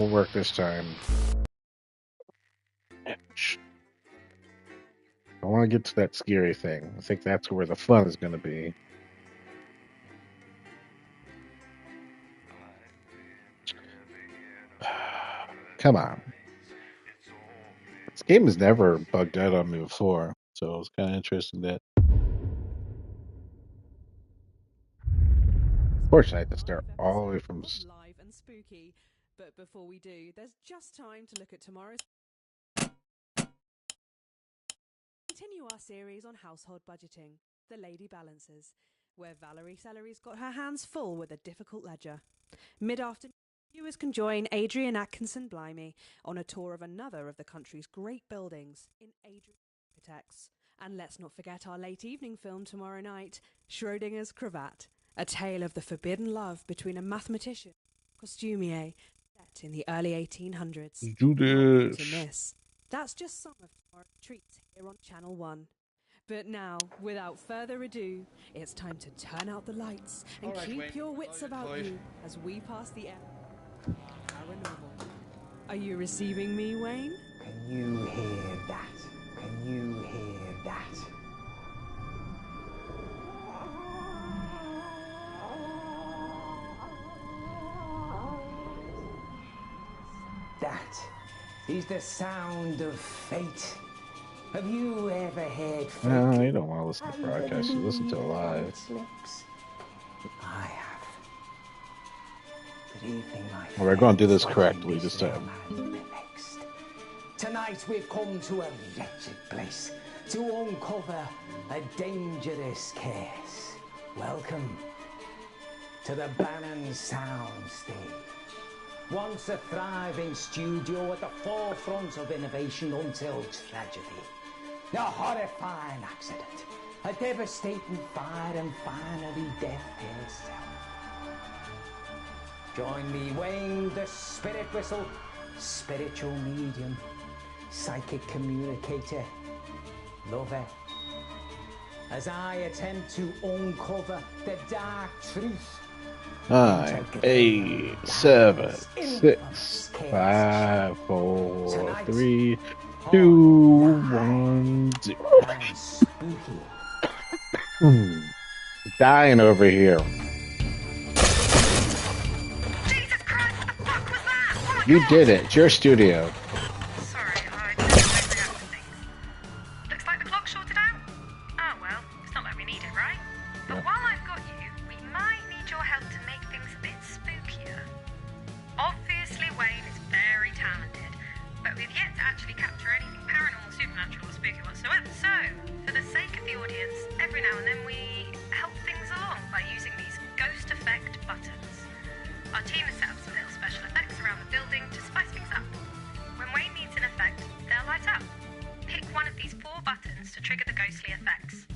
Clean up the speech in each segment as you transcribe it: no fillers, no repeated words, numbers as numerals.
will work this time. I want to get to that scary thing. I think that's where the fun is going to be. Come on. This game has never bugged out on me before, so it's kind of interesting that. Fortunately, I have to start all the way from. Live and spooky. But before we do, there's just time to look at tomorrow's. Continue our series on household budgeting, The Lady Balances, where Valerie Sellery's got her hands full with a difficult ledger. Mid-afternoon, viewers can join Adrian Atkinson Blimey on a tour of another of the country's great buildings in Adrian Architects. And let's not forget our late evening film tomorrow night, Schrodinger's Cravat, a tale of the forbidden love between a mathematician and a costumier set in the early 1800s. Do this. To miss. That's just some of tomorrow's treats here on Channel 1. But now, without further ado, it's time to turn out the lights and keep Wayne, your wits about you as we pass the paranormal. Are you receiving me, Wayne? Can you hear that? Can you hear that? That is the sound of fate. Have you ever heard fate? No, you don't want to listen to broadcasts. You listen to it live. I have. Good evening, my Well, we're going to do this correctly this time. Tonight we've come to a wretched place to uncover a dangerous case. Welcome to the Bannon Soundstage. Once a thriving studio at the forefront of innovation until tragedy. A horrifying accident, a devastating fire, and finally death itself. Join me, Wayne, the spirit whistle, spiritual medium, psychic communicator, lover, as I attempt to uncover the dark truth. 9, 8, 7, 6, 5, 4, 3, 2, 1, 0. Dying over here. Jesus Christ, what the fuck was that? You did it. It's your studio. Sorry, I didn't overreact to things. Looks like the clock's shorted out. Oh well, it's not like we need it, right? But while I've got you, we might need your help to make things a bit spookier. Obviously, Wayne is very talented, but we've yet to actually capture anything paranormal, supernatural, or spooky whatsoever. So, for the sake of the audience, every now and then we help things along by using these ghost effect buttons. Our team has set up some little special effects around the building to spice things up. When Wayne needs an effect, they'll light up. Pick one of these 4 buttons to trigger the ghostly effects.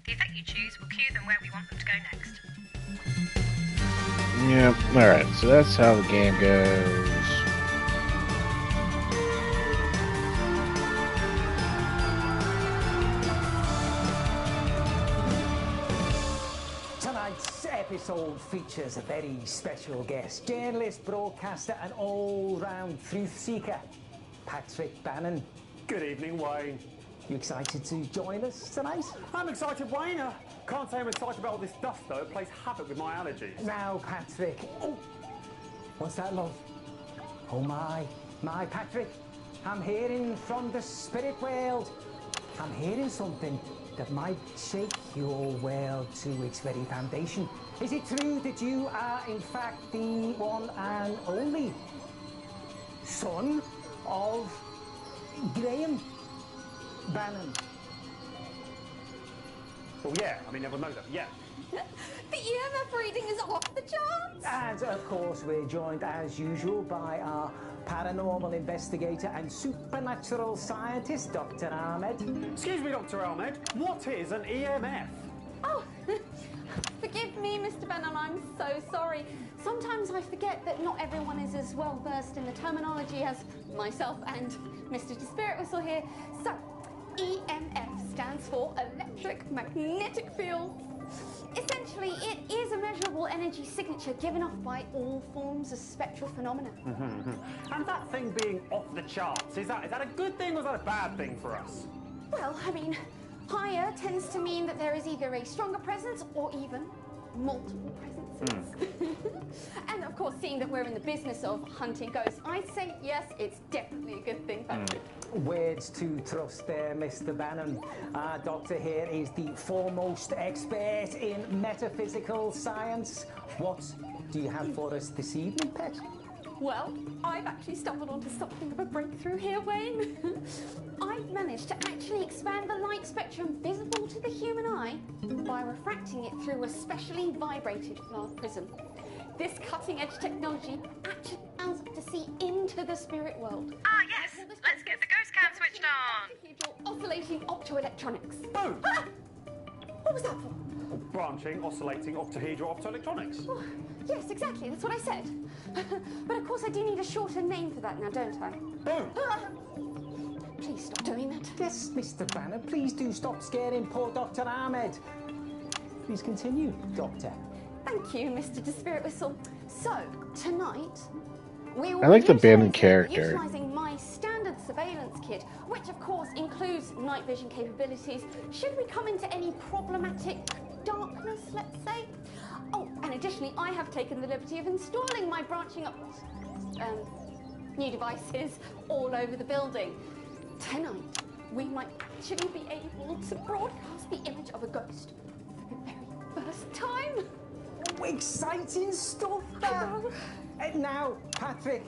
The effect you choose will cue them where we want them to go next. Yep. Alright, so that's how the game goes. Tonight's episode features a very special guest, journalist, broadcaster, and all-round truth seeker, Patrick Bannon. Good evening, Wayne. You excited to join us tonight? I'm excited, Wayne. Can't say I'm excited about all this dust, though. It plays havoc with my allergies. Now, Patrick. Oh, what's that, love? Oh, my Patrick. I'm hearing from the spirit world. I'm hearing something that might shake your world to its very foundation. Is it true that you are, in fact, the one and only son of Graham Bannon? Well, yeah. I mean, everyone knows that. Yeah. The EMF reading is off the charts. And, of course, we're joined, as usual, by our paranormal investigator and supernatural scientist, Dr. Ahmed. Excuse me, Dr. Ahmed. What is an EMF? Oh, forgive me, Mr. Bannon, I'm so sorry. Sometimes I forget that not everyone is as well versed in the terminology as myself and Mr. Spirit Whistle here. So, EMF stands for electric magnetic field Essentially, it is a measurable energy signature given off by all forms of spectral phenomena. And that thing being off the charts, is that a good thing or is that a bad thing for us? Well, I mean, higher tends to mean that there is either a stronger presence or even multiple presences. And of course, seeing that we're in the business of hunting ghosts, I'd say yes, it's definitely a good thing, Patrick. Words to trust there, Mr. Bannon. Our doctor here is the foremost expert in metaphysical science. What do you have for us this evening, pet? Well, I've actually stumbled onto something of a breakthrough here, Wayne. I've managed to actually expand the light spectrum visible to the human eye by refracting it through a specially vibrated glass prism. This cutting-edge technology actually allows us to see into the spirit world. Ah, yes. Let's get the ghost cam switched on. Oscillating optoelectronics. Boom! Ah! What was that for? Branching, oscillating, octahedral optoelectronics. Oh, yes, exactly. That's what I said. But of course, I do need a shorter name for that now, don't I? Boom! Ah! Please stop doing that. Yes, Mr. Bannon, please do stop scaring poor Dr. Ahmed. Please continue, Doctor. Thank you, Mr. Spirit Whistle. So, tonight, we will I like the be Bannon character. utilising my standard surveillance kit, which of course includes night vision capabilities, should we come into any problematic darkness, let's say. Oh, and additionally, I have taken the liberty of installing my branching up new devices all over the building. Tonight, we might actually be able to broadcast the image of a ghost for the very first time. Oh, exciting stuff, that. Now, Patrick,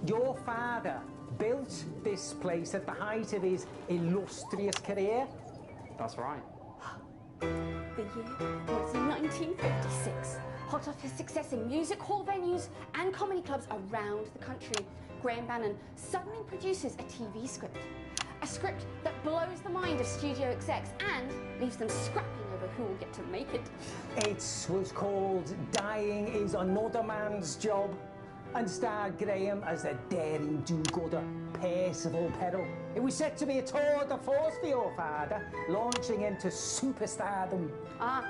your father built this place at the height of his illustrious career. That's right. The year was 1956. Hot off his success in music hall venues and comedy clubs around the country, Graham Bannon suddenly produces a TV script. A script that blows the mind of studio execs and leaves them scrapping over who will get to make it. It was called Dying is Another Man's Job and starred Graham as the daring do-gooder Percival Peril. It was set to be a tour de force for your father, launching him to superstardom. Ah,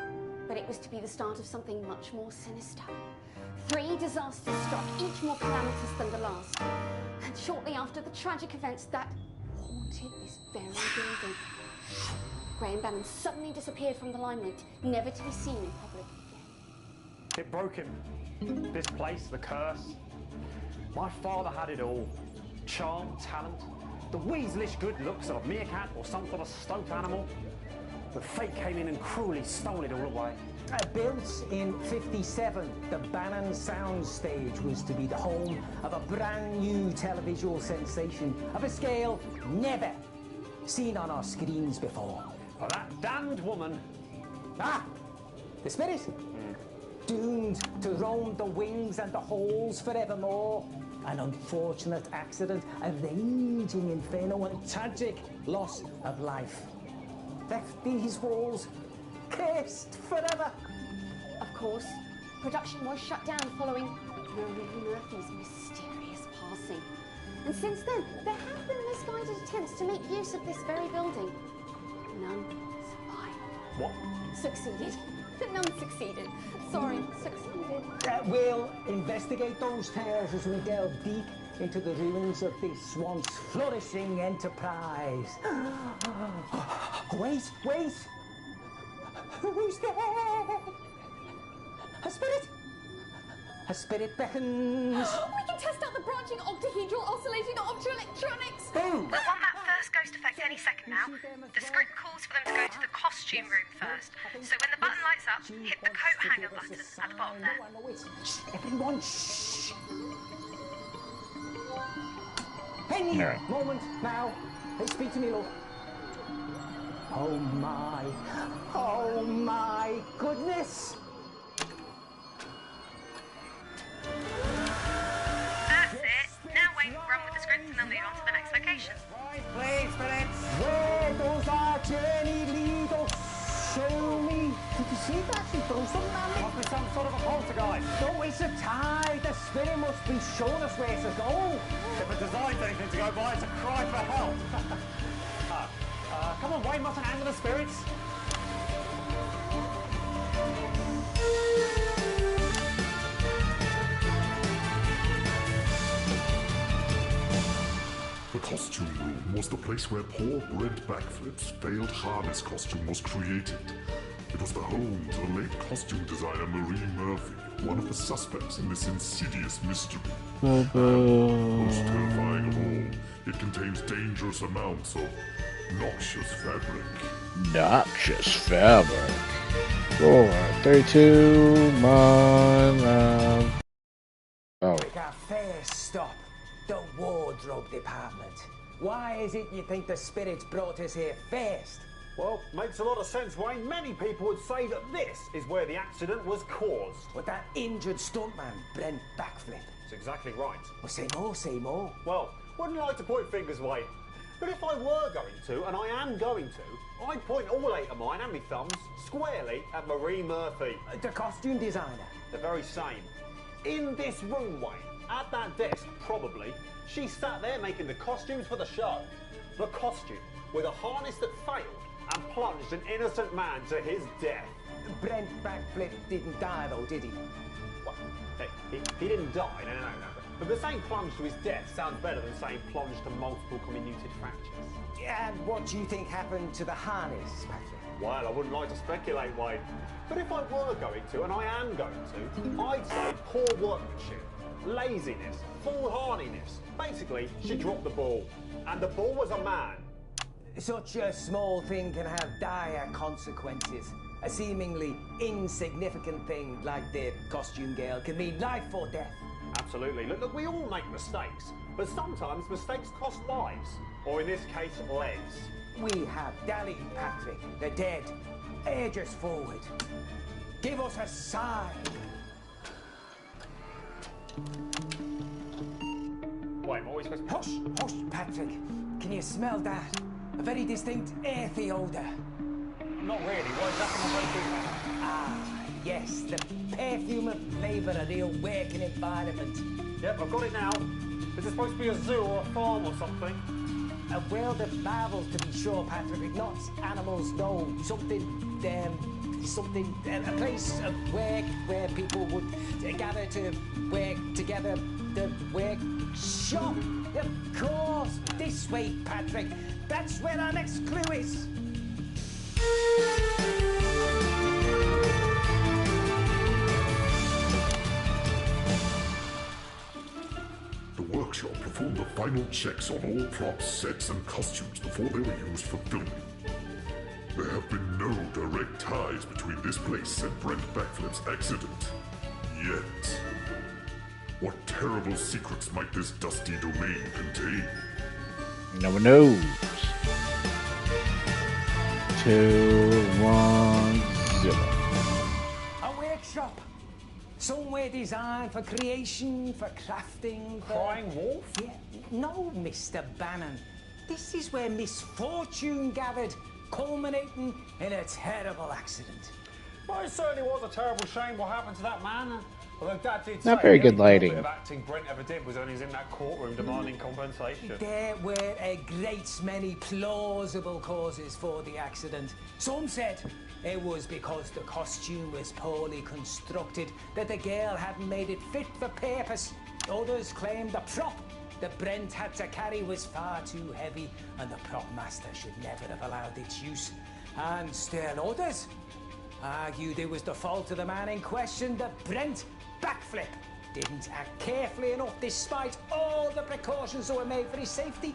but it was to be the start of something much more sinister. 3 disasters struck, each more calamitous than the last. And shortly after the tragic events that haunted this very building, Graham Bannon suddenly disappeared from the limelight, never to be seen in public again. It broke him. This place, the curse. My father had it all. Charm, talent, the weaselish good looks of a meerkat or some sort of stoat animal. But fate came in and cruelly stole it all away. Built in '57, the Bannon Soundstage was to be the home of a brand new televisual sensation of a scale never seen on our screens before. But that damned woman. Ah, the spirit, doomed to roam the wings and the halls forevermore. An unfortunate accident, a raging inferno, and a tragic loss of life. Left these walls cursed forever. Of course, production was shut down following Marie Murphy's mysterious passing. And since then, there have been misguided attempts to make use of this very building. None survived. What? Succeeded. None succeeded. Sorry, succeeded. We'll investigate those tales as we delve deep into the ruins of this once flourishing enterprise. Wait! Who's there? A spirit? A spirit beckons. We can test out the branching octahedral oscillating optoelectronics. Boom! I want that first ghost effect any second now. The script calls for them to go to the costume room first. So when the button lights up, hit the coat hanger button at the bottom there. I know it. Shh, everyone, shh. Any moment now. Hey, speak to me, love. Oh my goodness. That's it. Now Wayne will run with the script and they'll move on to the next location. Please, spirits. Where does our journey lead us? Show me. Did you see that? She threw something at me. Must be some sort of a poltergeist. No, it's a tie. The spirit must be showing us where to go. If it designs anything to go by, it's a cry for help. Come on, Wayne mustn't handle the spirits. The costume room was the place where poor Brent Backflip's failed harness costume was created. It was the home to the late costume designer Marie Murphy, one of the suspects in this insidious mystery. And, most terrifying of all, it contains dangerous amounts of noxious fabric. Noxious fabric. 432 mon. Oh. A fair stop. The wardrobe department. Why is it you think the spirits brought us here first? Well, makes a lot of sense, Wayne. Many people would say that this is where the accident was caused. With that injured stuntman, Brent Backflip. That's exactly right. Well, say more, say more. Well, wouldn't like to point fingers, Wayne. But if I were going to, and I am going to, I'd point all 8 of mine and my thumbs squarely at Marie Murphy. The costume designer. The very same. In this room, Wayne, at that desk, probably, she sat there making the costumes for the show. The costume with a harness that failed and plunged an innocent man to his death. Brent Backflip didn't die though, did he? What? He didn't die, no. But the saying plunged to his death sounds better than saying plunged to multiple comminuted fractures. And what do you think happened to the harness, Patrick? Well, I wouldn't like to speculate, Wayne. But if I were going to, and I am going to, I'd say poor workmanship, laziness, foolhardiness. Basically, she dropped the ball. And the ball was a man. Such a small thing can have dire consequences. A seemingly insignificant thing like the costume girl can mean life or death. Absolutely. Look, we all make mistakes. But sometimes mistakes cost lives. Or in this case, legs. We have dallied, Patrick. The dead. Urge us forward. Give us a sign. Wait, what are we supposed to... Hush, Patrick. Can you smell that? A very distinct earthy odour. Not really. What exactly am I supposed to do? Ah, yes. The perfume of flavour, a real working environment. Yep, I've got it now. Is this supposed to be a zoo or a farm or something? A world of marvels, to be sure, Patrick. Not animals, no. Something, a place of work where people would gather to work together. The workshop, of course. This way, Patrick. That's where our next clue is. The workshop performed the final checks on all props, sets, and costumes before they were used for filming. There have been no direct ties between this place and Brent Backflip's accident. Yet. What terrible secrets might this dusty domain contain? No one knows. 2, 1, 0. A workshop. Somewhere designed for creation, for crafting, for... Crying wolf? Yeah. No, Mr. Bannon. This is where misfortune gathered, culminating in a terrible accident. Well, it certainly was a terrible shame what happened to that man. Although Dad did Not say very the good only lighting. bit of acting Brent ever did was when he was in that courtroom demanding compensation. There were a great many plausible causes for the accident. Some said it was because the costume was poorly constructed, that the girl hadn't made it fit for purpose. Others claimed the prop that Brent had to carry was far too heavy and the prop master should never have allowed its use. And still others argued it was the fault of the man in question, that Brent Backflip didn't act carefully enough despite all the precautions that were made for his safety.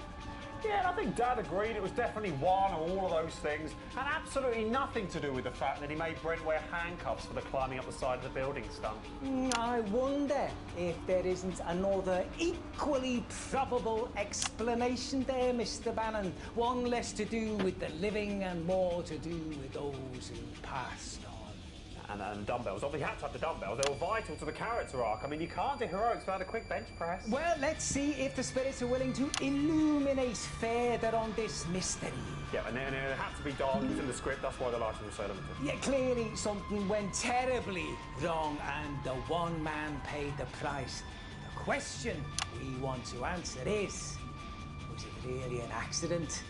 Yeah, and I think Dad agreed it was definitely one or all of those things, and absolutely nothing to do with the fact that he made Brent wear handcuffs for the climbing up the side of the building stunt. I wonder if there isn't another equally probable explanation there, Mr. Bannon. One less to do with the living and more to do with those who passed on. And dumbbells. Obviously, you had to have the dumbbells. They were vital to the character arc. I mean, you can't do heroics without a quick bench press. Well, let's see if the spirits are willing to illuminate further on this mystery. Yeah, and it had to be dark. It was in the script. That's why the lighting was so limited. Yeah, clearly something went terribly wrong and the one man paid the price. The question we want to answer is, was it really an accident?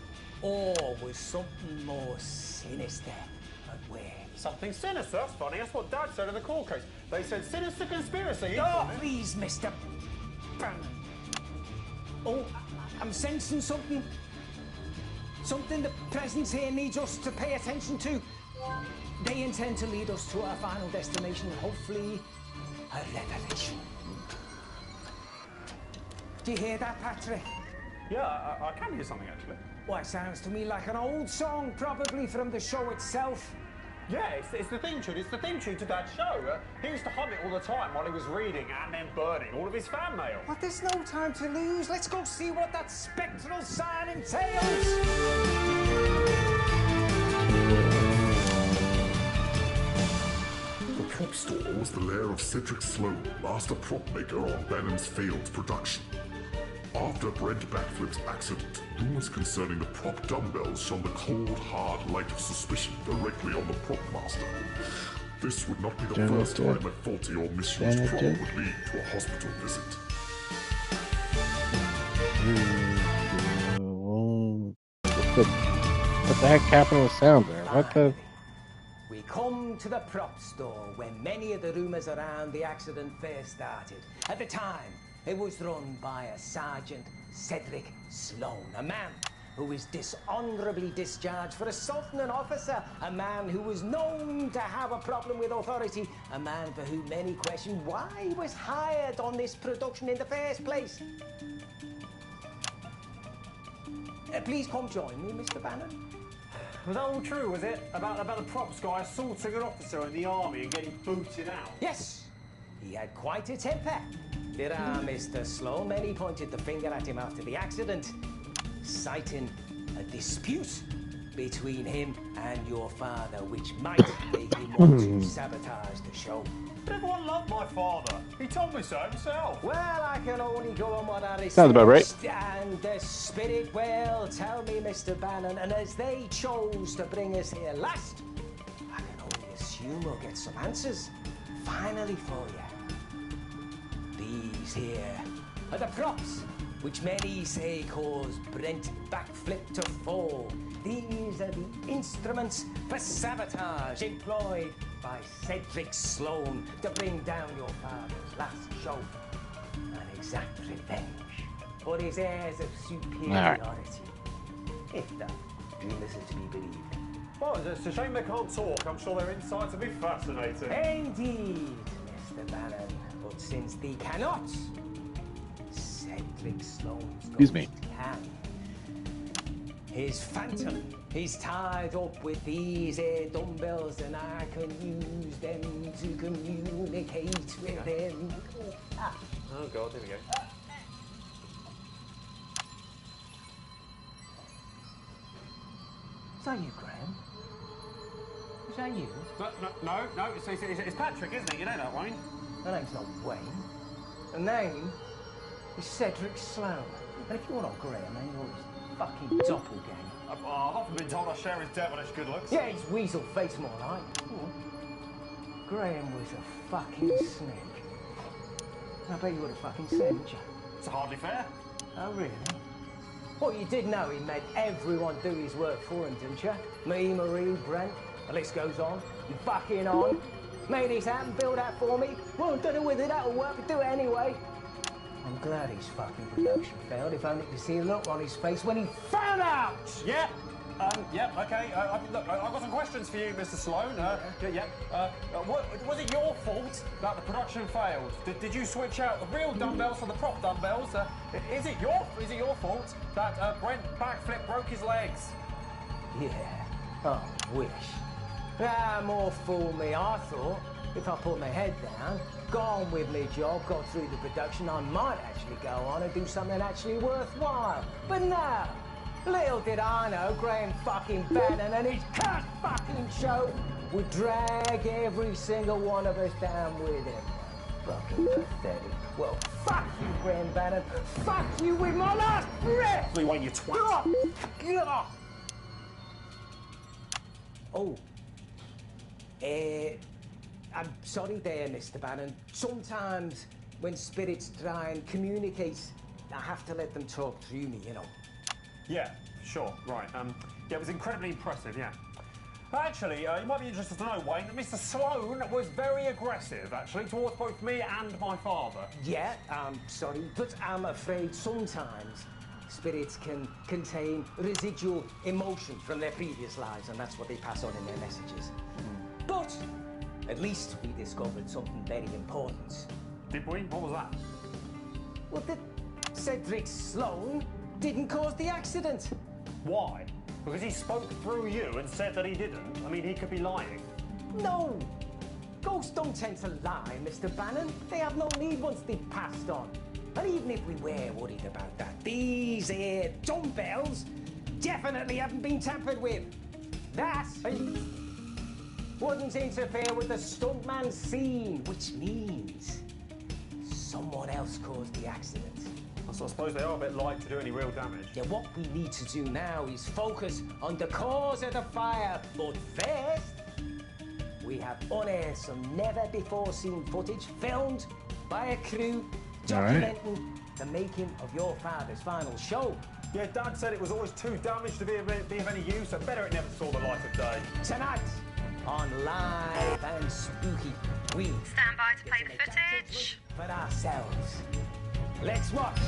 Or was something more sinister where? Something sinister, that's funny. That's what Dad said in the court case. They said sinister conspiracy. Oh, please, Mr. Bannon. Oh, I'm sensing something. Something the presence here needs us to pay attention to. They intend to lead us to our final destination, hopefully a revelation. Do you hear that, Patrick? Yeah, I can hear something actually. Well, it sounds to me like an old song, probably from the show itself. Yeah, it's the theme tune. It's the theme tune to Dad's show. He used to hum it all the time while he was reading and then burning all of his fan mail. But there's no time to lose. Let's go see what that spectral sign entails. The prop store was the lair of Cedric Sloan, master prop maker on Bannon's failed production. After Brent Backflip's accident, rumors concerning the prop dumbbells shone the cold, hard light of suspicion directly on the prop master. This would not be the first time a faulty or misused prop would lead to a hospital visit. What the heck happened with sound there? What the? We come to the prop store when many of the rumours around the accident first started. At the time, it was run by a Sergeant Cedric Sloan, a man who was dishonourably discharged for assaulting an officer, a man who was known to have a problem with authority, a man for whom many questioned why he was hired on this production in the first place. Please come join me, Mr. Bannon. Was that all true, was it? About the props guy assaulting an officer in the army and getting booted out? Yes, he had quite a temper. There are, Mr. Sloan. Many pointed the finger at him after the accident, citing a dispute between him and your father, which might make him want to sabotage the show. But everyone loved my father. He told me so himself. Well, I can only go on what I researched. Sounds about right. And the spirit will tell me, Mr. Bannon, and as they chose to bring us here last, I can only assume we'll get some answers, finally, for you. These here are the props, which many say caused Brent Backflip to fall. These are the instruments for sabotage employed by Cedric Sloan to bring down your father's last show and exact revenge for his airs of superiority. If the rumours are to be believed. Well, it's a shame they can't talk. I'm sure their insights will be fascinating. Indeed, Mr. Bannon. But since they cannot, Cedric Sloan's Excuse me. can. His phantom is tied up with these air dumbbells, and I can use them to communicate with him. Oh God, here we go. Is that you, Graham? Is that you? No, it's Patrick, isn't it? You know that, Wayne? The name's not Wayne. The name is Cedric Sloan. And if you want to Graham, then you're his fucking doppelganger. I've often been told I share his devilish good looks. Yeah, he's weasel face more like. Graham was a fucking snake. I bet you would have fucking said, didn't you? It's hardly fair. Oh, really? Well, you did know he made everyone do his work for him, didn't you? Me, Marie, Brent, the list goes on. And fucking on. Made his hat and built that for me. Well, don't know whether that'll work, but do it anyway. I'm glad his fucking production failed, if only to see the look on his face when he found out! Yeah. Okay. Look, I've got some questions for you, Mr. Sloan. Was it your fault that the production failed? Did you switch out the real dumbbells for the prop dumbbells? Is it your fault that Brent Backflip broke his legs? Yeah. Oh, wish. More fool me, I thought. If I put my head down, got on with my job, got through the production, I might actually go on and do something actually worthwhile. But no! Little did I know Graham fucking Bannon and his cut fucking show would drag every single one of us down with him. Fucking pathetic. Well, fuck you, Graham Bannon. Fuck you with my last breath! Lee Wayne, you twat. Oh. I'm sorry there, Mr. Bannon. Sometimes when spirits try and communicate, I have to let them talk through me, you know. Yeah, sure, right. Yeah, it was incredibly impressive, yeah. Actually, you might be interested to know, Wayne, that Mr. Sloane was very aggressive, actually, towards both me and my father. Yeah, I'm sorry, but I'm afraid sometimes spirits can contain residual emotion from their previous lives, and that's what they pass on in their messages. But at least we discovered something very important. Did we? What was that? Well, that Cedric Sloane didn't cause the accident. Why? Because he spoke through you and said that he didn't? I mean, he could be lying. No! Ghosts don't tend to lie, Mr. Bannon. They have no need once they've passed on. And even if we were worried about that, these here dumbbells definitely haven't been tampered with. That wouldn't interfere with the stuntman's scene, which means someone else caused the accident. So I suppose they are a bit light to do any real damage. Yeah, what we need to do now is focus on the cause of the fire. But first, we have unearthed some never-before-seen footage filmed by a crew documenting the making of your father's final show. Yeah, Dad said it was always too damaged to be of any use, so better it never saw the light of day. Tonight, on Live and Spooky, we Stand by to play the footage. for ourselves. Let's watch.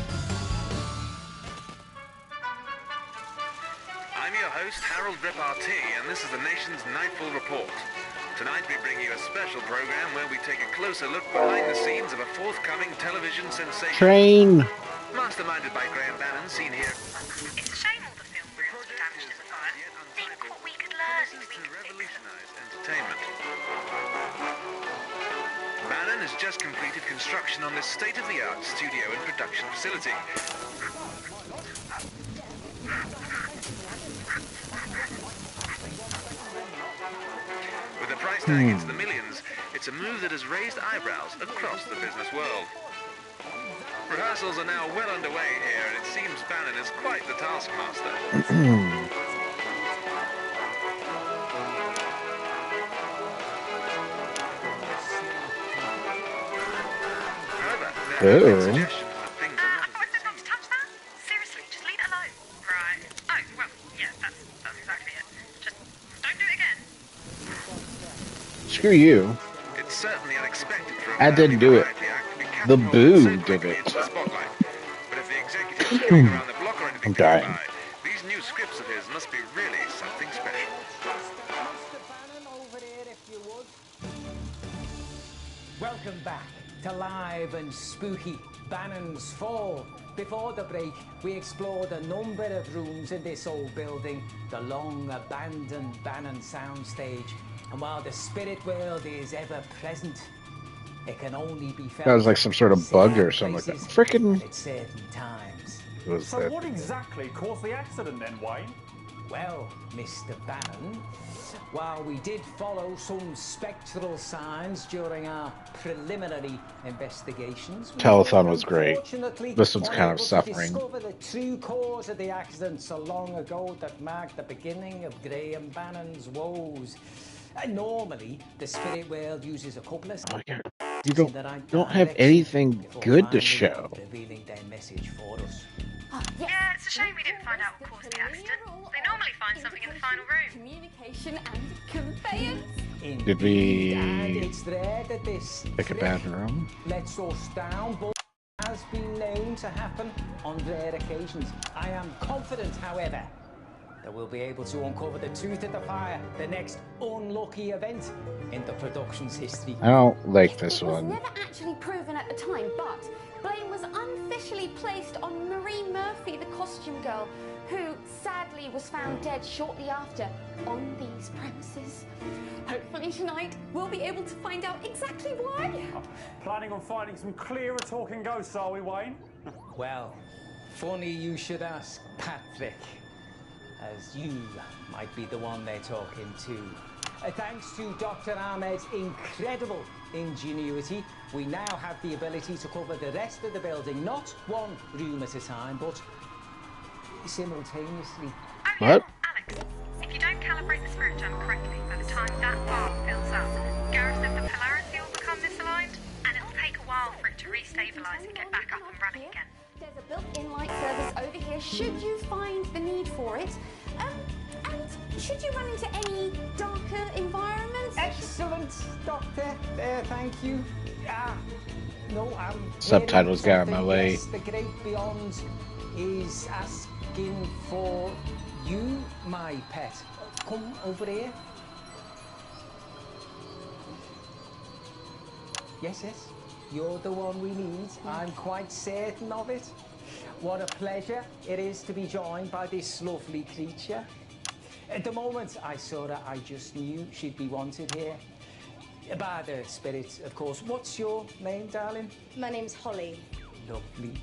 I'm your host, Harold Repartee, and this is the nation's Nightfall Report. Tonight we bring you a special program where we take a closer look behind the scenes of a forthcoming television sensation. Train. Masterminded by Graham Bannon, seen here. It's a shame all the film rooms were damaged in the fire. Think what we could learn if we To could fix them. revolutionize entertainment. Bannon has just completed construction on this state-of-the-art studio and production facility. With a price tag into the millions, it's a move that has raised eyebrows across the business world. Rehearsals are now well underway here, and it seems Bannon is quite the taskmaster. However, there have been suggestions that things are I not thought I said not to touch that. Seriously, just leave it alone. Right. Oh, well, yeah, that's exactly it. Just don't do it again. Screw you. It's certainly unexpected for a I didn't do it. variety act to be The catapulted Boo so did quickly it. into the spotlight. But if the executives queuing around the block are anything I'm to go dying. by, these new scripts of his must be really something special. Mr. Bannon, over there, if you would. Welcome back to Live and Spooky, Bannon's Fall. Before the break, we explored a number of rooms in this old building, the long-abandoned Bannon soundstage. And while the spirit world is ever present, it can only be felt. That was like some sort of bug or something like that. places Frickin' and at certain times. was So that. what exactly caused the accident then, Wayne? Well, Mr. Bannon, while we did follow some spectral signs during our preliminary investigations, we Telethon were was great. unfortunately This one's kind of unable to suffering. discover the true cause of the accident so long ago that marked the beginning of Graham Bannon's woes. Normally, the spirit world uses a couple of Oh my God. steps You in the right don't have direction anything before good to finally show. revealing their message for us. Yeah, it's a shame we didn't find out what caused the accident. They normally find something in the final room. Communication and conveyance. Did we And it's there that this pick a bad room? lets us down, but has been known to happen on rare occasions. I am confident, however, that we'll be able to uncover the truth of the fire, the next unlucky event in the production's history. I don't like this It was one. never actually proven at the time, but blame was unofficially placed on Marie Murphy, the costume girl, who sadly was found dead shortly after on these premises. Hopefully tonight we'll be able to find out exactly why. Planning on finding some clearer talking ghosts, are we, Wayne? Well, funny you should ask, Patrick, as you might be the one they're talking to. Thanks to Dr. Ahmed's incredible ingenuity, we now have the ability to cover the rest of the building, not one room at a time, but simultaneously. Oh yeah, What? Alex, if you don't calibrate the spirit gem correctly by the time that bar fills up, Gareth said the polarity will become misaligned, and it'll take a while for it to restabilize and get back up and running again. There's a built-in light service over here should you find the need for it. And should you run into any darker environments? Excellent, Doctor. Thank you. No, I'm Subtitles got in my something. way. Yes, the great beyond is asking for you, my pet. Come over here. Yes, you're the one we need. I'm quite certain of it. What a pleasure it is to be joined by this lovely creature. At the moment I saw her, I just knew she'd be wanted here. By the spirits, of course. What's your name, darling? My name's Holly. Lovely.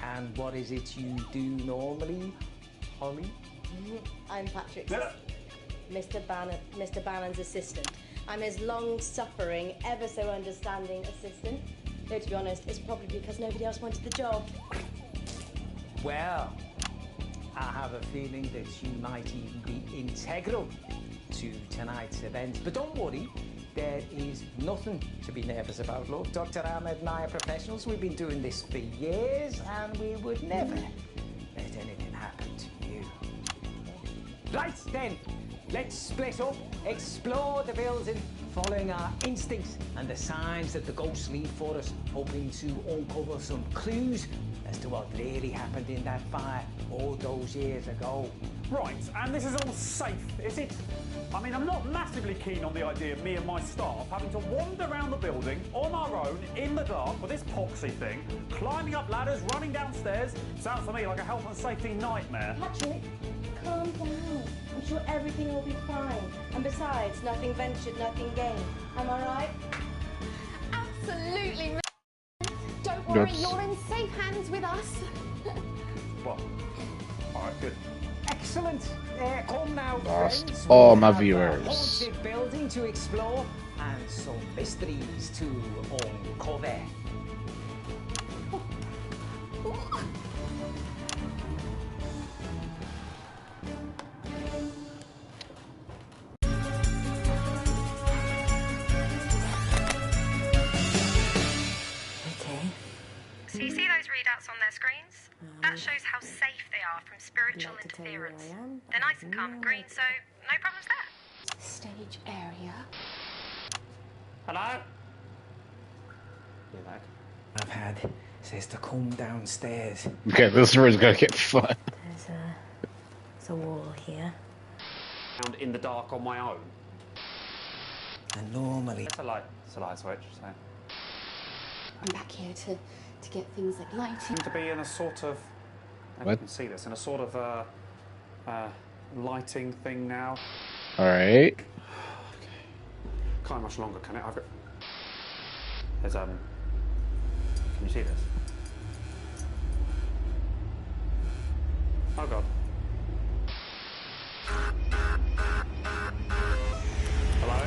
And what is it you do normally, Holly? I'm Patrick's Mr. Bannon's assistant. I'm his long-suffering, ever so understanding assistant. Though, to be honest, it's probably because nobody else wanted the job. Well, I have a feeling that you might even be integral to tonight's event. But don't worry, there is nothing to be nervous about. Look, Dr. Ahmed and I are professionals. We've been doing this for years, and we would never let anything happen to you. Right then, let's split up, explore the building, following our instincts and the signs that the ghosts leave for us, hoping to uncover some clues as to what really happened in that fire all those years ago. Right, and this is all safe, is it? I mean, I'm not massively keen on the idea of me and my staff having to wander around the building on our own, in the dark, with this poxy thing, climbing up ladders, running downstairs. Sounds to me like a health and safety nightmare. Patrick, calm down. I'm sure everything will be fine. And besides, nothing ventured, nothing gained. Am I right? Absolutely. Don't worry, Yes. you're in safe hands with us. Well, alright, good. Excellent. Come now, Lost friends. all We my have a viewers. haunted building to explore and some mysteries to uncover. So you see those readouts on their screens? That shows how safe they are from spiritual interference. They're nice and calm and green, so no problems there. Stage area. Hello? I've had says to come downstairs. Okay, this room's gonna get fun. There's a wall here. In the dark on my own. And normally It's a light switch, so. I'm back here to get things like lighting. Seem to be in a sort of. I What? can see this in a sort of lighting thing now. Alright. Can't much longer, can it? I've got. There's Can you see this? Oh god. Hello?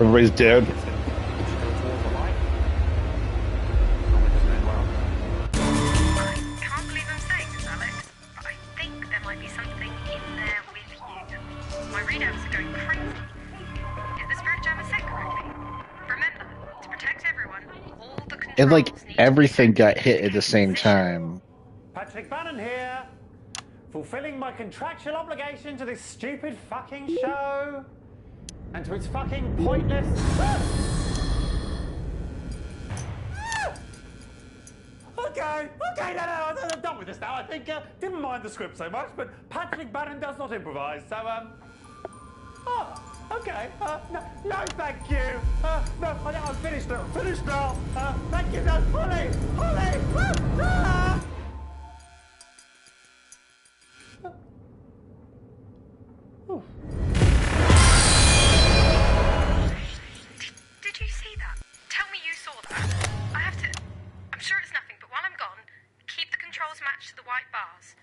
Everybody's dead. Should go towards the light. Oh, it doesn't end well. I can't believe I'm saying this, Alex, but I think there might be something in there with you. My readouts are going crazy. Is the spirit jammer set correctly? Remember, to protect everyone, all the controls And like need everything to be got hit at the same time. Patrick Bannon here, fulfilling my contractual obligation to this stupid fucking show and to its fucking pointless. Okay, no, I'm done with this now. I think didn't mind the script so much, but Patrick Bannon does not improvise, so okay. No, thank you. No, I'm finished now. Thank you, no, Holly. Did you see that? Tell me you saw that. I have to. I'm sure it's nothing, but while I'm gone, keep the controls matched to the white bars.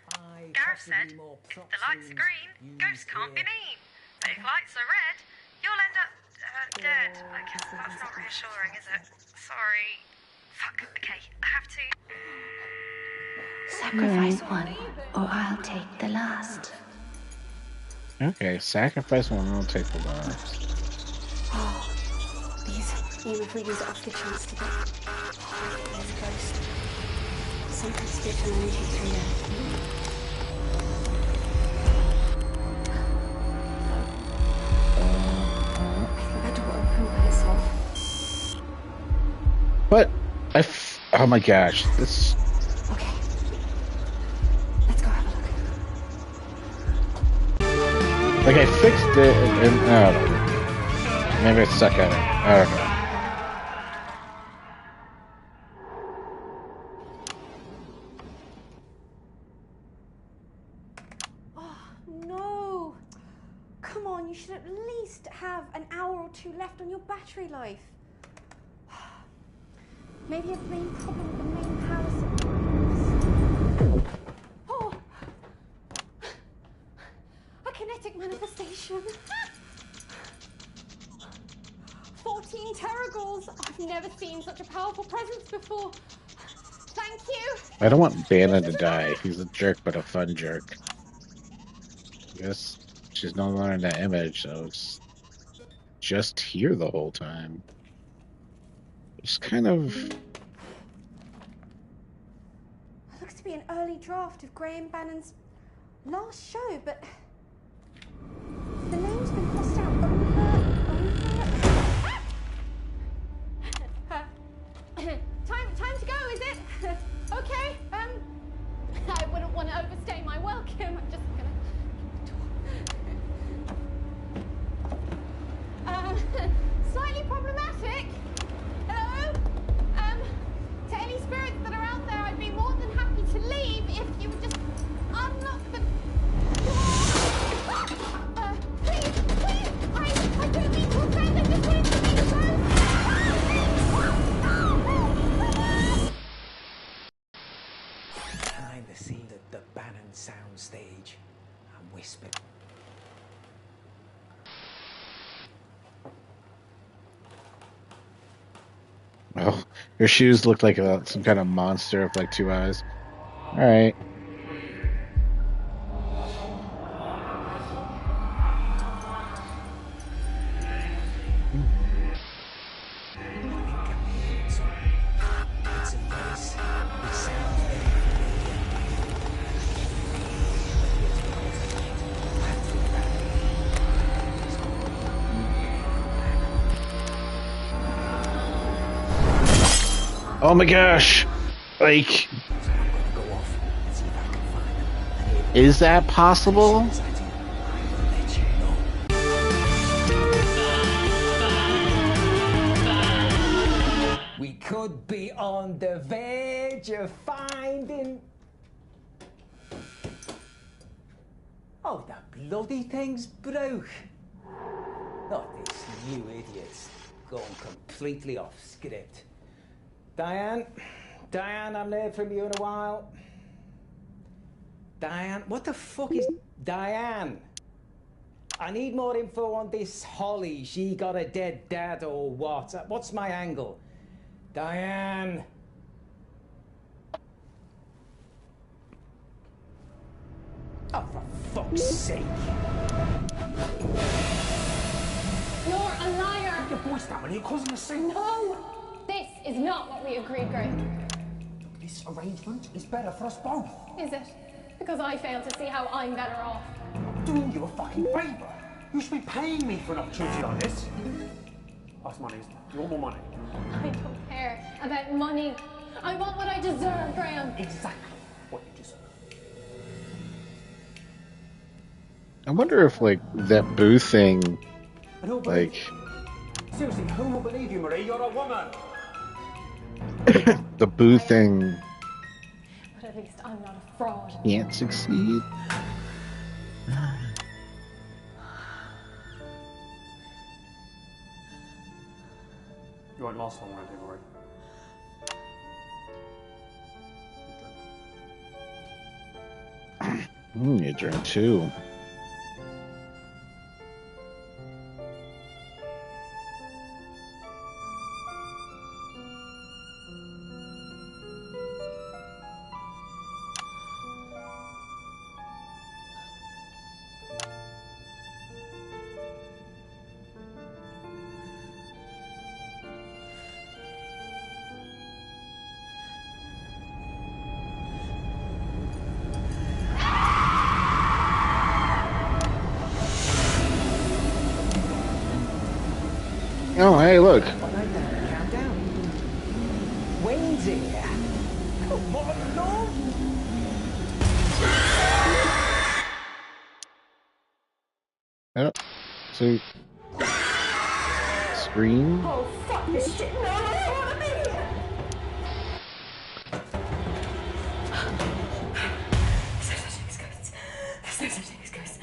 Gareth said, if the lights are green, ghosts can't be mean. But if lights are red, you'll end up dead. I guess that's not reassuring, is it? Sorry. Fuck. Okay, I have to. Sacrifice one, or I'll take the last. Okay, sacrifice one will take the lives. Oh, please, even if we use it off the chance to get this close. Something spiritual energy through there. I think that door opened by itself. But oh my gosh, this. Okay. Let's go have a look. Like I fixed it, and I don't know. Maybe it's stuck at it. I don't know. Oh, no. Come on, you should at least have an hour or two left on your battery life. Maybe a main problem with the main power supplies. Oh! A kinetic manifestation. 14 Terragals. I've never seen such a powerful presence before. Thank you. I don't want Bannon to die. He's a jerk, but a fun jerk. I guess she's no longer in that image, so it's just here the whole time. It's kind of. It looks to be an early draft of Graham Bannon's last show, but the name's been crossed out over. Time to go, is it? Okay. I wouldn't want to overstay my welcome. I'm just gonna. Slightly problematic. Hello. To any spirits that are out there, I'd be more than happy to leave if you would just unlock the door. Please, I don't mean to offend. I just wanted to make sure. Behind the scene at the Bannon soundstage and whispered. Oh, her shoes look like some kind of monster with like two eyes. All right. It's a voice. It sounds very Oh my gosh! Like, is that possible? We could be on the verge of finding. Oh, the bloody thing's broke. Not this new idiot's gone completely off script. Diane, I haven't heard from you in a while. Diane, what the fuck is Diane? I need more info on this Holly. She got a dead dad or what? What's my angle? Diane. Oh, for fuck's sake. You're a liar. Your voice down when you're causing a scene. No, this is not what we agreed, Graham. This arrangement is better for us both. Is it? Because I fail to see how I'm better off. I'm doing you a fucking favour. You should be paying me for an opportunity like this. That's money. You want more money? I don't care about money. I want what I deserve, Graham. Exactly what you deserve. I wonder if like that boo thing, And who'll like. believe you? Seriously, who will believe you, Marie? You're a woman. The boo thing But at least I'm not a fraud. can't succeed. You won't last long around here, Marie. You drink too. Oh, hey, look. Countdown. Wayne's here. Come on, love. Oh, so scream. Oh, fuck this shit. No, I don't want to be here. There's no such thing as ghosts. There's no such thing as ghosts.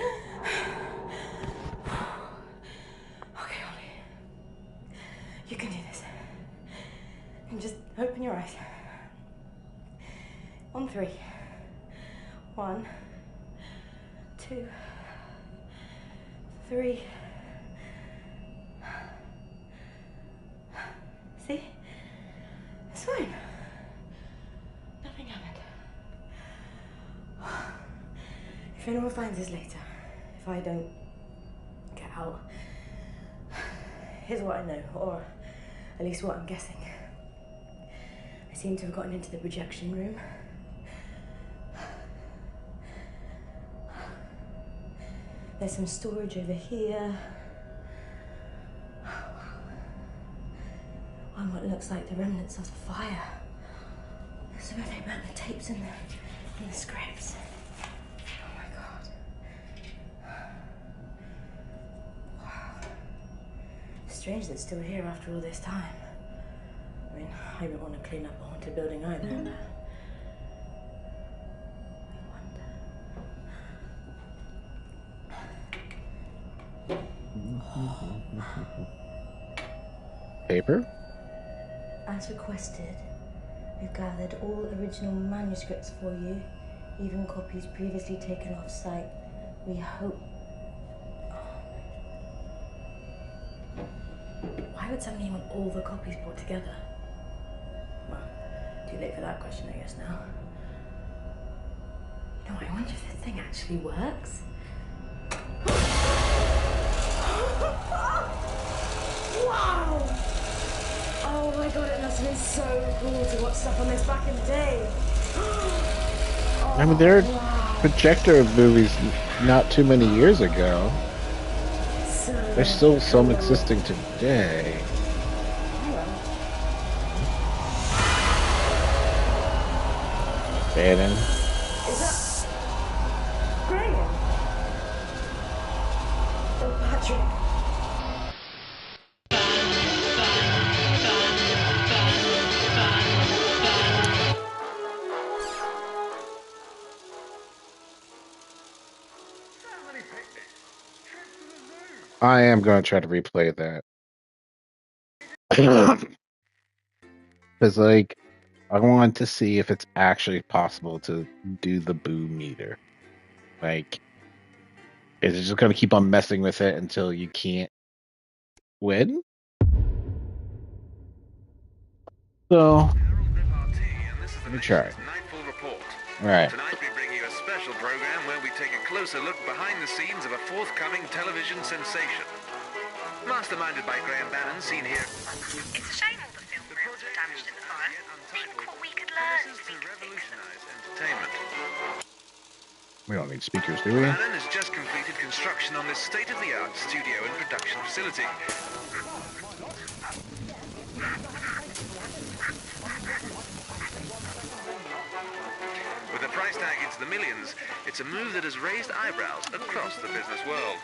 Okay, Ollie. You can do this. And just open your eyes. On 3. 1, 2, 3. See? It's fine. Nothing happened. If anyone finds us later, if I don't get out, here's what I know, or at least what I'm guessing. I seem to have gotten into the projection room. There's some storage over here. And what looks like the remnants of the fire. So where they burnt the tapes and the scripts. Oh my god. Wow. Strange that it's still here after all this time. I mean, I wouldn't want to clean up a haunted building either, but... Paper? As requested, we've gathered all original manuscripts for you, even copies previously taken off site. We hope... Why would somebody want all the copies brought together? Well, too late for that question, I guess, now. You know, I wonder if the thing actually works. Wow! Oh my god, it must have been so cool to watch stuff on this back in the day. Oh, I mean, there are wow. projector movies not too many years ago. So There's still some cool. existing today. Bannon. Is that Graham? Oh, Patrick. I am going to try to replay that. Because, like, I want to see if it's actually possible to do the boo meter. Like, is it just going to keep on messing with it until you can't win? So, let me try. Nightfall Report. All right. Tonight we bring you a special program where we take a closer look behind the scenes of a forthcoming television sensation. Masterminded by Graham Bannon, seen here. It's a shame all the film reels were damaged in the fire. Think what we could learn if we could fix them. Revolutionize entertainment. We don't need speakers, do we? Bannon has just completed construction on this state-of-the-art studio and production facility. With a price tag into the millions, it's a move that has raised eyebrows across the business world.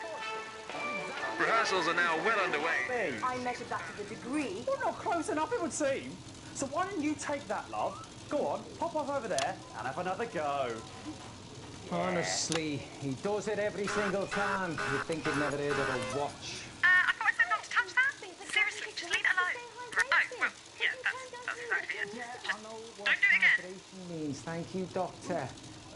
Rehearsals are now well underway. I measured that to the degree. Well, not close enough, it would seem. So why don't you take that, love? Go on, pop off over there and have another go. Honestly, he does it every single time. You'd think he'd never heard of a watch. I thought I said not to touch that. Seriously, just leave it alone. Oh, well, yeah, that's exactly it. Just don't do it again. Means. Thank you, Doctor.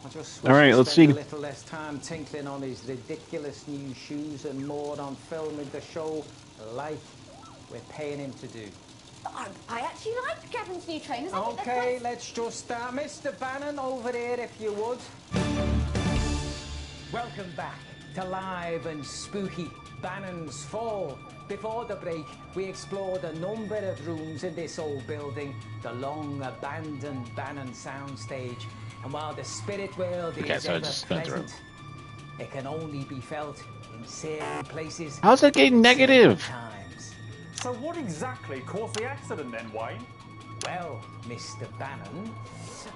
I just All right, wish let's he'd spend see. a little less time tinkling on his ridiculous new shoes and more on filming the show like we're paying him to do. I actually liked Gavin's new trainers. I think they're Okay, quite... let's just start. Mr. Bannon, over here, if you would. Welcome back to live and spooky Bannon's Fall. Before the break, we explored a number of rooms in this old building, the long-abandoned Bannon soundstage. And while the spirit world Okay, is so I ever just spent the room. present, it can only be felt in certain places. How's that getting negative? certain times. So what exactly caused the accident then, Wayne? Well, Mr. Bannon,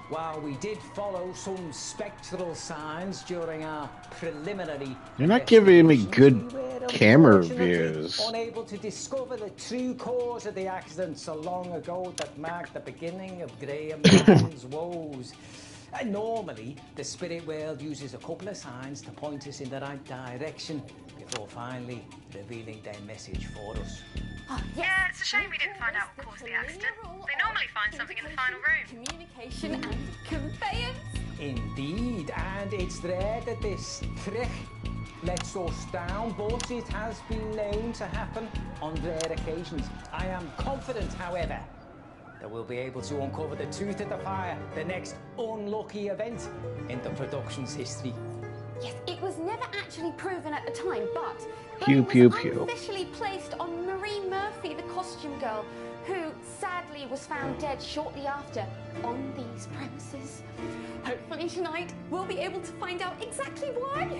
while we did follow some spectral signs during our preliminary You're not giving me investigations, good we were camera unfortunately reviews. unable to discover the true cause of the accident so long ago that marked the beginning of Graham Bannon's woes. Normally, the spirit world uses a couple of signs to point us in the right direction before finally revealing their message for us. Yeah, it's a shame we didn't find out what caused the accident. They normally find something in the final room. Communication and conveyance. Indeed, and it's there that this trick lets us down, but it has been known to happen on rare occasions. I am confident, however, that we'll be able to uncover the truth of the fire, the next unlucky event in the production's history. Yes, it was never actually proven at the time, but Pew, it was pew, pew. unofficially placed on Marie Murphy, the costume girl, who sadly was found dead shortly after on these premises. Hopefully tonight we'll be able to find out exactly why.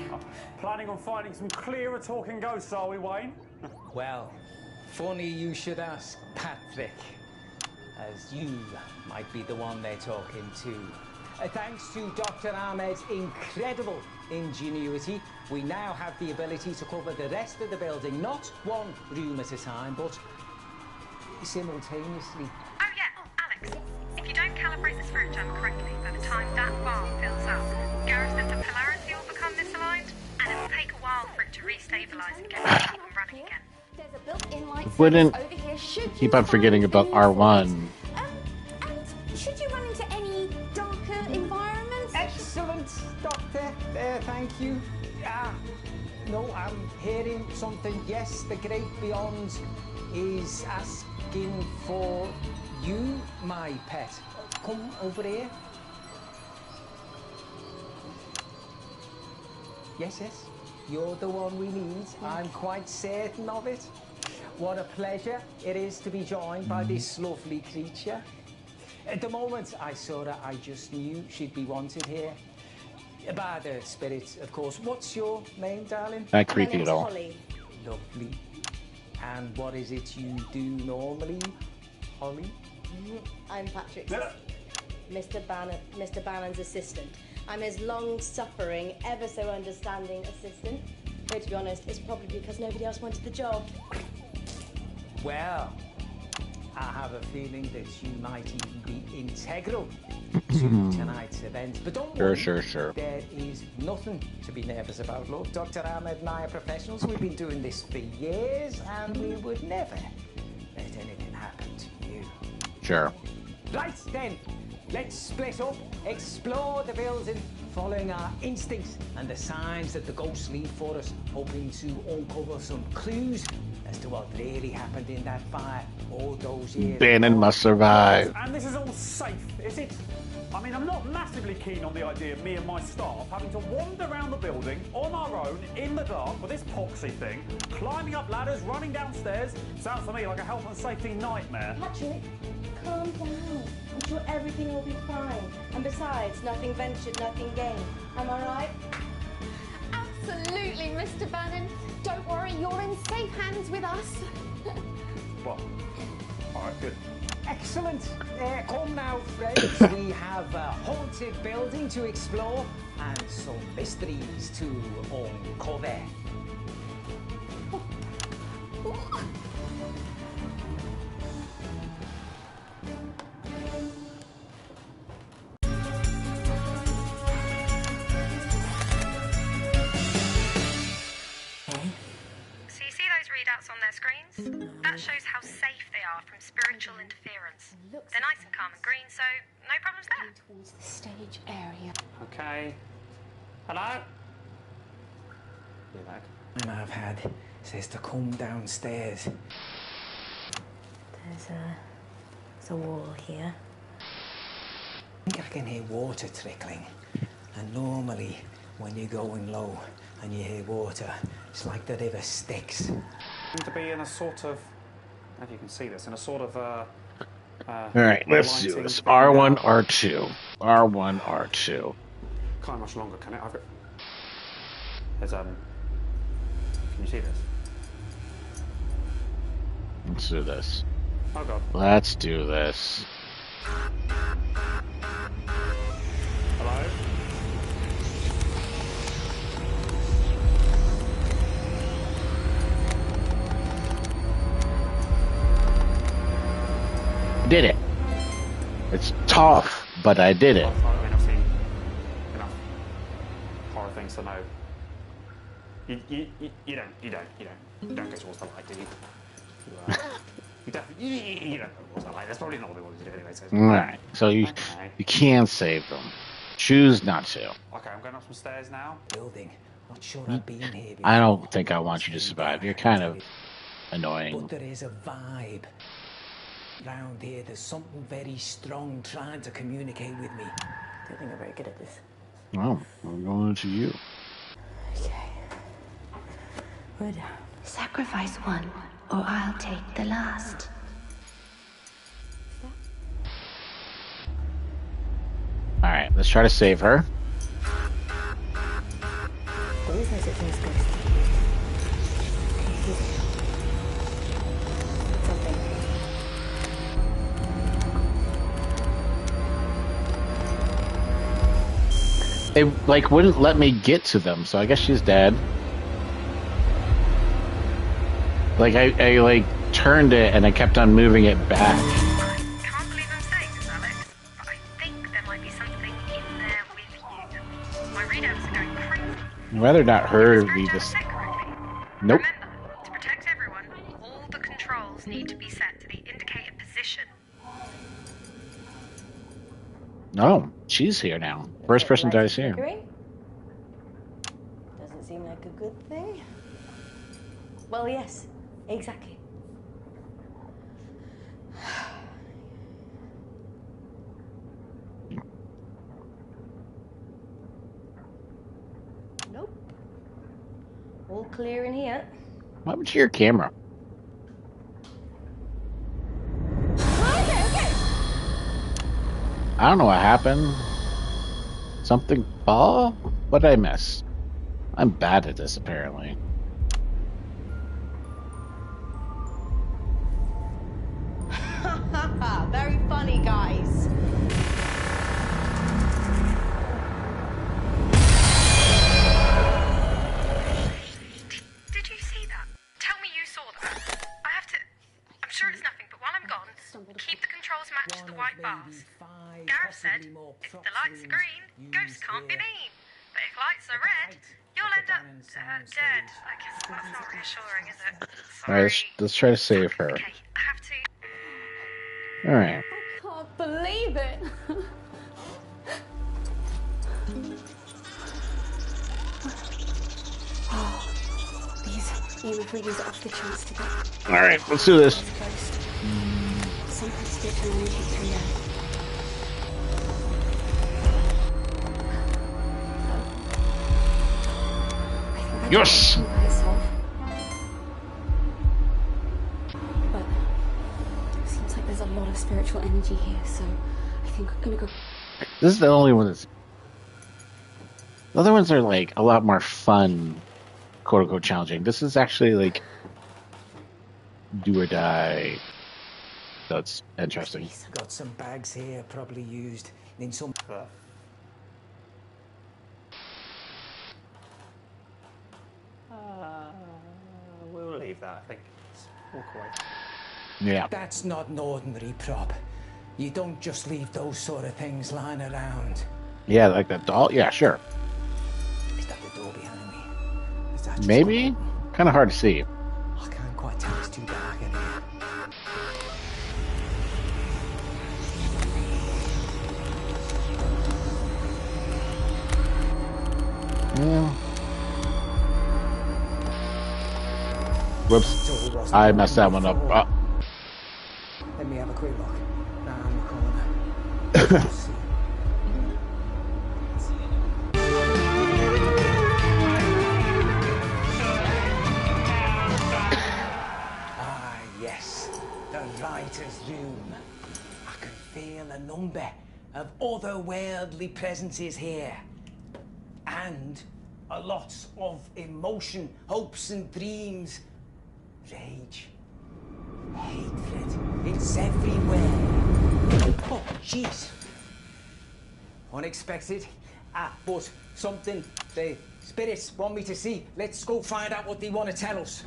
Planning on finding some clearer talking ghosts, are we, Wayne? Well, funny you should ask, Patrick, as you might be the one they're talking to. Thanks to Dr. Ahmed's incredible ingenuity, we now have the ability to cover the rest of the building, not one room at a time, but simultaneously. Oh yeah, Alex, if you don't calibrate the spirit gem correctly by the time that bar fills up, Gareth says the polarity will become misaligned, and it'll take a while for it to restabilize and get back up and running again. There's a built-in light Wouldn't service over here should keep you on forgetting find about any R1. and should you run into any darker environments? Excellent, Doctor. Thank you. No, I'm hearing something. Yes, the great beyond is asking for you, my pet. Come over here. Yes, you're the one we need. I'm quite certain of it. What a pleasure it is to be joined by this lovely creature. At the moment I saw her, I just knew she'd be wanted here. By the spirits, of course. What's your name, darling? Not creepy at all. Holly. Lovely. And what is it you do normally, Holly? I'm Patrick's Mr. Bannon's assistant. I'm his long-suffering, ever so understanding assistant. Though, to be honest, it's probably because nobody else wanted the job. Well, I have a feeling that you might even be integral to tonight's event. But don't worry, Sure. there is nothing to be nervous about. Look, Dr. Ahmed and I are professionals. We've been doing this for years, and we would never let anything happen to you. Sure. Right then, let's split up, explore the building, following our instincts and the signs that the ghosts leave for us, hoping to uncover some clues as to what really happened in that fire all those years Bannon ago. must survive. And this is all safe, is it? I mean, I'm not massively keen on the idea of me and my staff having to wander around the building on our own, in the dark, with this poxy thing, climbing up ladders, running downstairs. Sounds to me like a health and safety nightmare. Patrick, calm down. I'm sure everything will be fine. And besides, nothing ventured, nothing gained. Am I right? Absolutely, Mr. Bannon. Don't worry, you're in safe hands with us. Well, all right, good. Excellent. Come now, friends. We have a haunted building to explore and some mysteries to uncover. So you see those readouts on their screens? That shows how safe they are from spiritual interference. They're nice and calm and green, so no problems there. Towards the stage area. Okay. Hello? You're back. And I've had says to come downstairs. There's a wall here. I think I can hear water trickling. And normally, when you're going low and you hear water, it's like the river Styx. Seem to be in a sort of, if you can see this, in a sort of All right, let's do this. R1, R2. R1, R2. Can't much longer, can it? I've got. There's can you see this? Let's do this. Oh god. Let's do this. Hello? Did it. It's tough, but I did it. I mean, I've seen enough horror things to know. You don't go towards the light, do you? You definitely, you don't go towards the light. That's probably not what they wanted to do anyway. So Alright, so you can save them. Choose not to. Okay, I'm going up some stairs now. Building. Not sure I've been here before. I don't think I want you to survive. You're kind of annoying. But there is a vibe. Round here, there's something very strong trying to communicate with me. I don't think I'm very good at this. Well, I'm going to you. Okay. We're down. Sacrifice one, or I'll take the last. Alright, let's try to save her. There is no such thing as ghost. Something. It, like, wouldn't let me get to them, so I guess she's dead. Like, I like, turned it, and I kept on moving it back. I can't believe I'm saying this, Alex, but I think there might be something in there with you. My readouts are going crazy. I'd rather not her be Is this... sick currently? Nope. Remember, to protect everyone, all the controls need to be set to the indicated position. No, she's here now. First person dies here. Flickering? Doesn't seem like a good thing. Well, yes, exactly. Nope. All clear in here. What happened to your camera? I don't know what happened. Something fall? What did I miss? I'm bad at this, apparently. Very funny, guys. Did you see that? Tell me you saw that. I have to... I'm sure it's nothing, but while I'm gone, keep the controls matched to the white bars. Gareth said, if the lights are green, ghosts can't be mean. But if lights are red, you'll end up dead. I guess that's not reassuring, is it? Sorry. Alright, let's try to save her. Okay, I have to... Alright. Can't believe it. These EMF readings are off the charts to get Alright, let's do this. close. Some kind of spiritual energy through there. Yes! By itself. But it seems like there's a lot of spiritual energy here, so I think I'm gonna go. This is the only one that's... The other ones are, like, a lot more fun, quote-unquote, challenging. This is actually, like, do or die. That's interesting. Got some bags here, probably used in some. We'll leave that, I think. Let's walk away. Yeah. That's not an ordinary prop. You don't just leave those sort of things lying around. Yeah, like that doll? Yeah, sure. Is that the door behind me? Is that just Maybe? Kind of hard to see. I can't quite tell. It's too dark in here. Yeah. Whoops. I messed that one up. Let me have a quick look. Round the corner. Ah, yes. The writer's room. I can feel a number of otherworldly presences here. And a lot of emotion, hopes and dreams. Rage. Hatred. It's everywhere. Oh, jeez. Unexpected. But something the spirits want me to see. Let's go find out what they want to tell us.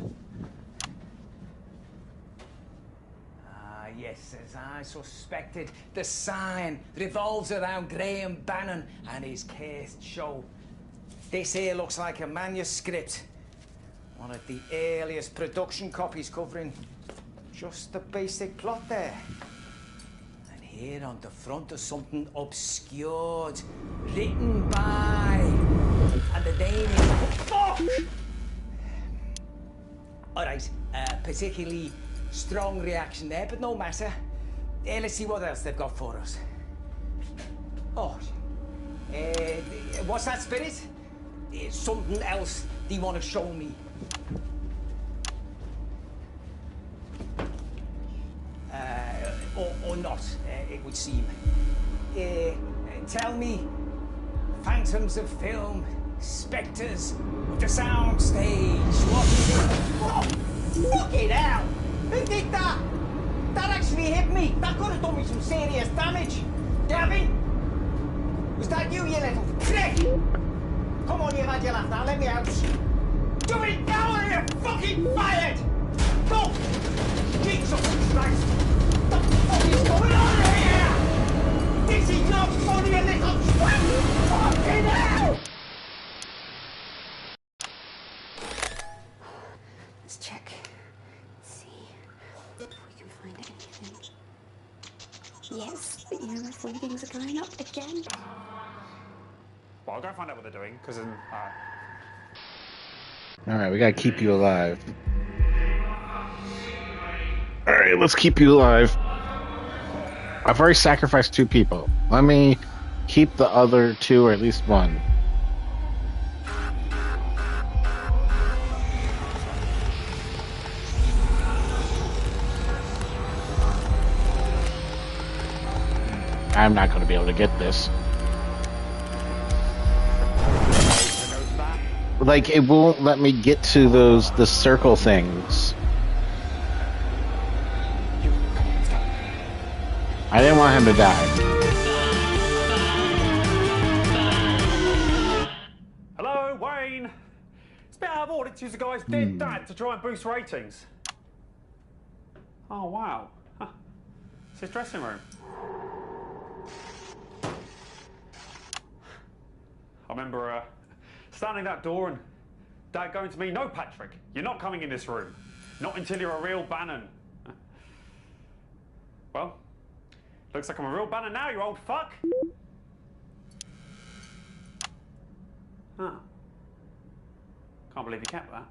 Yes, as I suspected, the sign revolves around Graham Bannon and his cursed show. This here looks like a manuscript. One of the earliest production copies covering just the basic plot there. And here on the front is something obscured, written by... And the name is... Fuck! All right, particularly strong reaction there, but no matter. Let's see what else they've got for us. Oh, what's that, Spirit? Something else they want to show me. Or not, it would seem. Tell me, phantoms of film, spectres of the sound stage, what is it? Oh, fucking hell! Who did that? That actually hit me. That could have done me some serious damage. Gavin? Was that you little prick? Come on, you've had your laugh now. Let me out. Do it now or you're fucking fired! Go! Jesus Christ! What the fuck is going on here? This is not funny, you little twat! Fucking hell! Let's check. Let's see if we can find anything. Yes, but you know, my things are going up again. Well, I'll go find out what they're doing, because then... Alright, we gotta keep you alive. Alright, let's keep you alive. I've already sacrificed 2 people. Let me keep the other 2, or at least 1. I'm not going to be able to get this. Like, it won't let me get to the circle things. I didn't want him to die. Hello, Wayne! It's a bit out of order to use a guy's dead dad to try and boost ratings. Oh, wow. Huh. It's his dressing room. I remember standing at that door and Dad going to me, "No, Patrick, you're not coming in this room. Not until you're a real Bannon." Well, looks like I'm a real Bannon now, you old fuck. Huh. Can't believe you kept that.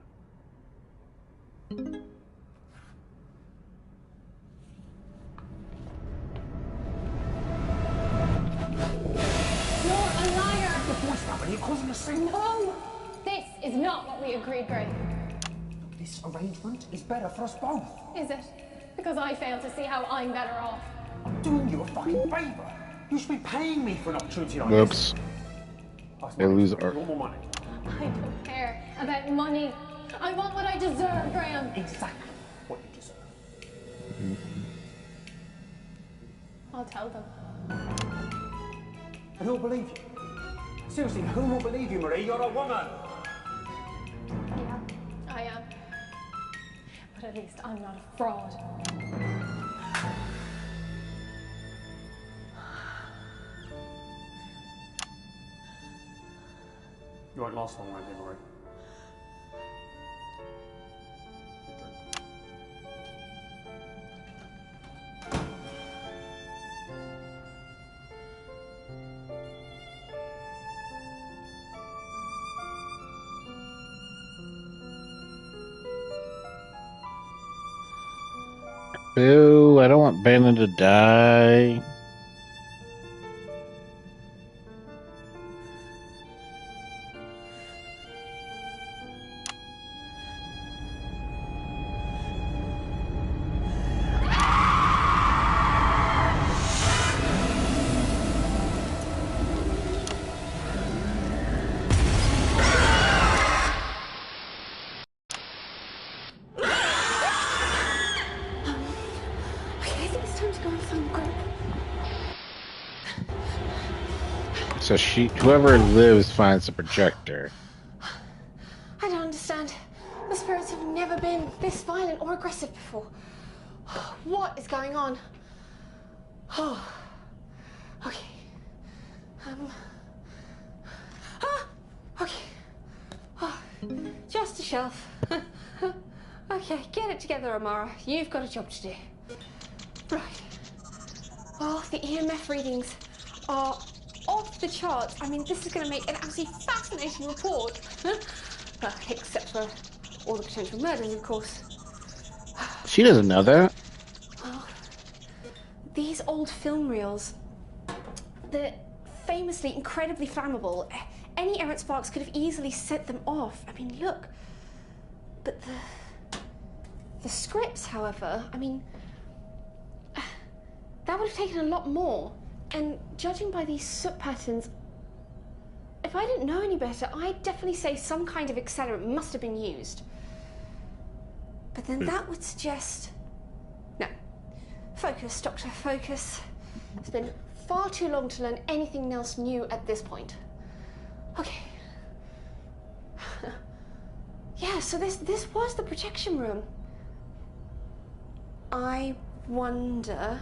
You're a liar! You're causing a scene. No! This is not what we agreed, Graham. This arrangement is better for us both. Is it? Because I fail to see how I'm better off. I'm doing you a fucking favour. You should be paying me for an opportunity like Whoops. this. They lose art. Want more money? I don't care about money. I want what I deserve, Graham. Exactly what you deserve. I'll tell them. And who'll believe you? Seriously, who will believe you, Marie? You're a woman. Yeah, I am. But at least I'm not a fraud. You won't last long, won't you, Marie? Boo, I don't want Bannon to die. So whoever lives finds the projector. I don't understand. The spirits have never been this violent or aggressive before. What is going on? Oh, okay. Okay. Oh, just a shelf. Okay, get it together, Amara. You've got a job to do. Right. Oh, the EMF readings are off the charts. I mean, this is going to make an absolutely fascinating report. Well, except for all the potential murders, of course. She doesn't know that. Well, these old film reels, they're famously incredibly flammable. Any errant sparks could have easily set them off. I mean, look. But the scripts, however, I mean, that would have taken a lot more. And judging by these soot patterns, if I didn't know any better, I'd definitely say some kind of accelerant must have been used. But then that would suggest... No. Focus, Doctor, focus. It's been far too long to learn anything else new at this point. Okay. Yeah, so this was the projection room. I wonder...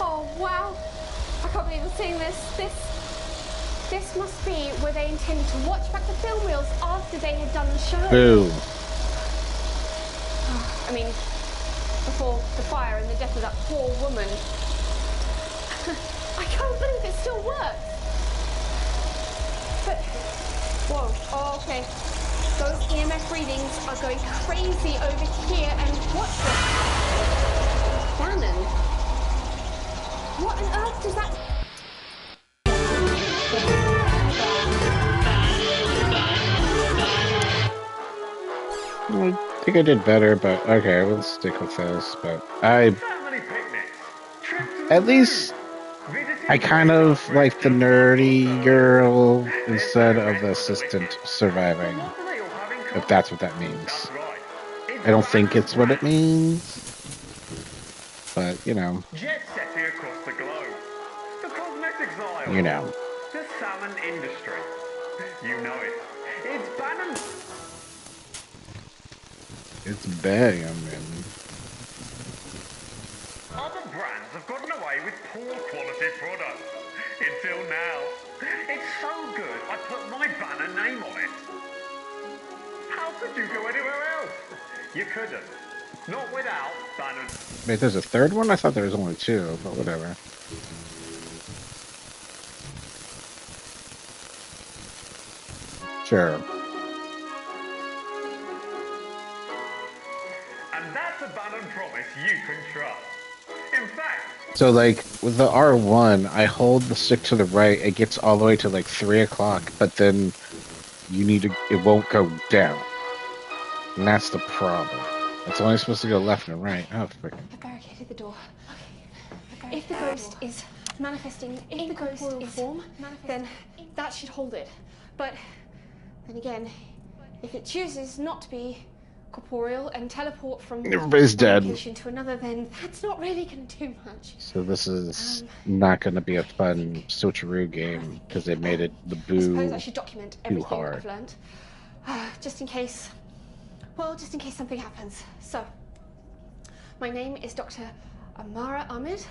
Oh, wow. I can't believe I'm seeing this. This must be where they intended to watch back the film reels after they had done the show. Boo. I mean, before the fire and the death of that poor woman. I can't believe it still works. But, whoa, oh, okay. Those EMF readings are going crazy over here, and what's this? Bannon? What on earth does that... I think I did better, but okay, we'll stick with this. But at least I kind of like the nerdy girl instead of the assistant surviving, if that's what that means. I don't think it's what it means, but you know. Jet setting across the globe. The cosmetics aisle. You know. The salmon industry. You know it. It's Bannon. It's bad, I mean. Other brands have gotten away with poor quality products. Until now. It's so good, I put my Bannon name on it. How could you go anywhere else? You couldn't. Not without Bannon. Wait, there's a third one? I thought there was only two, but whatever. Sure. And that's a Bannon promise you can trust. In fact... So, like, with the R1, I hold the stick to the right, it gets all the way to, like, 3 o'clock, but then you need to... It won't go down. And that's the problem. It's only supposed to go left and right. Oh, frick. I barricaded the door. Okay. If the ghost is manifesting in the corporeal form, then that should hold it. But then again, if it chooses not to be corporeal and teleport from Everybody's dead. one location to another, then that's not really going to do much. So this is not going to be a fun switcheroo game because they made it the boo I suppose I should document everything hard. I've learned, just in case. Well, just in case something happens. So, my name is Dr. Amara Ahmed,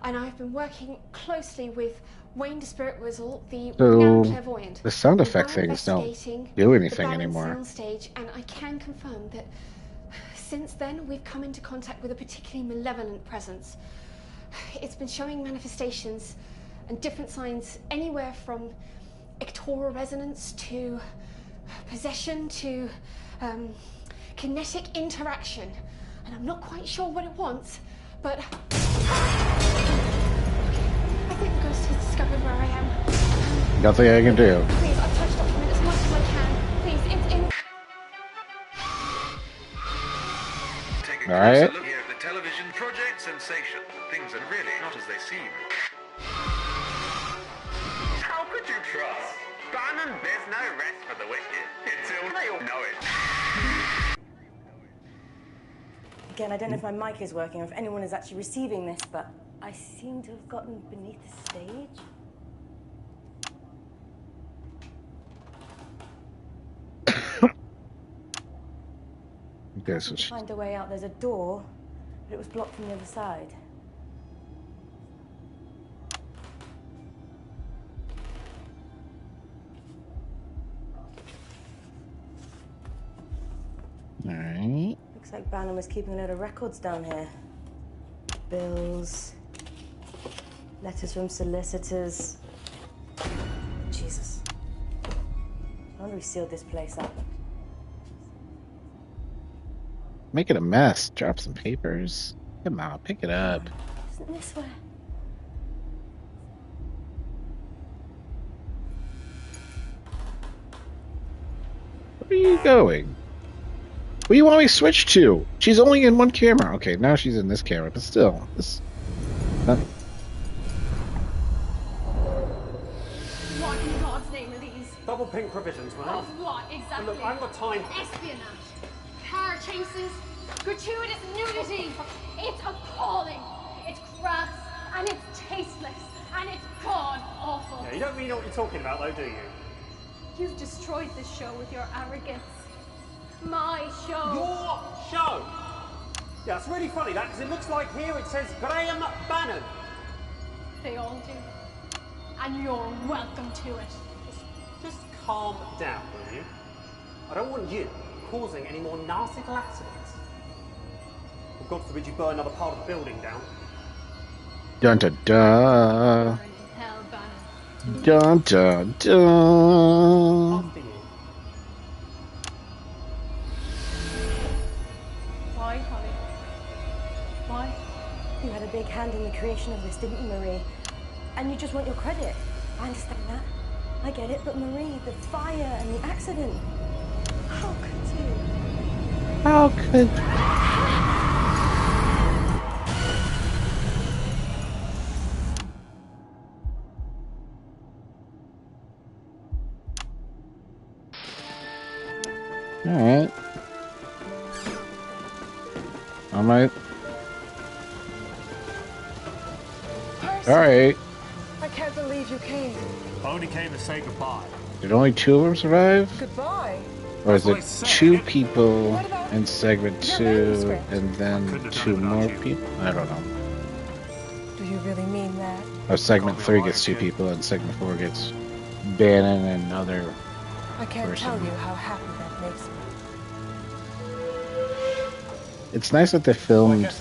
and I've been working closely with Wayne the Spirit Whistle, the renowned clairvoyant. The sound effect things don't do anything anymore. Stage, and I can confirm that since then we've come into contact with a particularly malevolent presence. It's been showing manifestations and different signs anywhere from ectoral resonance to possession to kinetic interaction, and I'm not quite sure what it wants, but I think the ghost has discovered where I am. Nothing I can do. Please, I've touched document as much as I can. Please, it's in... Take a Alright. closer look here at the television Project Sensation. Things are really not as they seem. How could you trust? Bannon, there's no rest for the wicked until they all know it. Again, I don't know if my mic is working or if anyone is actually receiving this, but I seem to have gotten beneath the stage. Okay, so To find a way out, there's a door, but it was blocked from the other side. Alright. Looks like Bannon was keeping a load of records down here. Bills, letters from solicitors. Jesus. No wonder he sealed this place up. Make it a mess. Drop some papers. Come on, pick it up. Isn't this where? Where are you going? What do you want me to switch to? She's only in one camera. Okay, now she's in this camera, but still. This. What in God's name are these? Double pink provisions, man. Of what exactly? Look, I haven't got time. Espionage, car chases, gratuitous nudity. It's appalling. It's crass and it's tasteless and it's god awful. Yeah, you don't really know what you're talking about, though, do you? You've destroyed this show with your arrogance. My show. Your show? Yeah, it's really funny that, because it looks like here it says Graham Bannon. They all do. And you're welcome to it. Just calm down, will you? I don't want you causing any more narcissical accidents. Or God forbid you burn another part of the building down. Dun dun dun. Hell, Bannon. Dun dun dun. After you. Why, Holly? Why? You had a big hand in the creation of this, didn't you, Marie? And you just want your credit. I understand that. I get it, but Marie, the fire and the accident. How could you? How could... Alright. Alright. Alright. I can't believe you came. I only came to say goodbye. Did only two of them survive? Goodbye. Or is it two people in segment 2 and then two more people? I don't know. Do you really mean that? Or segment 3 gets two people and segment 4 gets Bannon and other I can't person. tell you how happy that makes me. It's nice that they filmed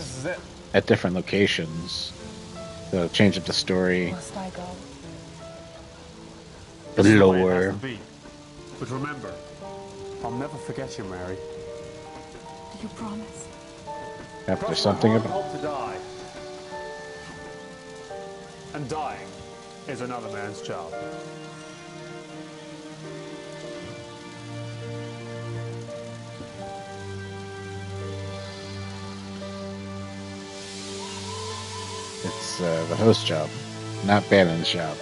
at different locations. So change up the story. Must I go? The lore. But remember, I'll never forget you, Mary. Do you promise? After something about... Hope to die. And dying is another man's job. It's the host job, not Bannon's job.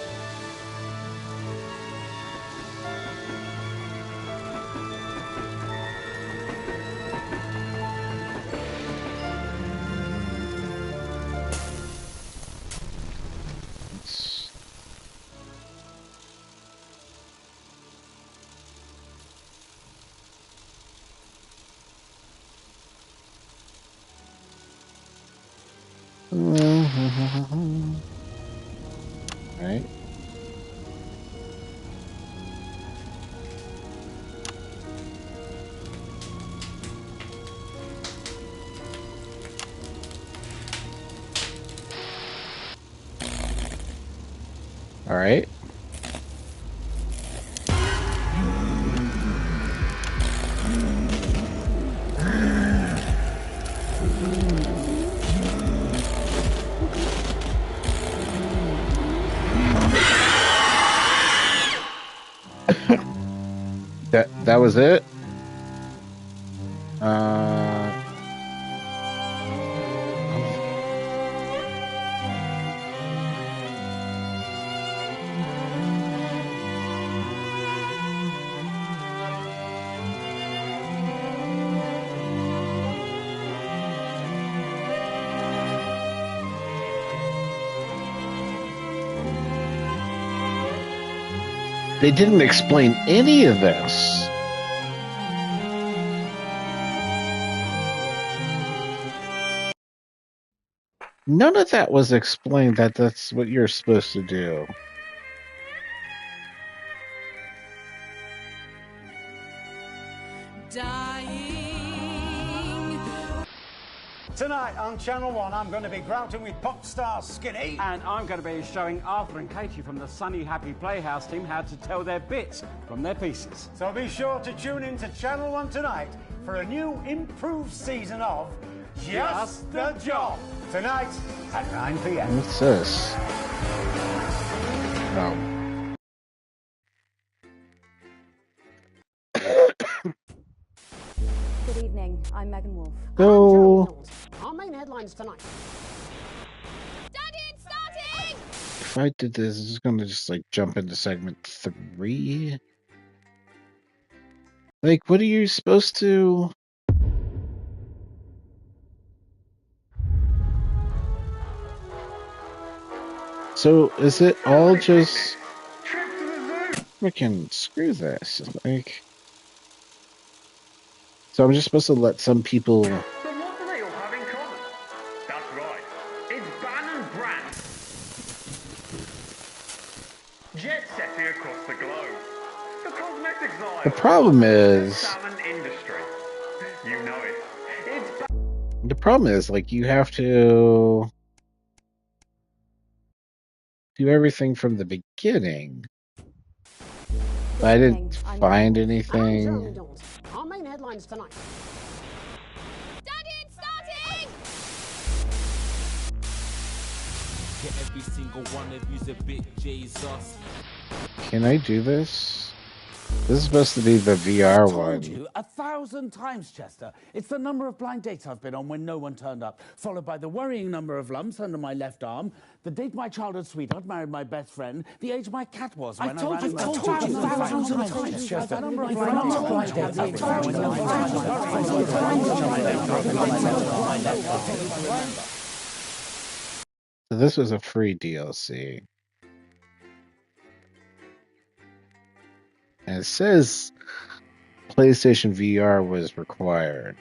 Right. All right. That was it. They didn't explain any of this. None of that was explained that that's what you're supposed to do. Tonight on Channel 1, I'm going to be grouting with pop star Skinny. And I'm going to be showing Arthur and Katie from the Sunny Happy Playhouse team how to tell their bits from their pieces. So be sure to tune in to Channel 1 tonight for a new improved season of Just the Job. Tonight at 9 p.m. What's this? Good evening. I'm Megan Wolf. So, Our main headlines tonight. Daddy, it's starting! if I did this, it's going to just like jump into segment 3. Like, what are you supposed to? So, is it all just freaking screw this? Like, so I'm just supposed to let some people. So what do they all have in common? That's right. It's Ban and Bran. Jet setting across the globe. The cosmetics aisle. The problem is. Salmon industry. You know it. It's The problem is, like, you have to do everything from the beginning. But I didn't find anything. Our main headlines tonight. Daddy, it's starting! Yeah, every single one of you's a bit Jesus. Can I do this? This is supposed to be the VR told one. you 1,000 times, Chester. It's the number of blind dates I've been on when no one turned up, followed by the worrying number of lumps under my left arm, the date my childhood sweetheart married my best friend, the age my cat was when I ran him over. I told you 1,000 times, Chester. The number of blind dates I've been on when no one turned up. So this was a free DLC. And it says PlayStation VR was required.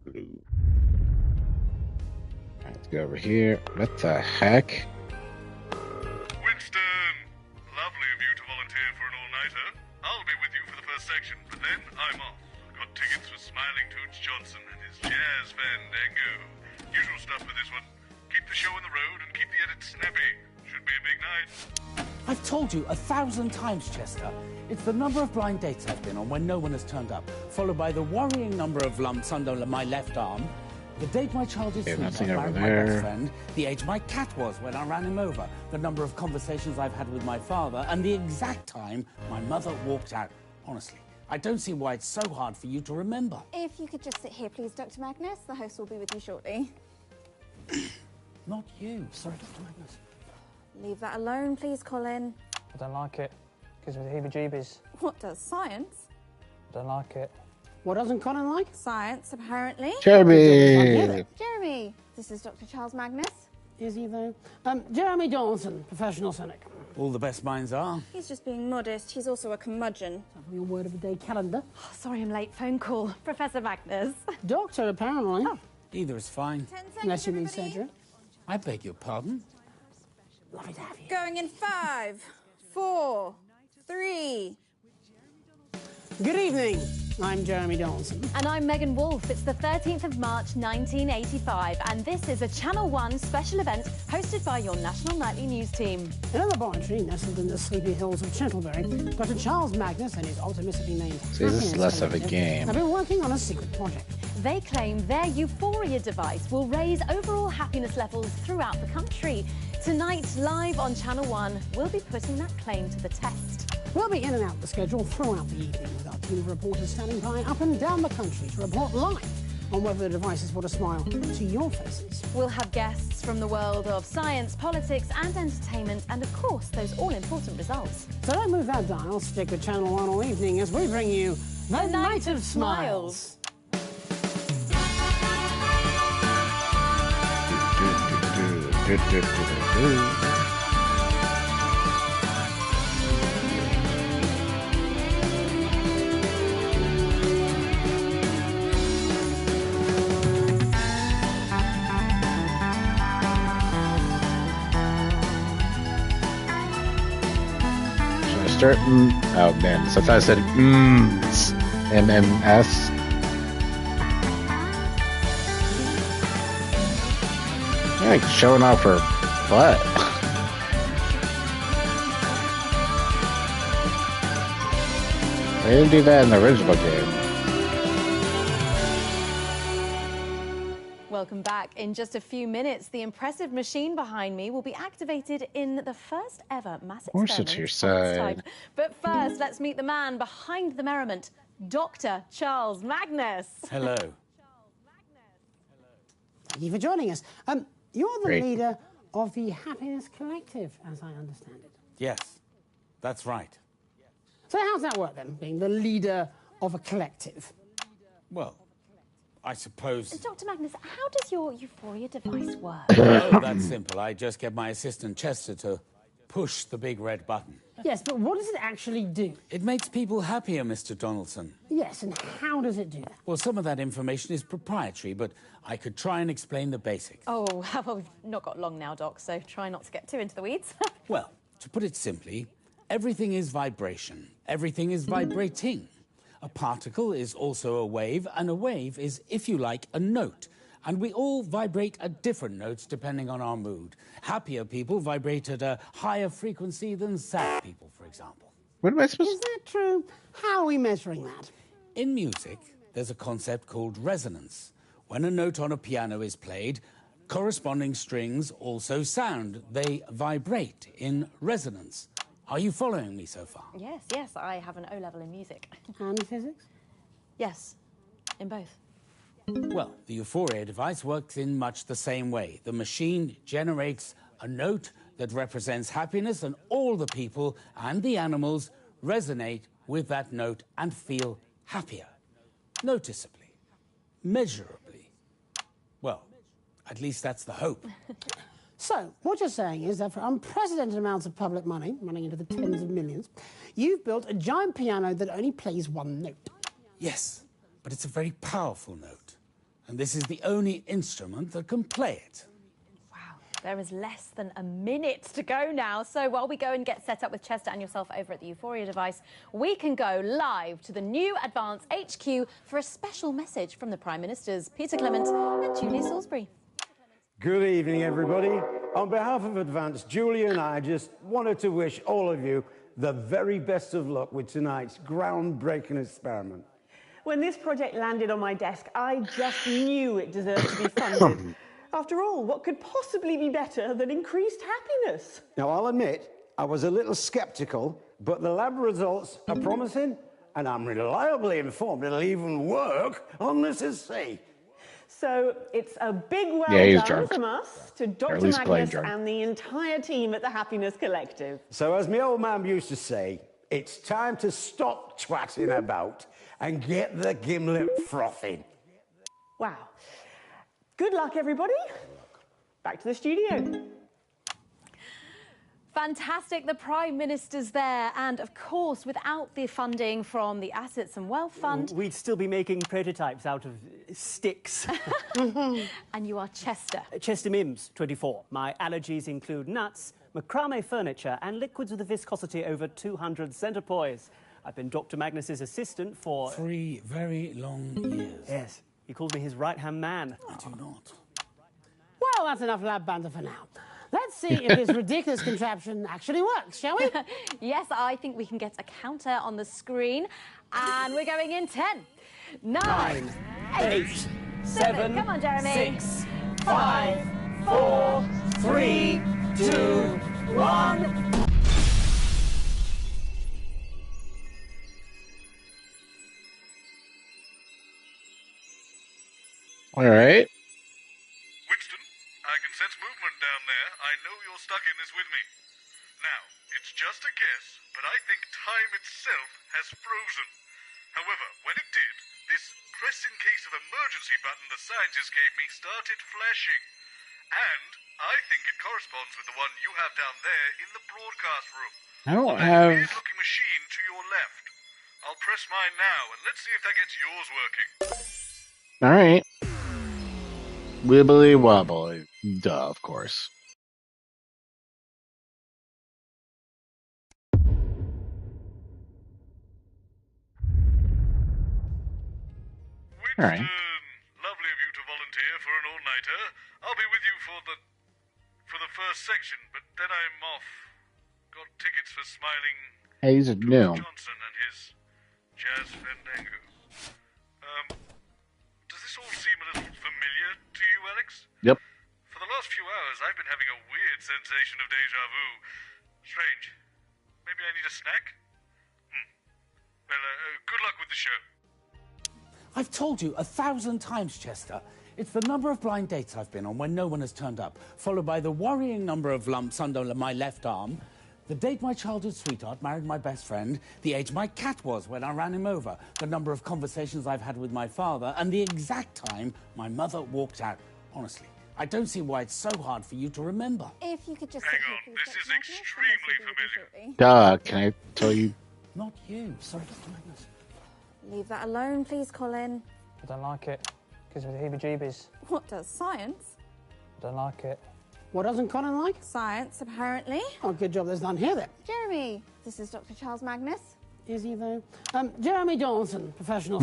Blue. Let's go over here. What the heck? Winston! Lovely of you to volunteer for an all-nighter. I'll be with you for the first section, but then I'm off. Got tickets for Smiling Toots Johnson and his jazz fandango. Usual stuff for this one. Keep the show on the road and keep the edit snappy. Should be a big night. I've told you 1,000 times, Chester. It's the number of blind dates I've been on when no one has turned up, followed by the worrying number of lumps under my left arm, the date my childhood sweetheart married my best friend, the age my cat was when I ran him over, the number of conversations I've had with my father, and the exact time my mother walked out. Honestly, I don't see why it's so hard for you to remember. If you could just sit here, please, Dr. Magnus. The host will be with you shortly. Not you. Sorry, Dr. Magnus. Leave that alone, please, Colin. I don't like it. Gives me the heebie-jeebies. What does science? I don't like it. What doesn't Colin like? Science, apparently. Jeremy! Jeremy, this is Dr. Charles Magnus. Is he, though? Jeremy Dawson, professional cynic. All the best minds are. He's just being modest. He's also a curmudgeon. Having your word of the day calendar. Oh, sorry I'm late. Phone call. Professor Magnus. Doctor, apparently. Oh. Either is fine. 10 seconds, Unless you need everybody. surgery. I beg your pardon? Lovely to have you. Going in 5, 4, 3. Good evening. I'm Jeremy Dawson. And I'm Megan Wolf. It's the 13th of March 1985, and this is a Channel 1 special event hosted by your national nightly news team. In a laboratory nestled in the sleepy hills of Chantlebury, Dr. Charles Magnus and his optimistically named So this is less of a Collective game. have been working on a secret project. They claim their Euphoria device will raise overall happiness levels throughout the country. Tonight, live on Channel 1, we'll be putting that claim to the test. We'll be in and out the schedule throughout the evening with our team of reporters standing by up and down the country to report live on whether the device has brought a smile to your faces. We'll have guests from the world of science, politics and entertainment, and of course, those all-important results. So don't move that dial, stick with Channel 1 all evening as we bring you The Night of Smiles. Start. Oh man, so I thought I said MMS. Yeah, like showing off her butt. They didn't do that in the original game. Welcome back. In just a few minutes, the impressive machine behind me will be activated in the first ever mass Of course experiment it's your of its side. type. But first, let's meet the man behind the merriment, Dr. Charles Magnus. Hello. Thank you for joining us. You're the Great. leader of the Happiness Collective, as I understand it. Yes, that's right. So how's that work then, being the leader of a collective? Well, I suppose... Dr. Magnus, how does your euphoria device work? Oh, that's simple. I just get my assistant Chester to push the big red button. Yes, but what does it actually do? It makes people happier, Mr. Donaldson. Yes, and how does it do that? Well, some of that information is proprietary, but I could try and explain the basics. Oh, well, we've not got long now, Doc, so try not to get too into the weeds. Well, to put it simply, everything is vibration. Everything is vibrating. A particle is also a wave, and a wave is, if you like, a note. And we all vibrate at different notes depending on our mood. Happier people vibrate at a higher frequency than sad people, for example. What am I supposed Is that true? How are we measuring that? In music, there's a concept called resonance. When a note on a piano is played, corresponding strings also sound. They vibrate in resonance. Are you following me so far? Yes, I have an O-level in music. And physics? Yes, in both. Well, the Euphoria device works in much the same way. The machine generates a note that represents happiness, and all the people and the animals resonate with that note and feel happier. Noticeably. Measurably. Well, at least that's the hope. So, what you're saying is that for unprecedented amounts of public money, running into the tens of millions, you've built a giant piano that only plays one note. Yes, but it's a very powerful note. And this is the only instrument that can play it. There is less than a minute to go now, so while we go and get set up with Chester and yourself over at the Euphoria device, we can go live to the new Advance HQ for a special message from the Prime Ministers, Peter Clement and Julia Salisbury. Good evening, everybody. On behalf of Advance, Julia and I just wanted to wish all of you the very best of luck with tonight's groundbreaking experiment. When this project landed on my desk, I just knew it deserved to be funded. After all, what could possibly be better than increased happiness? Now, I'll admit, I was a little skeptical, but the lab results are promising, and I'm reliably informed it'll even work on Mrs. C. So it's a big well he's done drunk. from us to Or Dr. at least plain Magnus drunk. and the entire team at the Happiness Collective. So, as my old man used to say, it's time to stop twatting about and get the gimlet frothing. Wow. Good luck, everybody. Back to the studio. Fantastic, the Prime Minister's there, and of course, without the funding from the Assets and Wealth Fund... We'd still be making prototypes out of sticks. And you are Chester. Chester Mims, 24. My allergies include nuts, macrame furniture, and liquids with a viscosity over 200 centipoise. I've been Dr. Magnus's assistant for... 3 very long years. Yes. He calls me his right-hand man. I do not. Well, that's enough lab banter for now. Let's see if this ridiculous contraption actually works, shall we? Yes, I think we can get a counter on the screen. And we're going in 10, 9, 8, 7, come on, Jeremy. 6, 5, 4, 3, 2, 1. All right. Winston, I can sense movement down there. I know you're stuck in this with me. Now, it's just a guess, but I think time itself has frozen. However, when it did, this press in case of emergency button the scientist gave me started flashing. And I think it corresponds with the one you have down there in the broadcast room. I don't On that have. weird-looking machine to your left. I'll press mine now, and let's see if that gets yours working. All right. Wibbly wobbly. Duh, of course. All right. Lovely of you to volunteer for an all-nighter. I'll be with you for the first section, but then I'm off. Got tickets for Smiling Hey, he's a new. Johnson and his jazz fandango. Does this all seem a little familiar to you, Alex? Yep. For the last few hours, I've been having a weird sensation of déjà vu. Strange. Maybe I need a snack? Well, good luck with the show. I've told you 1,000 times, Chester. It's the number of blind dates I've been on when no one has turned up, followed by the worrying number of lumps under my left arm, the date my childhood sweetheart married my best friend, the age my cat was when I ran him over, the number of conversations I've had with my father, and the exact time my mother walked out. Honestly, I don't see why it's so hard for you to remember. If you could just hang on, this is extremely familiar. Duh, can I tell you? Not you. Sorry, Dr. Magnus. Leave that alone, please, Colin. I don't like it. Gives me the heebie-jeebies. What does science? I don't like it. What doesn't Colin like? Science, apparently. Oh, good job there's none here then. Jeremy, this is Dr. Charles Magnus. Is he though? Jeremy Dawson, professional.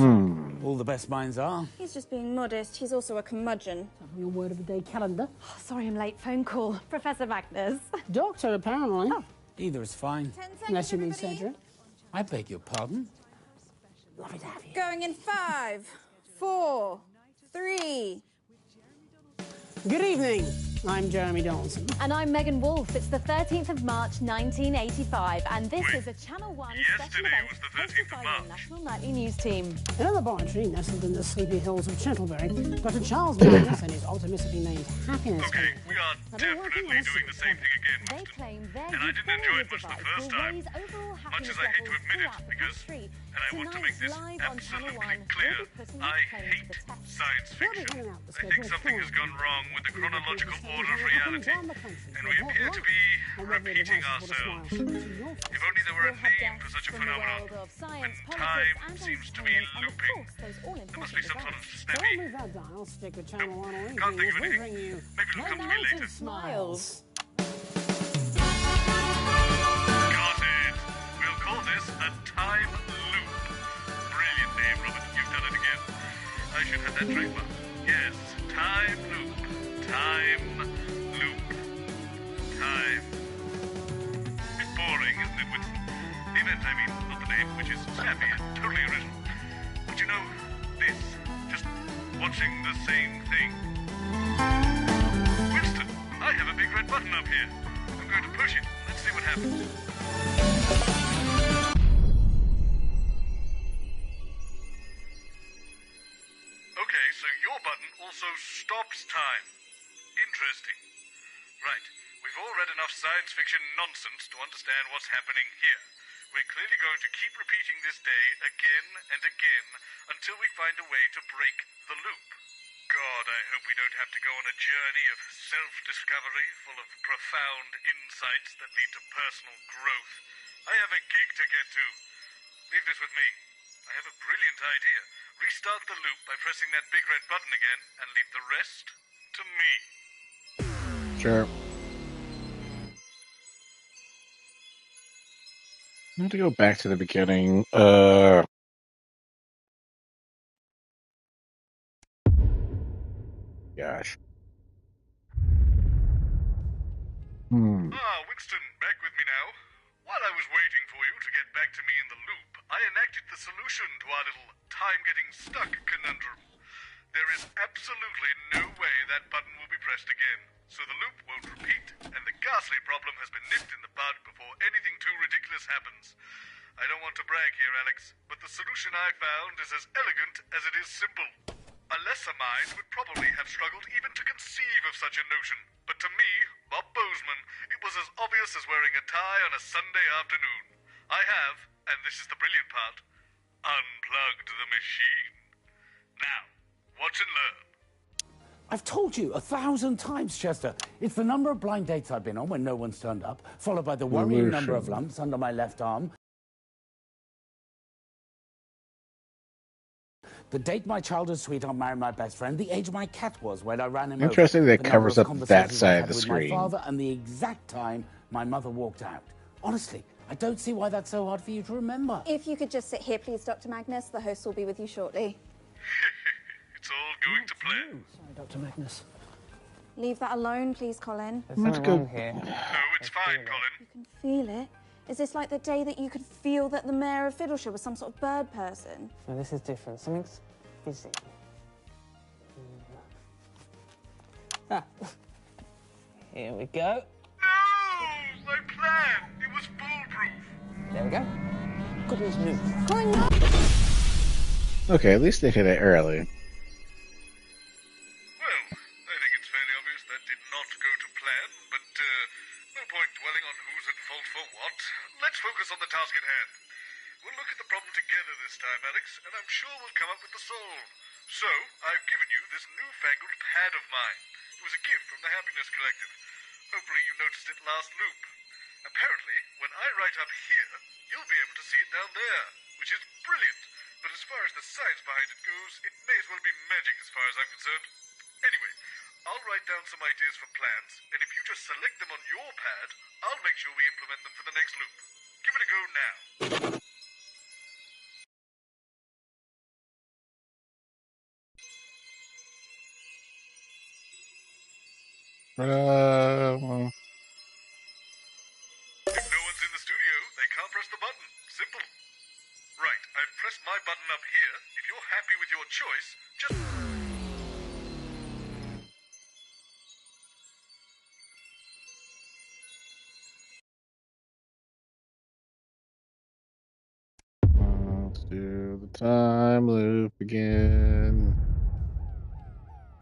All the best minds are. He's just being modest. He's also a curmudgeon. Your word of the day calendar. Oh, sorry I'm late. Phone call. Professor Magnus. Doctor, apparently. Oh. Either is fine. Unless you mean surgery. I beg your pardon? Lovely to have you. Going in 5, 4, 3. Good evening. I'm Jeremy Dawson. And I'm Megan Wolfe. It's the 13th of March, 1985, and this is a Channel 1 special event hosted by the National Nightly News Team. In a laboratory nestled in the sleepy hills of Chantlebury, Dr. Charles Magnus and his optimistically named Happiness. Okay, we are definitely doing the same thing again, They claim their and I didn't enjoy it much the device first will time. raise overall Much happiness as I hate to levels admit it, throughout the because, country. and I want to make this Tonight's live on Channel 1 absolutely clear, will be putting I this claim to hate the test. science fiction. I think something has gone wrong with the chronological order of reality, and we appear to be repeating ourselves. If only there were a name for such a phenomenon, when time seems to be looping. There must be some sort of snappy. Don't move that dial. Stick with Channel 1 or Can't think of we anything. bring you Maybe it'll come to me later. Smiles. Got it. We'll call this a time loop. Brilliant name, Robert. You've done it again. I should have that trademark. Yes, time loop. Time loop. Time. Bit boring, isn't it, Winston? The event, I mean, not the name, which is snappy and totally original. But you know, this. Just watching the same thing. Winston, I have a big red button up here. I'm going to push it. Let's see what happens. Okay, so your button also stops time. Interesting. Right, we've all read enough science fiction nonsense to understand what's happening here. We're clearly going to keep repeating this day again and again until we find a way to break the loop. God, I hope we don't have to go on a journey of self-discovery full of profound insights that lead to personal growth. I have a gig to get to. Leave this with me. I have a brilliant idea. Restart the loop by pressing that big red button again and leave the rest to me. Sure. I have to go back to the beginning. Gosh. Winston, back with me now. While I was waiting for you to get back to me in the loop, I enacted the solution to our little time-getting-stuck conundrum. There is absolutely no way that button will be pressed again, so the loop won't repeat, and the ghastly problem has been nipped in the bud before anything too ridiculous happens. I don't want to brag here, Alex, but the solution I found is as elegant as it is simple. A lesser mind would probably have struggled even to conceive of such a notion, but to me, Bob Bozeman, it was as obvious as wearing a tie on a Sunday afternoon. I have, and this is the brilliant part, unplugged the machine. Now, watch and learn. I've told you 1,000 times, Chester. It's the number of blind dates I've been on when no one's turned up, followed by the worrying number of lumps under my left arm, the date my childhood sweetheart married my best friend, the age my cat was when I ran him Interesting over, that the covers number of up that conversations side I've of the had with screen. my father, and the exact time my mother walked out. Honestly, I don't see why that's so hard for you to remember. If you could just sit here, please, Dr. Magnus. The host will be with you shortly. It's all going to plan. Sorry, Dr. Magnus. Leave that alone, please, Colin. There's something wrong here. No, it's fine, Colin. You can feel it. Is this like the day that you could feel that the mayor of Fiddleshire was some sort of bird person? No, this is different. Something's fizzy. Ah. Here we go. No! My plan! It was foolproof! There we go. Goodness me. Colin, no! Okay, at least they hit it early. Well, I think it's fairly obvious that did not go to plan, but no point dwelling on who's at fault for what. Let's focus on the task at hand. We'll look at the problem together this time, Alex, and I'm sure we'll come up with the solve. So, I've given you this newfangled pad of mine. It was a gift from the Happiness Collective. Hopefully you noticed it last loop. Apparently, when I write up here, you'll be able to see it down there, which is brilliant. But as far as the science behind it goes, it may as well be magic as far as I'm concerned. Anyway, I'll write down some ideas for plans, and if you just select them on your pad, I'll make sure we implement them for the next loop. Give it a go now. If no one's in the studio, they can't press the button. Simple. Right, I've pressed my button up here. If you're happy with your choice, just... Let's do the time loop again.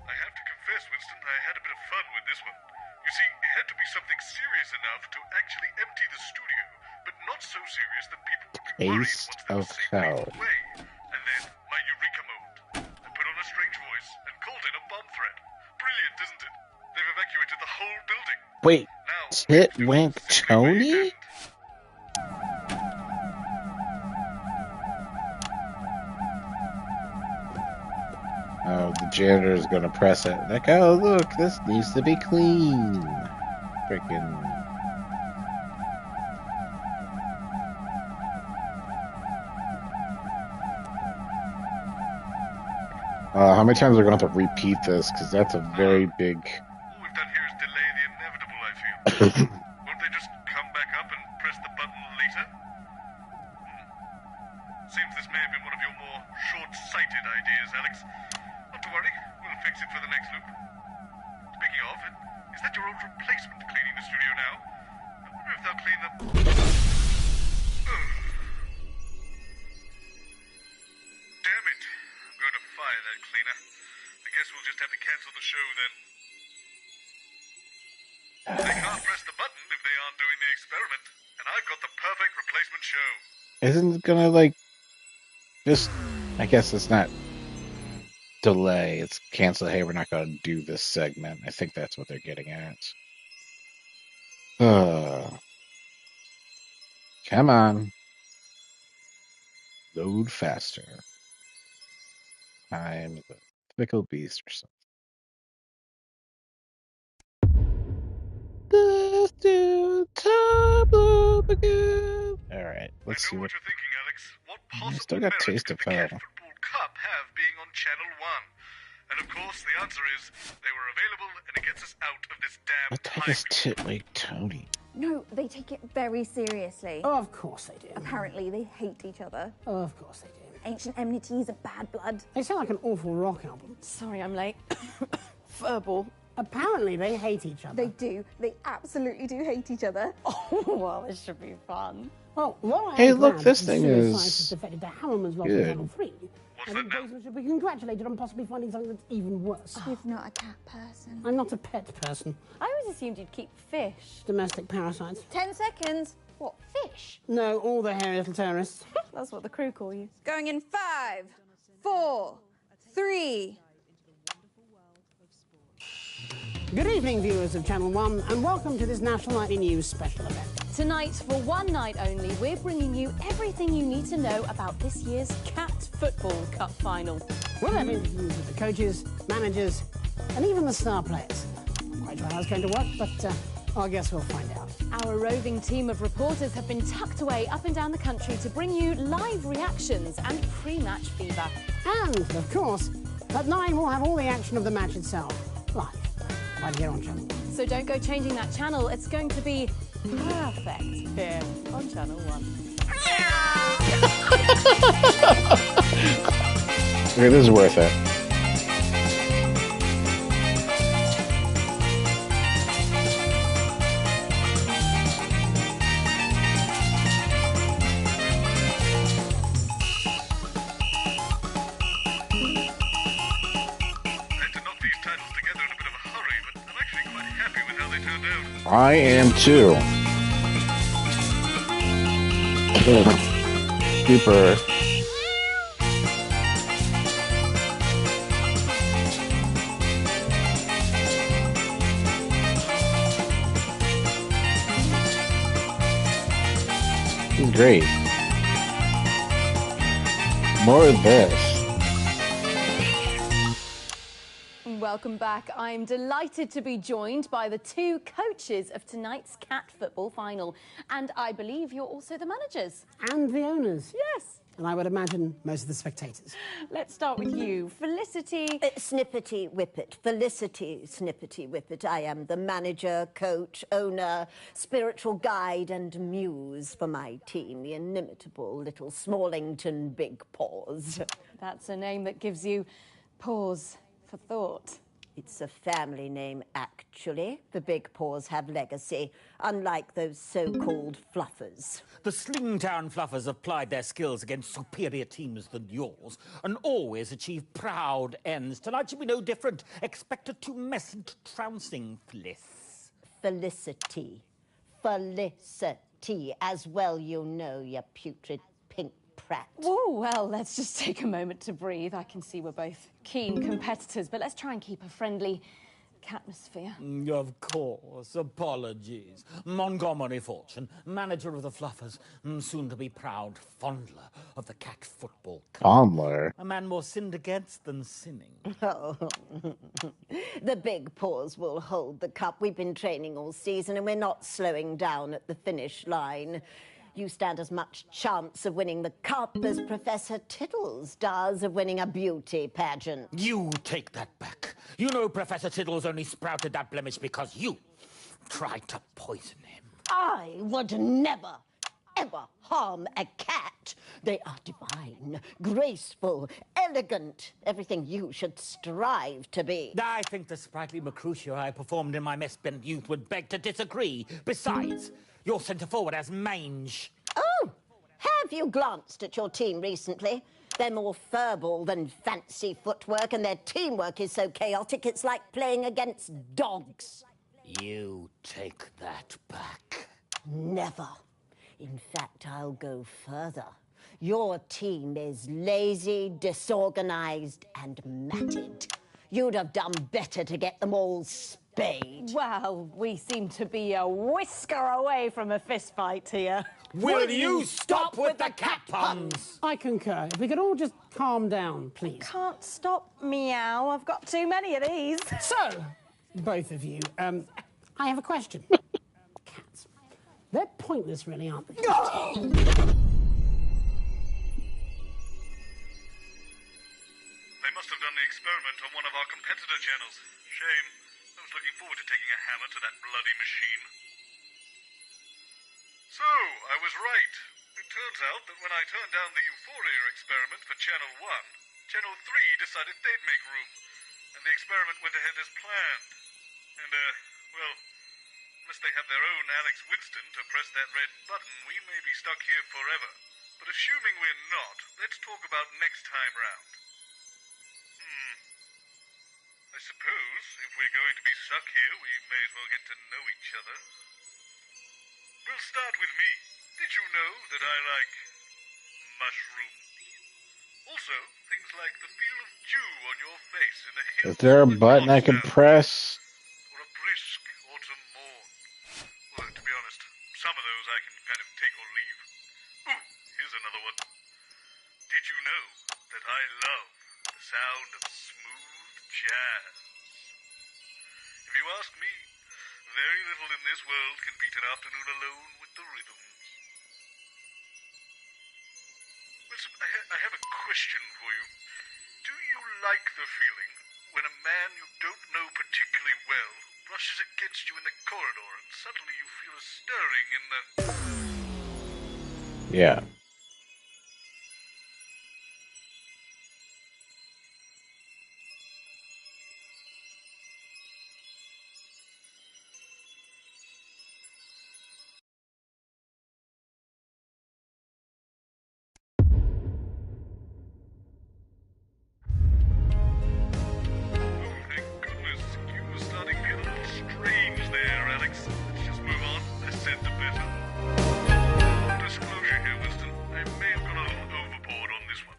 I have to confess, Winston, I had a bit of fun with this one. You see, it had to be something serious enough to actually empty the studio, but not so serious that people would be worried Taste once they of were safely hell. away. And then, my eureka moment. I put on a strange voice and called in a bomb threat. Brilliant, isn't it? They've evacuated the whole building. Wait, Tit Wink Tony? Oh, the janitor's gonna press it. Like, oh, look, this needs to be clean. Freaking. How many times are we going to have to repeat this? Because that's a very big. All we've done here is delay the inevitable, I feel. Won't they just come back up and press the button later? Seems this may have been one of your more short-sighted ideas, Alex. Not to worry, we'll fix it for the next loop. Speaking of, is that your old replacement cleaning the studio now? I wonder if they'll clean the... Damn it. I'm going to fire that cleaner. I guess we'll just have to cancel the show then. They can't press the button if they aren't doing the experiment, and I've got the perfect replacement show. Isn't it gonna, like. Just. I guess it's not. Delay. It's cancel. Hey, we're not gonna do this segment. I think that's what they're getting at. Come on. Load faster. I'm the fickle beast or something. Let's do time loop again. Alright, let's see what. I still got Taste of Hell. Cup have being on Channel 1. And of course, the answer is they were available and it gets us out of this damn What the heck is Titwig Tony? No, they take it very seriously. Oh, of course they do. Apparently, they hate each other. Oh, of course they do. Ancient enmities of bad blood. They sound like an awful rock album. Sorry, I'm late. Furball. Apparently, they hate each other. They do. They absolutely do hate each other. Oh, well, this should be fun. Well, while I Hey, am look, glad this that thing serious is science has defected to Hammerman's loss good. in Channel 3, I think Jason should be congratulated on possibly finding something that's even worse. You're not a cat person. I'm not a pet person. I always assumed you'd keep fish. Domestic parasites. 10 seconds. What, fish? No, all the hairy little terrorists. That's what the crew call you. Going in 5, 4, 3. Good evening, viewers of Channel 1, and welcome to this National Nightly News special event. Tonight, for one night only, we're bringing you everything you need to know about this year's Cat Football Cup final. We'll have interviews with the coaches, managers, and even the star players. I'm quite sure how it's going to work, but I guess we'll find out. Our roving team of reporters have been tucked away up and down the country to bring you live reactions and pre-match fever. And, of course, at 9 we'll have all the action of the match itself, live, right here on Channel 1. So don't go changing that channel. It's going to be perfect here on Channel 1. Okay, this is worth it. I am too. Super. This is great. More of this. Welcome back. I'm delighted to be joined by the two coaches of tonight's Cat Football final. And I believe you're also the managers. And the owners. Yes. And I would imagine most of the spectators. Let's start with you. Felicity. Snippety Whippet. Felicity Snippety Whippet. I am the manager, coach, owner, spiritual guide and muse for my team, the inimitable little Smallington Big Paws. That's a name that gives you pause for thought. It's a family name, actually. The Big Paws have legacy, unlike those so-called fluffers. The Slingtown Fluffers have plied their skills against superior teams than yours and always achieve proud ends. Tonight should be no different. Expected to mess and trouncing, Fliss. Felicity. Felicity. As well you know, you putrid pink prat. Oh, well, let's just take a moment to breathe. I can see we're both keen competitors, but let's try and keep a friendly atmosphere. Of course. Apologies. Montgomery Fortune, manager of the Fluffers, soon to be proud fondler of the Cat Football Cup. Fondler? A man more sinned against than sinning. Oh, the Big Paws will hold the cup. We've been training all season and we're not slowing down at the finish line. You stand as much chance of winning the cup as Professor Tittles does of winning a beauty pageant. You take that back. You know Professor Tittles only sprouted that blemish because you tried to poison him. I would never, ever harm a cat. They are divine, graceful, elegant, everything you should strive to be. I think the sprightly Mercutio I performed in my mess-bent youth would beg to disagree. Besides, your centre-forward has mange. Oh, have you glanced at your team recently? They're more verbal than fancy footwork, and their teamwork is so chaotic it's like playing against dogs. You take that back. Never. In fact, I'll go further. Your team is lazy, disorganized, and matted. You'd have done better to get them all spayed. Well, we seem to be a whisker away from a fist fight here. Will you stop with the cat puns? I concur. If we could all just calm down, please. Can't stop meow. I've got too many of these. So, both of you, I have a question. Cats. They're pointless, really, aren't they? They must have done the experiment on one of our competitor channels. Shame. I was looking forward to taking a hammer to that bloody machine. So, I was right. It turns out that when I turned down the Euphoria experiment for Channel 1, Channel 3 decided they'd make room, and the experiment went ahead as planned. And, well, unless they have their own Alex Winston to press that red button, we may be stuck here forever. But assuming we're not, let's talk about next time round. I suppose if we're going to be stuck here, we may as well get to know each other. We'll start with me. Did you know that I like mushrooms? Also, things like the feel of dew on your face in the hills. Is there a button I can press? Or a honest. Some of those I can kind of take or leave. Ooh, here's another one. Did you know that I love the sound of smooth jazz? If you ask me, very little in this world can beat an afternoon alone with the rhythms. Listen, I have a question for you. Do you like the feeling when a man you don't know particularly well brushes against you in the corridor and suddenly you feel a stirring in the... Yeah. Strange there, Alex. Let's just move on. I said the better. Disclosure here, Winston. I may have gone a little overboard on this one.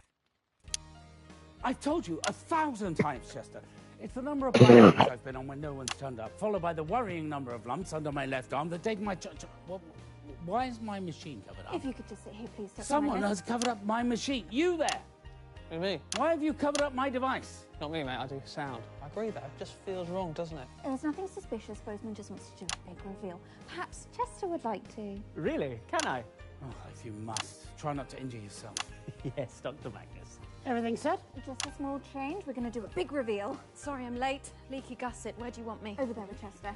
I've told you 1,000 times, Chester. It's the number of blind dates I've been on when no one's turned up, followed by the worrying number of lumps under my left arm, the date my... why is my machine covered up? If you could just sit here, please. Dr. Someone Magnus. has covered up my machine. You there? Who, me? Why have you covered up my device? Not me, mate. I do sound. I agree, though. It just feels wrong, doesn't it? There's nothing suspicious. Bozeman just wants to do a big reveal. Perhaps Chester would like to. Really? Can I? Oh, if you must. Try not to injure yourself. Yes, Dr. Magnus. Everything set? Just a small change. We're going to do a big reveal. Sorry, I'm late. Leaky gusset. Where do you want me? Over there with Chester.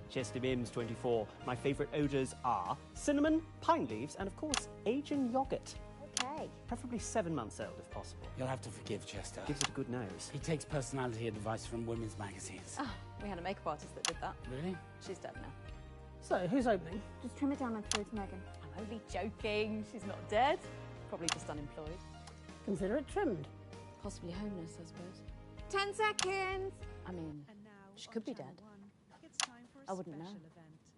Chester Mims, 24. My favourite odours are cinnamon, pine leaves, and of course, Asian yoghurt. Okay. Preferably 7 months old, if possible. You'll have to forgive Chester. Gives it a good nose. He takes personality advice from women's magazines. Oh, we had a makeup artist that did that. Really? She's dead now. So, who's opening? Just trim it down and throw it to Megan. I'm only joking. She's not dead. Probably just unemployed. Consider it trimmed. Possibly homeless, I suppose. 10 seconds. I mean, she could be dead. I wouldn't know.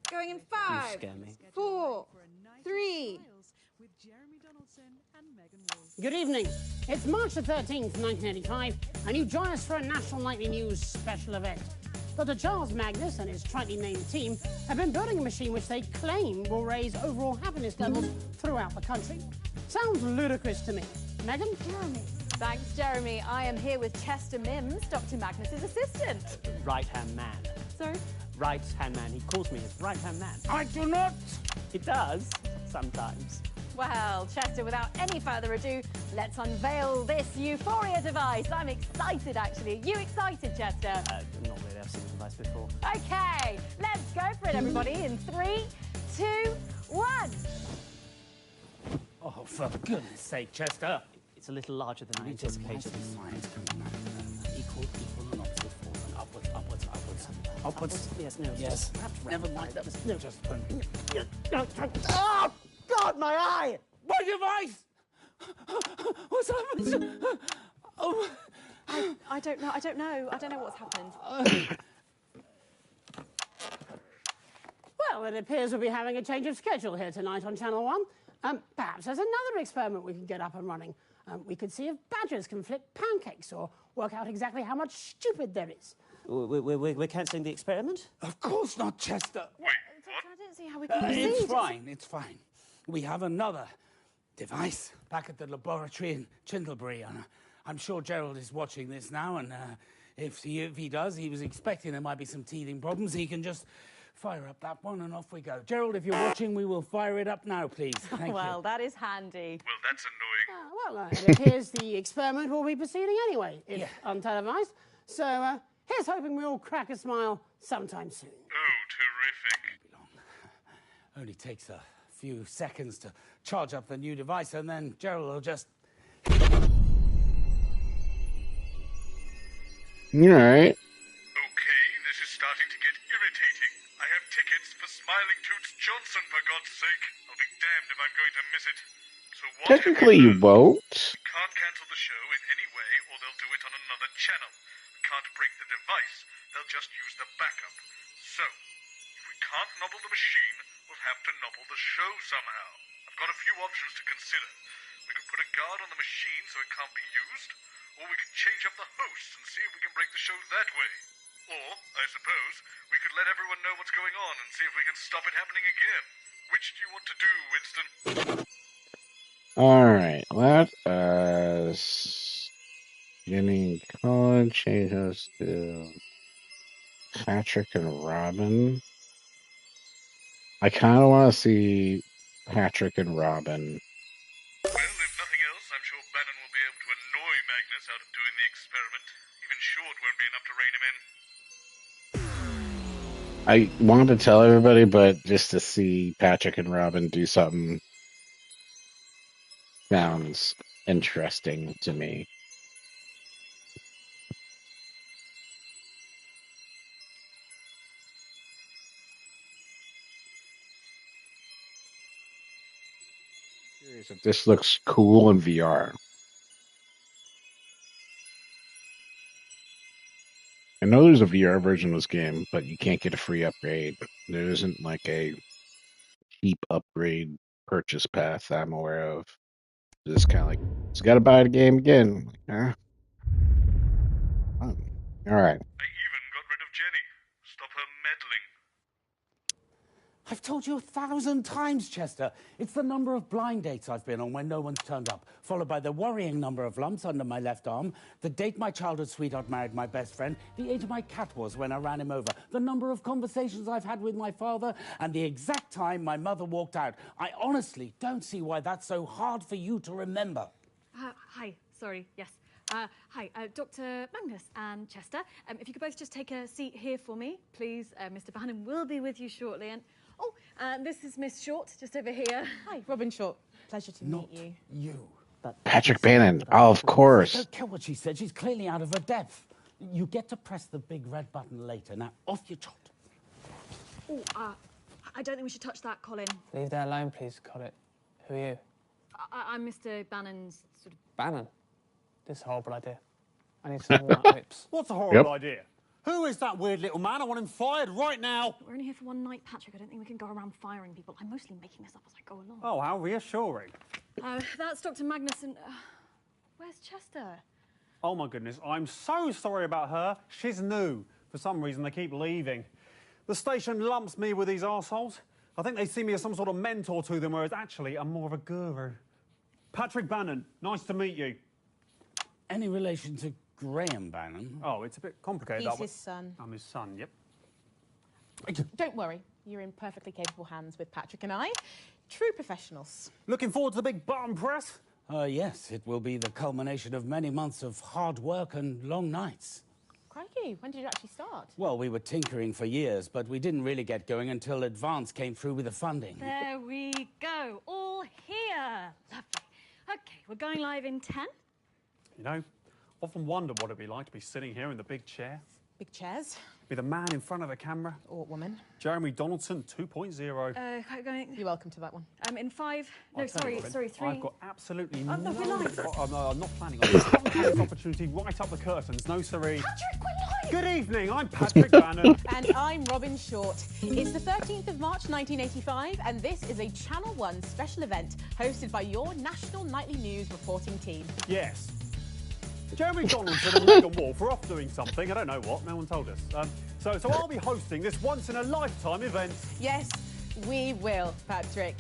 Going in You 5, scare me. 4, 3. Good evening. It's March the 13th, 1985, and you join us for a National Nightly News special event. Dr. Charles Magnus and his tritely named team have been building a machine which they claim will raise overall happiness levels throughout the country. Sounds ludicrous to me. Megan? Jeremy. Thanks, Jeremy. I am here with Chester Mims, Dr. Magnus's assistant. Right-hand man. Sorry? Right-hand man. He calls me his right-hand man. I do not! He does, sometimes. Well, Chester, without any further ado, let's unveil this Euphoria device. I'm excited, actually. Are you excited, Chester? Not really. I've seen the device before. Okay, let's go for it, everybody. In 3, 2, 1. Oh, for goodness sake, Chester. It's a little larger than I anticipated. Equal and opposite force. And upwards. Upwards. Yes, no. Yes. Never mind. That was no. Just... Oh, God, my eye! My device! What's happened? Oh. I don't know. I don't know what's happened. Well, it appears we'll be having a change of schedule here tonight on Channel 1. Perhaps there's another experiment we can get up and running. We could see if badgers can flip pancakes or work out exactly how much stupid there is. We're cancelling the experiment? Of course not, Chester. I don't see how we can proceed. It's fine. We have another device back at the laboratory in Chindlebury. And I'm sure Gerald is watching this now, and if he does, he was expecting there might be some teething problems. He can just fire up that one and off we go. Gerald, if you're watching, we will fire it up now, please. Thank you. Well, that is handy. Well, that's annoying. It appears the experiment will be proceeding anyway, if untelevised. So here's hoping we all crack a smile sometime soon. Oh, terrific. Only takes a few seconds to charge up the new device, and then Gerald will just... All right. Okay, this is starting to get irritating. I have tickets for Smiling Toots Johnson, for God's sake. I'll be damned if I'm going to miss it. So what Technically, you won't. We can't cancel the show in any way, or they'll do it on another channel. We can't break the device. They'll just use the backup. So, if we can't nobble the machine, we'll have to nobble the show somehow. I've got a few options to consider. We could put a guard on the machine so it can't be used, or we could change up the hosts and see if we can break the show that way. Or, I suppose, we could let everyone know what's going on and see if we can stop it happening again. Which do you want to do, Winston? Alright, let us beginning college change us to Patrick and Robin. I kind of want to see Patrick and Robin. Well, if nothing else, I'm sure Bannon will be able to annoy Magnus out of doing the experiment. Even Short won't be enough to rein him in. I wanted to tell everybody, but just to see Patrick and Robin do something sounds interesting to me. Curious if this looks cool in VR. I know there's a VR version of this game, but you can't get a free upgrade. There isn't like a cheap upgrade purchase path that I'm aware of. It's kind of like, you got to buy the game again. Like, huh? Oh. All right. They even got rid of Jenny. Stop her meddling. I've told you 1,000 times, Chester. It's the number of blind dates I've been on when no one's turned up, followed by the worrying number of lumps under my left arm, the date my childhood sweetheart married my best friend, the age my cat was when I ran him over, the number of conversations I've had with my father, and the exact time my mother walked out. I honestly don't see why that's so hard for you to remember. Hi, sorry, yes. Hi, Dr. Magnus and Chester. If you could both just take a seat here for me, please. Mr. Bannon will be with you shortly. And this is Miss Short, just over here. Hi, Robin Short. Pleasure to meet you. You. Patrick Bannon. Oh, of course. I don't care what she said. She's clearly out of her depth. You get to press the big red button later. Now, off you trot. Oh, I don't think we should touch that, Colin. Leave that alone, please, Colin. Who are you? I'm Mr. Bannon's sort of... Bannon? This is a horrible idea. I need some more lips. What's a horrible idea? Who is that weird little man? I want him fired right now. We're only here for one night, Patrick. I don't think we can go around firing people. I'm mostly making this up as I go along. Oh, how reassuring. That's Dr. Magnus and... where's Chester? Oh, my goodness. I'm so sorry about her. She's new. For some reason, they keep leaving. The station lumps me with these arseholes. I think they see me as some sort of mentor to them, whereas actually I'm more of a guru. Patrick Bannon, nice to meet you. Any relation to Graham Bannon? Oh, it's a bit complicated. He's his son. I'm his son, yep. Don't worry, you're in perfectly capable hands with Patrick and I. True professionals. Looking forward to the big button press? Yes, it will be the culmination of many months of hard work and long nights. Crikey, when did you actually start? Well, we were tinkering for years, but we didn't really get going until Advance came through with the funding. There we go, all here. Lovely. OK, we're going live in 10. You know, often wonder what it'd be like to be sitting here in the big chair. Big chairs. Be the man in front of the camera. Or woman. Jeremy Donaldson 2.0. Going... You're welcome to that one. In 5... No, sorry, 3. I've got absolutely no, we're live. I'm not planning on this. This opportunity right up the curtains. No, siree. Patrick, we're live! Good evening, I'm Patrick Bannon. And I'm Robin Short. It's the 13th of March 1985, and this is a Channel 1 special event hosted by your national nightly news reporting team. Yes. Jeremy Donaldson and Megan Wolf are off doing something. I don't know what. No one told us. So I'll be hosting this once-in-a-lifetime event. Yes, we will, Patrick.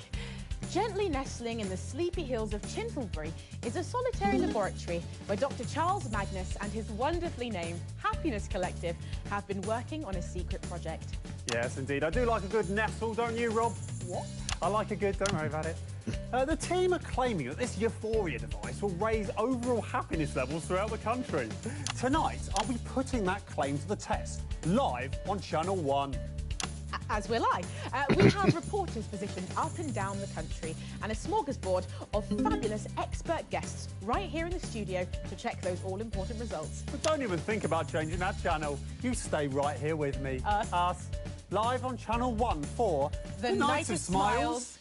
Gently nestling in the sleepy hills of Chintlebury is a solitary laboratory where Dr. Charles Magnus and his wonderfully named Happiness Collective have been working on a secret project. Yes, indeed. I do like a good nestle, don't you, Rob? What? I like a good... Don't worry about it. The team are claiming that this Euphoria device will raise overall happiness levels throughout the country. Tonight, I'll be putting that claim to the test, live on Channel 1. As will I. We have reporters positioned up and down the country and a smorgasbord of fabulous expert guests right here in the studio to check those all-important results. But don't even think about changing that channel. You stay right here with me. Us. Live on Channel 1 for The Night of Smiles.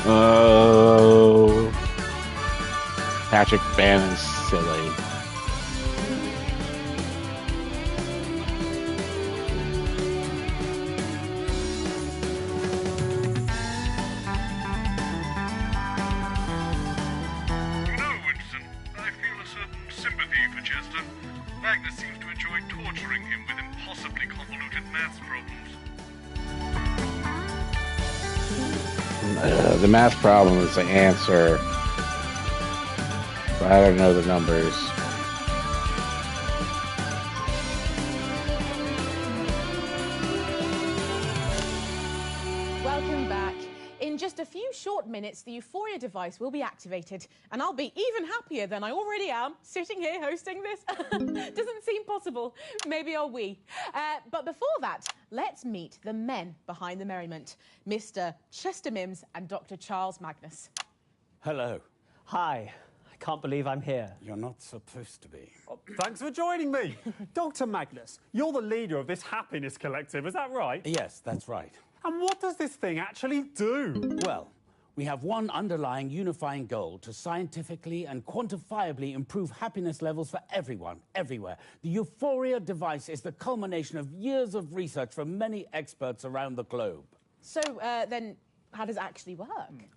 Oh, Patrick Bannon's silly. You know, Winston, I feel a certain sympathy for Chester. maths problems. The math problem is the answer. But I don't know the numbers. Welcome back. In just a few short minutes, the Euphoria device will be activated, and I'll be even happier than I already am sitting here hosting this. Doesn't seem possible. Maybe are we. But before that, let's meet the men behind the merriment, Mr. Chester Mims and Dr. Charles Magnus. Hello. Hi. I can't believe I'm here. You're not supposed to be. Oh, thanks for joining me. Dr. Magnus, you're the leader of this happiness collective, is that right? Yes, that's right. And what does this thing actually do? Well, we have one underlying unifying goal: to scientifically and quantifiably improve happiness levels for everyone, everywhere. The Euphoria device is the culmination of years of research from many experts around the globe. So, then, how does it actually work?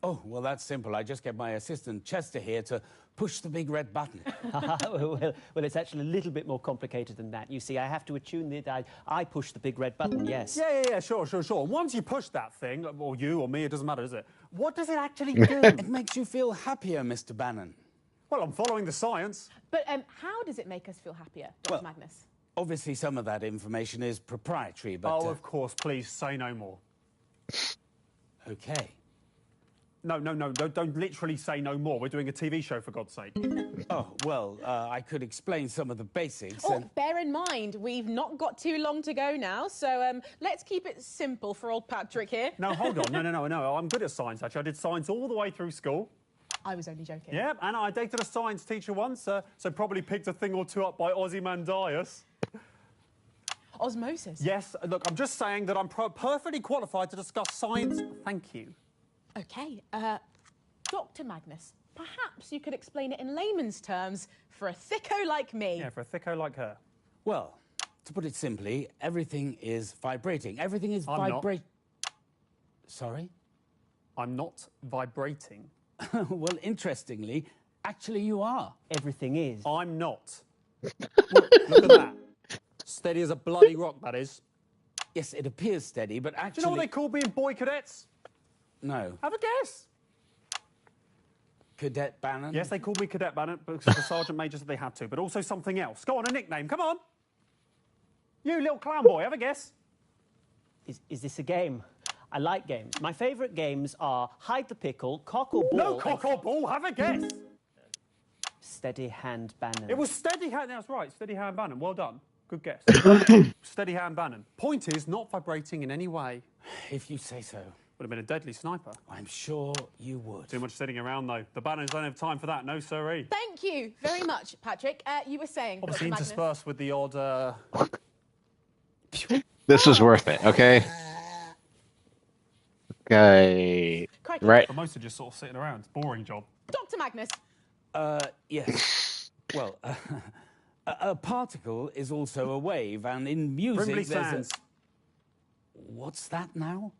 Oh, well, that's simple. I just get my assistant Chester here to push the big red button. well, it's actually a little bit more complicated than that. You see, I have to attune the... I push the big red button, yes. Yeah, sure. Once you push that thing, or you or me, it doesn't matter, does it? What does it actually do? It makes you feel happier, Mr. Bannon. Well, I'm following the science. But how does it make us feel happier, Dr. Magnus? Obviously, some of that information is proprietary, but... Oh, of course, please, say no more. OK. No, don't literally say no more. We're doing a TV show, for God's sake. Oh, well, I could explain some of the basics. Oh, bear in mind, we've not got too long to go now, so let's keep it simple for old Patrick here. No, hold on. No. I'm good at science, actually. I did science all the way through school. I was only joking. Yeah, and I dated a science teacher once, so probably picked a thing or two up by Ozymandias. Osmosis? Yes, look, I'm just saying that I'm perfectly qualified to discuss science. Thank you. OK, Dr. Magnus, perhaps you could explain it in layman's terms for a thicko like me. Yeah, for a thicko like her. Well, to put it simply, everything is vibrating. Everything is vibrating. Sorry? I'm not vibrating. Well, interestingly, actually you are. Everything is. I'm not. Look at that. Steady as a bloody rock, that is. Yes, it appears steady, but actually... Do you know what they call being boy cadets? No. Have a guess. Cadet Bannon? Yes, they called me Cadet Bannon because the Sergeant Major said they had to, but also something else. Go on, a nickname, come on. You little clown boy, have a guess. Is this a game? I like games. My favourite games are hide the pickle, cock or ball... No cock or ball, have a guess. Steady hand Bannon. It was steady hand, that's right, steady hand Bannon, well done. Good guess. Steady hand Bannon. Point is, not vibrating in any way. If you say so. Would have been a deadly sniper. I'm sure you would. Too much sitting around, though. The Bannons don't have time for that, no siree. Thank you very much, Patrick. You were saying, obviously Dr. interspersed with the odd... This was worth it, OK? OK. Crikey. Right. But most are just sort of sitting around. It's a boring job. Dr. Magnus. Yes. Well, a particle is also a wave, and in music Brimley there's Sands. What's that now?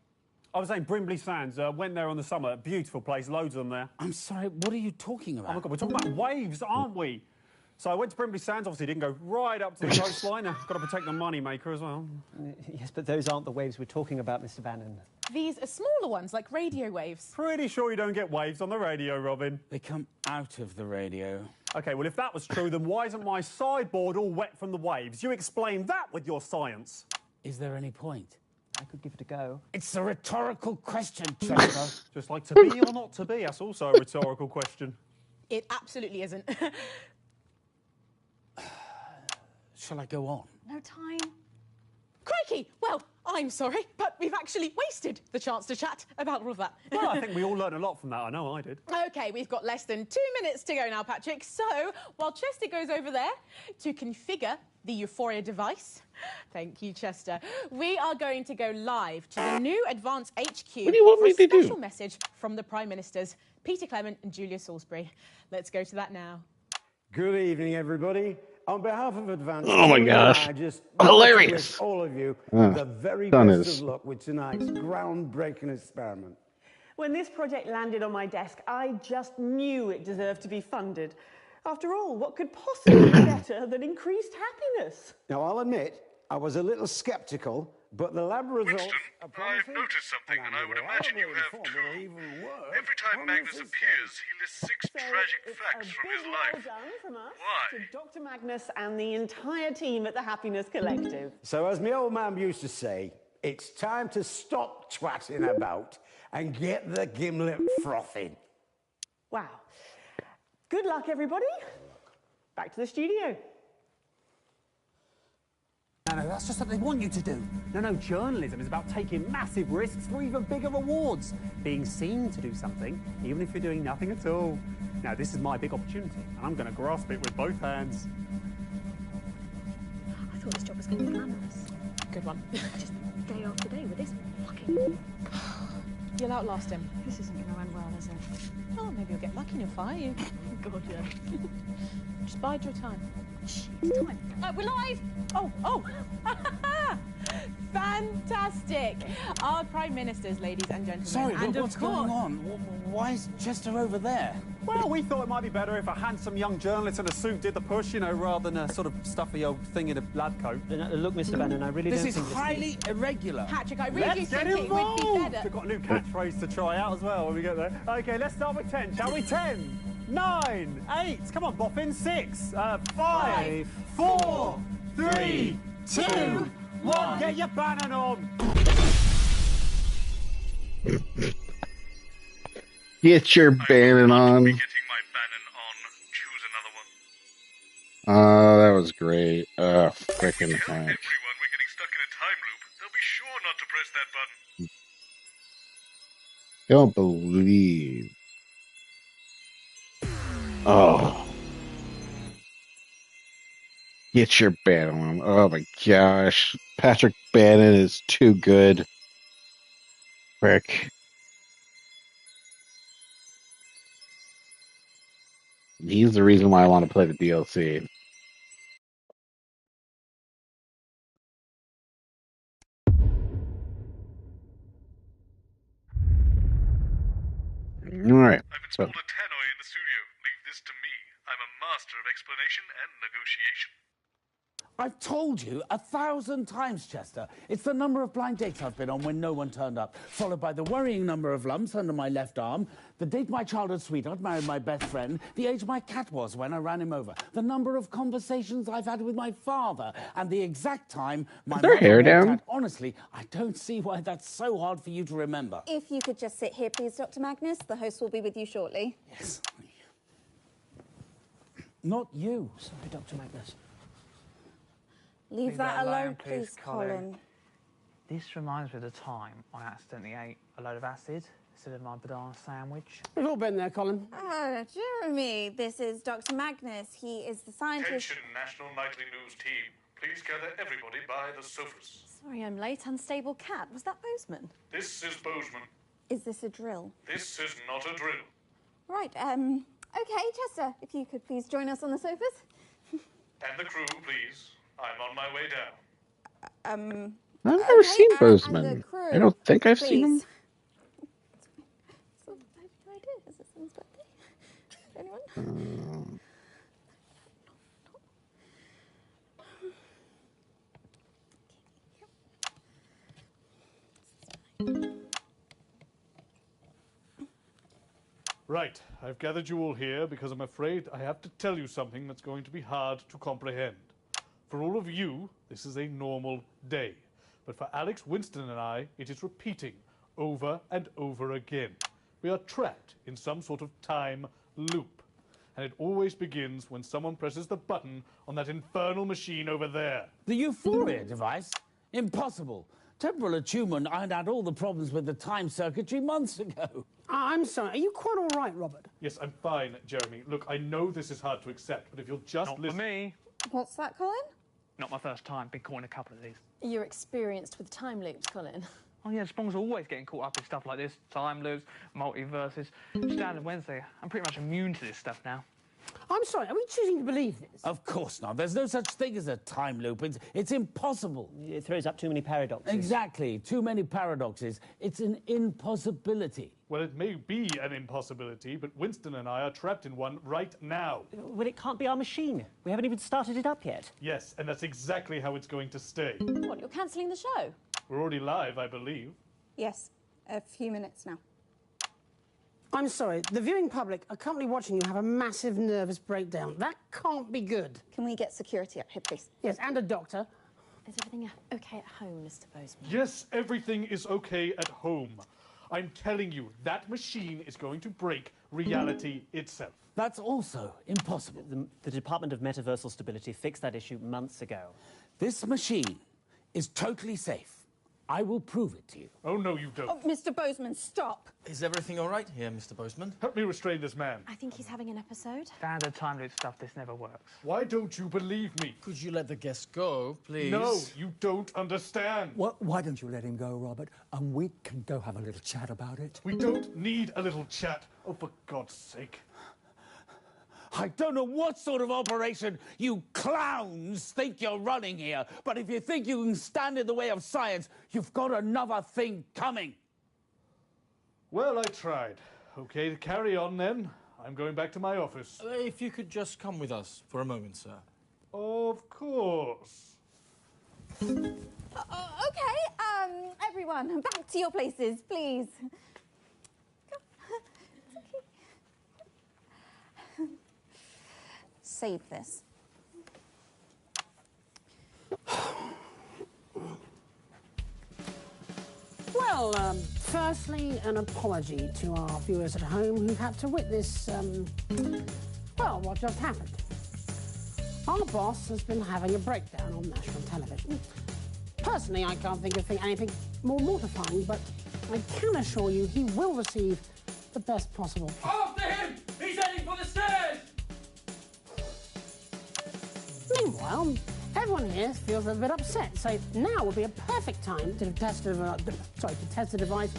I was saying Brimley Sands. Went there on the summer. Beautiful place. Loads of them there. I'm sorry, what are you talking about? Oh, my God, we're talking about waves, aren't we? So I went to Brimley Sands. Obviously, didn't go right up to the coastline. I've got to protect the money maker as well. Yes, but those aren't the waves we're talking about, Mr. Bannon. These are smaller ones, like radio waves. Pretty sure you don't get waves on the radio, Robin. They come out of the radio. OK, well, if that was true, then why isn't my sideboard all wet from the waves? You explain that with your science. Is there any point? I could give it a go. It's a rhetorical question, Chester. Just like to be or not to be, that's also a rhetorical question. It absolutely isn't. Shall I go on? No time. Crikey! Well, I'm sorry, but we've actually wasted the chance to chat about all of that. Well, I think we all learned a lot from that. I know I did. OK, we've got less than 2 minutes to go now, Patrick. So, while Chester goes over there to configure the Euphoria device, thank you, Chester, we are going to go live to the new Advanced HQ What do you want me to do? for a special message from the Prime Ministers, Peter Clement and Julia Salisbury. Let's go to that now. Good evening, everybody. On behalf of Advanced, Oh my gosh. I just Hilarious. wish all of you Ah, the very done best is. of luck with tonight's groundbreaking experiment. When this project landed on my desk, I just knew it deserved to be funded. After all, what could possibly be better than increased happiness? Now, I'll admit, I was a little sceptical but the lab results Winston, are promising. I've noticed something, and I would imagine you have too. Every time Magnus appears, he lists 6 tragic facts from his life. Well done from us Why? to Dr. Magnus and the entire team at the Happiness Collective. So, as my old man used to say, it's time to stop twatting about and get the gimlet frothing. Wow. Good luck, everybody. Back to the studio. No, that's just what they want you to do. No, journalism is about taking massive risks for even bigger rewards. Being seen to do something, even if you're doing nothing at all. Now, this is my big opportunity, and I'm going to grasp it with both hands. I thought this job was going to be glamorous. Good one. Just day after day with this fucking... You'll outlast him. This isn't going to end well, is it? Oh, maybe you'll get lucky and he'll fire you. God, yeah. Just bide your time. Shit, it's time. We're live! Oh! Fantastic! Our Prime Ministers, ladies and gentlemen. Sorry, and what's going on? Why is Chester over there? Well, we thought it might be better if a handsome young journalist in a suit did the push, you know, rather than a sort of stuffy old thing in a lab coat. Look, Mr. Bannon, I really This don't is think highly irregular. Patrick, I really Let's think get it would be involved! better. We've got a new catchphrase to try out as well when we get there. OK, let's start with 10, shall we? 10, 9, 8, come on, Boffin, 6, 5, 4, 3, 2, 1. Get your Bannon on! Get your Bannon on. Oh, that was great. Frickin' heck. Everyone, we're getting stuck in a time loop. They'll be sure not to press that button. Don't believe. Oh. Get your Bannon on. Oh my gosh. Patrick Bannon is too good. Frick. He's the reason why I want to play the DLC. Alright. I've installed a tannoy in the studio. Leave this to me. I'm a master of explanation and negotiation. I've told you 1,000 times, Chester. It's the number of blind dates I've been on when no one turned up, followed by the worrying number of lumps under my left arm, the date my childhood sweetheart married my best friend, the age my cat was when I ran him over, the number of conversations I've had with my father, and the exact time my Is their mother hair walked down? out. Honestly, I don't see why that's so hard for you to remember. If you could just sit here, please, Dr. Magnus. The host will be with you shortly. Yes. Not you. Sorry, Dr. Magnus. Leave that alone, please, Colin. This reminds me of the time I accidentally ate a load of acid instead of my banana sandwich. We've all been there, Colin. Jeremy, this is Dr. Magnus. He is the scientist. Attention, National Nightly News team. Please gather everybody by the sofas. Sorry, I'm late. Unstable cat. Was that Bozeman? This is Bozeman. Is this a drill? This is not a drill. Right, okay, Chester, if you could please join us on the sofas. And the crew, please. I'm on my way down. I've never seen Bozeman. I don't think I've seen him. So, I have no idea. Is it someone's birthday? Anyone? Right, I've gathered you all here because I'm afraid I have to tell you something that's going to be hard to comprehend. For all of you, this is a normal day. But for Alex, Winston and I, it is repeating over and over again. We are trapped in some sort of time loop. And it always begins when someone presses the button on that infernal machine over there. The Euphoria device? Impossible. Temporal attunement ironed out all the problems with the time circuitry months ago. I'm sorry, are you quite all right, Robert? Yes, I'm fine, Jeremy. Look, I know this is hard to accept, but if you'll just Not listen... for me. What's that, Colin? Not my first time. Been caught in a couple of these. You're experienced with time loops, Colin. Oh yeah, Spong's always getting caught up in stuff like this. Time loops, multiverses. Standard Wednesday. I'm pretty much immune to this stuff now. I'm sorry, are we choosing to believe this? Of course not. There's no such thing as a time loop. It's impossible. It throws up too many paradoxes. Exactly. Too many paradoxes. It's an impossibility. Well, it may be an impossibility, but Winston and I are trapped in one right now. Well, it can't be our machine. We haven't even started it up yet. Yes, and that's exactly how it's going to stay. What, you're cancelling the show? We're already live, I believe. Yes, a few minutes now. I'm sorry, the viewing public are currently watching you have a massive nervous breakdown. That can't be good. Can we get security up here, please? Yes, and a doctor. Is everything okay at home, Mr. Bozeman? Yes, everything is okay at home. I'm telling you, that machine is going to break reality itself. That's also impossible. The Department of Metaversal Stability fixed that issue months ago. This machine is totally safe. I will prove it to you. Oh, no, you don't. Oh, Mr. Bozeman, stop. Is everything all right here, Mr. Bozeman? Help me restrain this man. I think he's having an episode. Standard time loop stuff, this never works. Why don't you believe me? Could you let the guest go, please? No, you don't understand. Why don't you let him go, Robert, and we can go have a little chat about it? We don't need a little chat. Oh, for God's sake. I don't know what sort of operation you clowns think you're running here, but if you think you can stand in the way of science, you've got another thing coming. Well, I tried. Okay, carry on then. I'm going back to my office. If you could just come with us for a moment, sir. Of course. Okay, everyone, back to your places, please. Save this. Well, firstly, an apology to our viewers at home who had to witness, well, what just happened. Our boss has been having a breakdown on national television. Personally, I can't think of anything more mortifying, but I can assure you he will receive the best possible care. After him! He's heading for the stairs! Meanwhile, everyone here feels a bit upset, so now would be a perfect time to test a device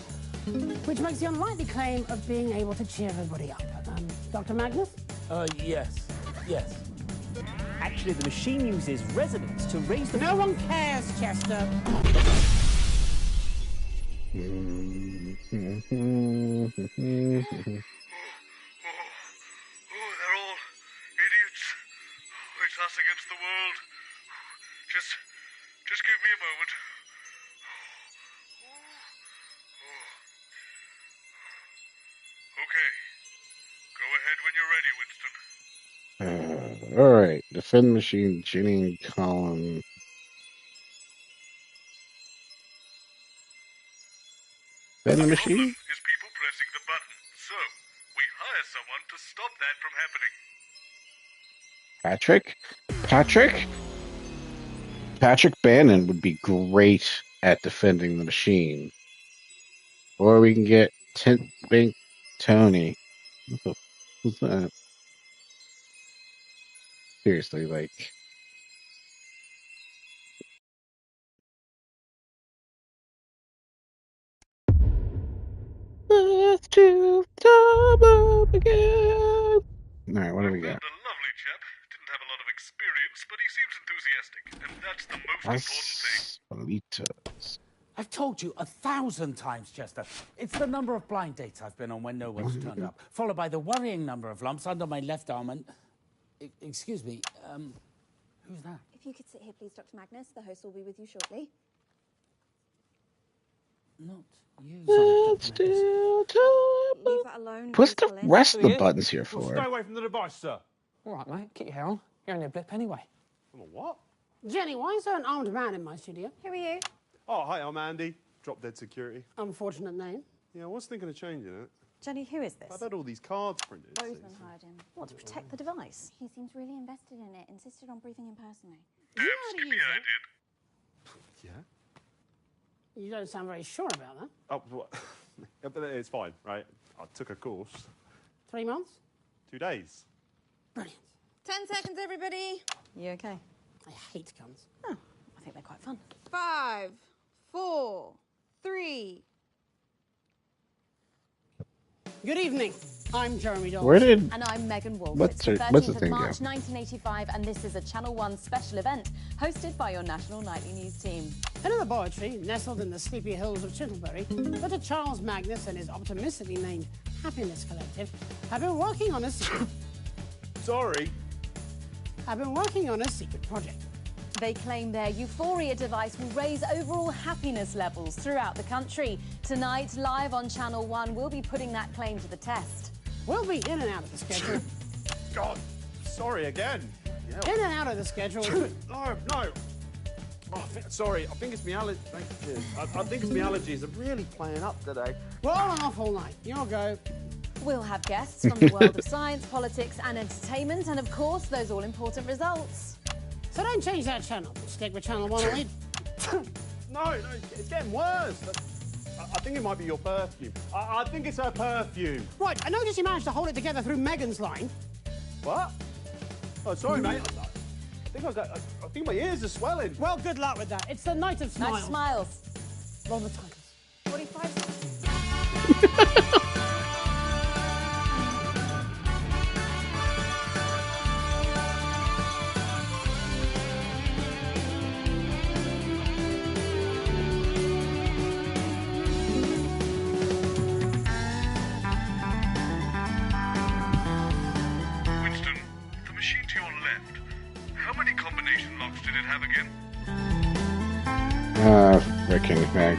which makes the unlikely claim of being able to cheer everybody up. Dr. Magnus? Yes. Actually, the machine uses resonance to raise the... No one cares, Chester. They're all idiots. It's us against the world. Just give me a moment. Okay. Go ahead when you're ready, Winston. All right. Defend machine, Jenny column. Defend the machine? Is people pressing the button. So, we hire someone to stop that from happening. Patrick Bannon would be great at defending the machine. Or we can get Tint Bank Tony. Who's that? Seriously, like. Let's do double again. Alright, what do we got? A lovely chap. Didn't have a lot of experience, but he seems enthusiastic, and that's the most important thing. I've told you 1,000 times, Chester. It's the number of blind dates I've been on when no one's turned up, followed by the worrying number of lumps under my left arm and... Excuse me, who's that? If you could sit here, please, Dr. Magnus. The host will be with you shortly. Not you. Let's do Leave that alone. What's the Colin. rest of the buttons here Well, for? stay away from the device, sir. All right, mate. Keep your hair on. You're only a blip anyway. What? Jenny, why is there an armed man in my studio? Who are you? Oh, hi, I'm Andy. Drop Dead Security. Unfortunate name. Yeah, I was thinking of changing it. Jenny, who is this? I've had all these cards printed. Bozeman hired him. What, to protect the device? He seems really invested in it, insisted on briefing him personally. Damn skippy I did. Yeah? You don't sound very sure about that. Oh, what? Yeah, but it's fine, right? I took a course. 3 months? 2 days. Brilliant. 10 seconds, everybody. You okay? I hate guns. Oh, I think they're quite fun. 5, 4, 3. Good evening. I'm Jeremy Dawes. Where did... And I'm Megan Wolf. What's It's the her- what's the 13th of thing March go? 1985, and this is a Channel 1 special event hosted by your national nightly news team. In a laboratory nestled in the sleepy hills of Chintlebury, Dr. Charles Magnus and his optimistically named Happiness Collective have been working on a secret... Sorry. have been working on a secret project. They claim their Euphoria device will raise overall happiness levels throughout the country. Tonight, live on Channel 1, we'll be putting that claim to the test. We'll be in and out of the schedule. God, sorry again. Yeah. In and out of the schedule. No. Oh, sorry, I think it's my allergies. I think it's my allergies. Are really playing up today. We're on and off all night. Your go. We'll have guests from the world of science, politics and entertainment, and of course, those all-important results. So don't change that channel. Stick with Channel 1 only. No, it's getting worse. I think it might be your perfume. I think it's her perfume. Right, I noticed you managed to hold it together through Megan's line. What? Oh, sorry, mate. I think my ears are swelling. Well, good luck with that. It's the Night of Smiles. Night Smiles. Roll the titles. 45. Frickin' heck.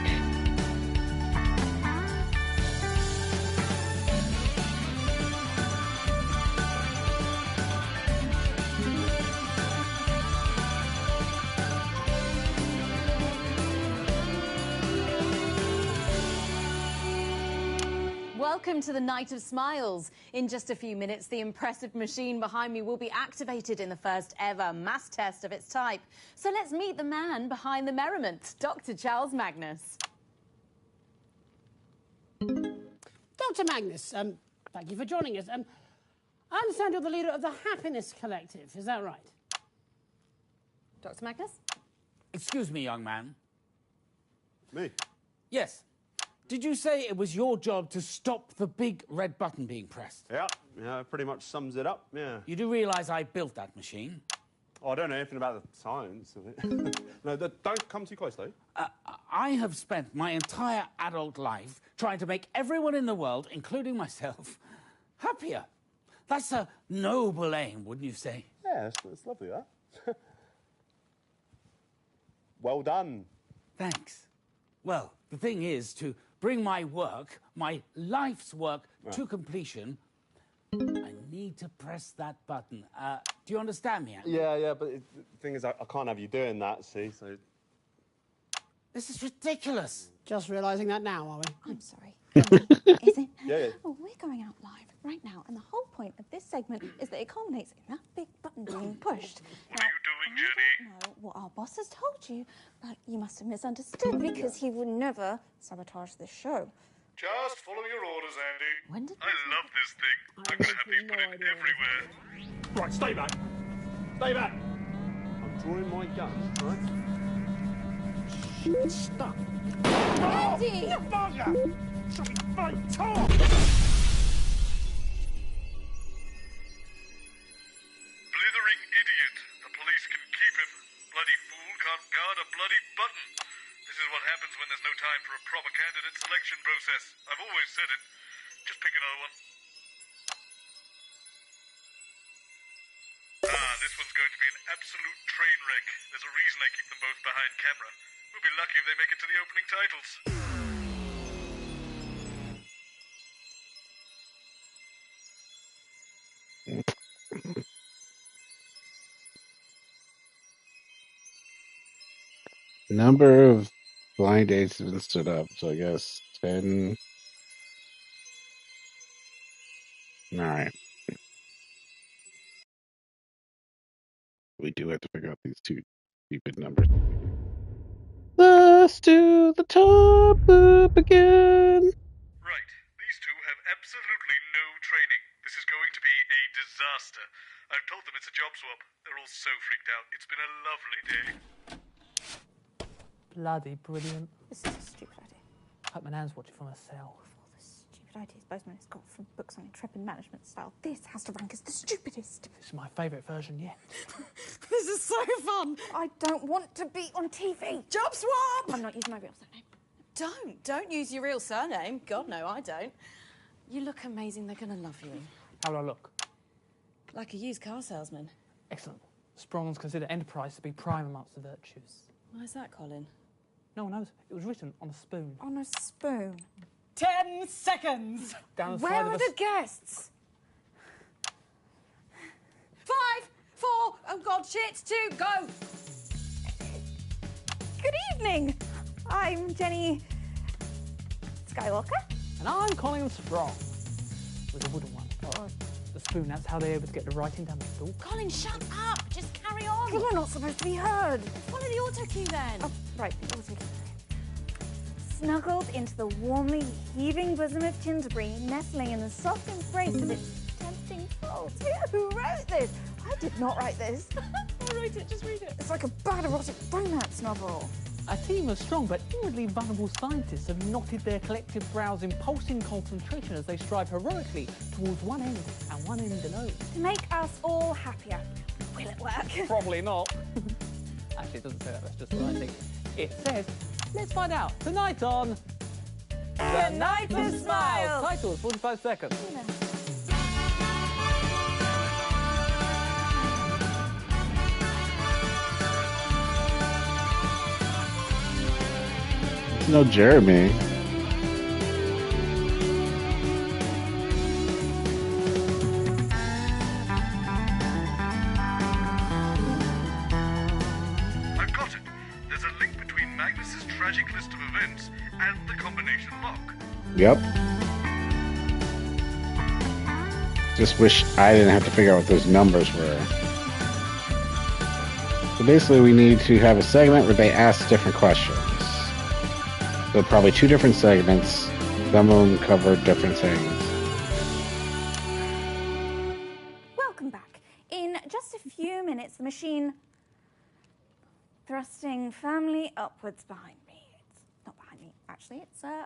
Welcome to the Night of Smiles. In just a few minutes, the impressive machine behind me will be activated in the first ever mass test of its type. So let's meet the man behind the merriment, Dr. Charles Magnus. Dr. Magnus, thank you for joining us. I understand you're the leader of the Happiness Collective, is that right? Dr. Magnus? Excuse me, young man. Me? Yes. Did you say it was your job to stop the big red button being pressed? Yeah, pretty much sums it up, yeah. You do realise I built that machine? Oh, I don't know anything about the science of it. No, don't come too close, though. I have spent my entire adult life trying to make everyone in the world, including myself, happier. That's a noble aim, wouldn't you say? Yeah, it's lovely, that. Well done. Thanks. Well, the thing is, to bring my work, my life's work, to completion, I need to press that button. Do you understand me, Andy? Yeah, but the thing is, I can't have you doing that, see, so... This is ridiculous. Just realising that now, are we? I'm sorry. Is it? Yeah. Oh, we're going out live right now, and the whole point of this segment is that it culminates in that big button being pushed. What are you doing, Jenny? I don't know what our boss has told you, but you must have misunderstood because he would never sabotage this show. Just follow your orders, Andy. When did I love this thing. I'm gonna have these put in everywhere. Right, stay back. Stay back. I'm drawing my gun, right? Stop. Andy! You bugger! Fine, talk! Blithering idiot. The police can keep him. Bloody fool can't guard a bloody button. This is what happens when there's no time for a proper candidate selection process. I've always said it. Just pick another one. This one's going to be an absolute train wreck. There's a reason I keep them both behind camera. We'll be lucky if they make it to the opening titles. Number of blind dates have been stood up, so I guess 10. Alright. We do have to figure out these two stupid numbers. Let's do the top up again. Right. These two have absolutely no training. This is going to be a disaster. I've told them it's a job swap. They're all so freaked out. It's been a lovely day. Bloody brilliant. This is a stupid idea. Hope my nan's watching from her cell. All the stupid ideas Bozeman has got from books on intrepid management style. This has to rank as the stupidest. This is my favourite version yet. This is so fun. I don't want to be on TV. Job swap! I'm not using my real surname. Don't use your real surname. God, no, I don't. You look amazing. They're going to love you. How will I look? Like a used car salesman. Excellent. Sprongs consider enterprise to be prime amongst the virtues. Why is that, Colin? No one knows. It was written on a spoon. On a spoon? 10 seconds! Down the Where side are of the guests? 5, 4, oh God, shit, 2, go! Good evening. I'm Jenny Skywalker. And I'm Colin Sprong. With a wooden one. Oh. The spoon, that's how they're able to get the writing down the middle. Colin, shut up! Just carry on! You're not supposed to be heard. Follow the auto cue then. Oh, right, the auto cue. Snuggled into the warmly heaving bosom of Tinderbury, nestling in the soft embrace of its tempting folds. Who wrote this? I did not write this. I wrote it, just read it. It's like a bad erotic romance novel. A team of strong but inwardly vulnerable scientists have knotted their collective brows in pulsing concentration as they strive heroically towards one end and one end alone. To make us all happier. Will it work? Probably not. Actually, it doesn't say that, that's just what I think. It says, let's find out. Tonight on... The Night of Smiles. Title, 45 seconds. No, Jeremy. I've got it. There's a link between Magnus's tragic list of events and the combination lock. Yep. Just wish I didn't have to figure out what those numbers were. So basically we need to have a segment where they ask different questions. So probably 2 different segments. Some of them cover different things. Welcome back. In just a few minutes, the machine thrusting firmly upwards behind me. It's not behind me, actually. It's over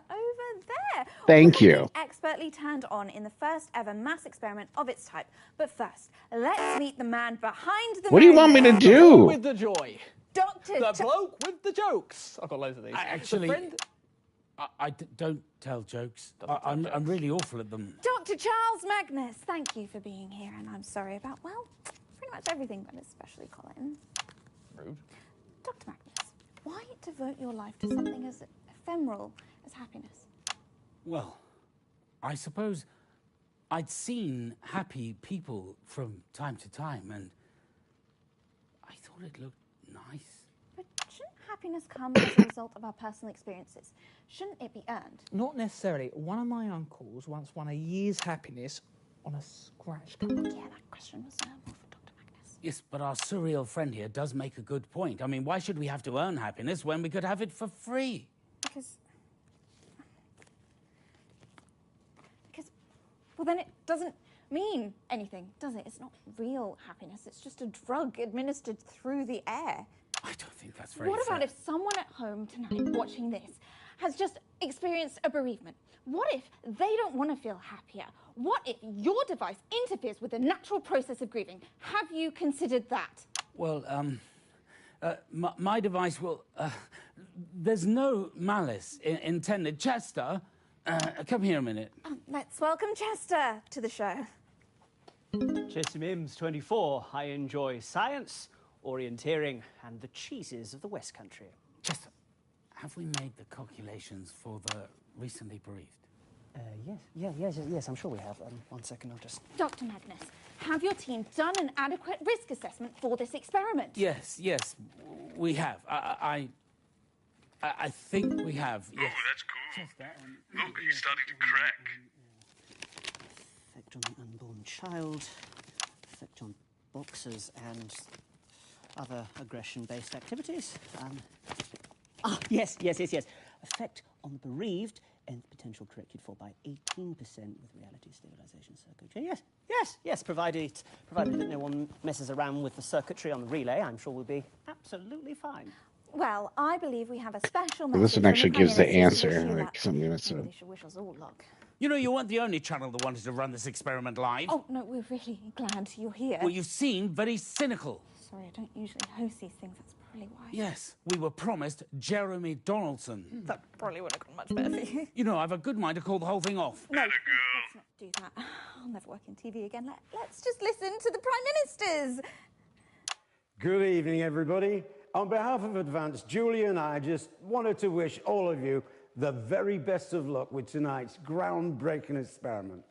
there. Thank Will you. be expertly turned on in the first ever mass experiment of its type. But first, let's meet the man behind the What do you want me to do? With the joy. Dr. The bloke with the jokes. I've got loads of these. Actually, The friend... don't tell jokes. I'm really awful at them. Dr. Charles Magnus, thank you for being here, and I'm sorry about, well, pretty much everything, but especially Colin. Rude. Dr. Magnus, why devote your life to something as ephemeral as happiness? Well, I suppose I'd seen happy people from time to time, and I thought it looked nice. But shouldn't happiness come as a result of our personal experiences? Shouldn't it be earned? Not necessarily. One of my uncles once won a year's happiness on a scratch card. Yeah, that question was more for Dr. Magnus. Yes, but our surreal friend here does make a good point. I mean, why should we have to earn happiness when we could have it for free? Because, well, then it doesn't mean anything, does it? It's not real happiness. It's just a drug administered through the air. I don't think that's very What about fair. if someone at home tonight watching this has just experienced a bereavement? What if they don't want to feel happier? What if your device interferes with the natural process of grieving? Have you considered that? Well, my device will... there's no malice intended. Chester, come here a minute. Let's welcome Chester to the show. Chester Mims, 24. I enjoy science, orienteering, and the cheeses of the West Country. Chester, have we made the calculations for the recently bereaved? Yes, I'm sure we have. 1 second, I'll just... Dr. Magnus, have your team done an adequate risk assessment for this experiment? Yes, we have. I think we have. Yes. Oh, that's cool. Look, he's starting to crack. Effect on the unborn child, effect on boxers and other aggression-based activities. Yes. Effect on the bereaved and potential corrected for by 18% with reality stabilization circuitry. Yes. Provided that no one messes around with the circuitry on the relay, I'm sure we'll be absolutely fine. Well, I believe we have a special Well, message. this one actually from the gives the Prime Minister to answer, wish you like luck. something that's Maybe they should wish us all luck. You know, you weren't the only channel that wanted to run this experiment live. Oh, no, we're really glad you're here. Well, you seem very cynical. Sorry, I don't usually host these things. That's probably why. Yes, we were promised Jeremy Donaldson. That probably would have gone much better for you. You know, I've a good mind to call the whole thing off. No, let's not do that. I'll never work in TV again. Let's just listen to the Prime Ministers. Good evening, everybody. On behalf of Advanced, Julia and I just wanted to wish all of you the very best of luck with tonight's groundbreaking experiment.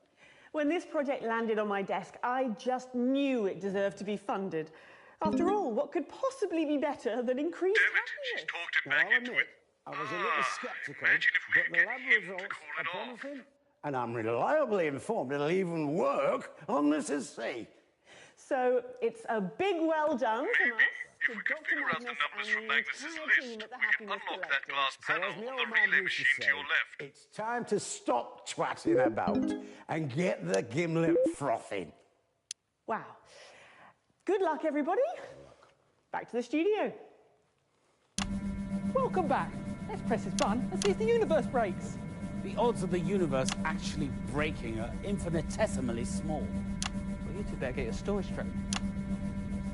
When this project landed on my desk, I just knew it deserved to be funded. After all, what could possibly be better than increased happiness? She's talked him back into it. I was a little skeptical, but the lab results are promising, and I'm reliably informed it'll even work on this sea. So it's a big well done from us. If we could figure out the numbers from Magnus's list, we can unlock that glass panel on the relay machine to your left. It's time to stop twatting about and get the gimlet frothing. Wow. Good luck, everybody. Back to the studio. Welcome back. Let's press this button and see if the universe breaks. The odds of the universe actually breaking are infinitesimally small. Well, you two better get your story straight.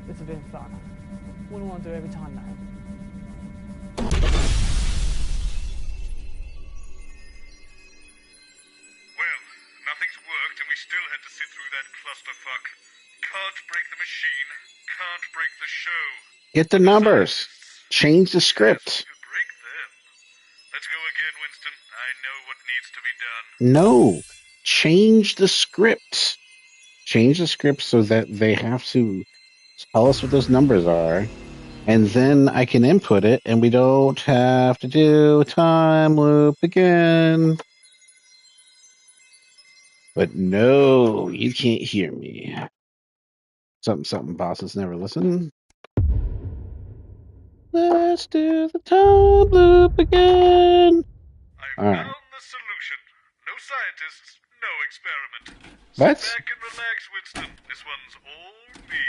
This has been fun. Wouldn't want to do it every time now. Well, nothing's worked and we still had to sit through that clusterfuck. Can't break the machine, can't break the show. Get the numbers. Change the script. Let's go again, Winston. I know what needs to be done. No. Change the script. Change the script so that they have to tell us what those numbers are. And then I can input it and we don't have to do a time loop again. But no, you can't hear me. Something bosses never listen. Let's do the time loop again. All right. Found the solution. No scientists, no experiment. What? Sit back and relax, Winston. This one's all me.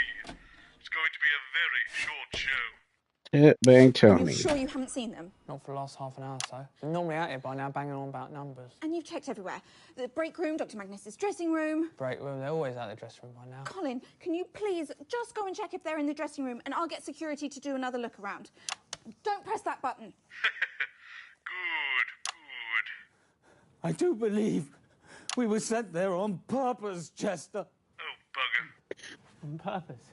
It's going to be a very short show. Bang Are Tony. you sure you haven't seen them? Not for the last half an hour or so. They're normally out here by now, banging on about numbers. And you've checked everywhere. The break room, Dr. Magnus's dressing room. Break room, they're always out the dressing room by now. Colin, can you please just go and check if they're in the dressing room and I'll get security to do another look around. Don't press that button. I do believe we were sent there on purpose, Chester. Oh, bugger. On purpose?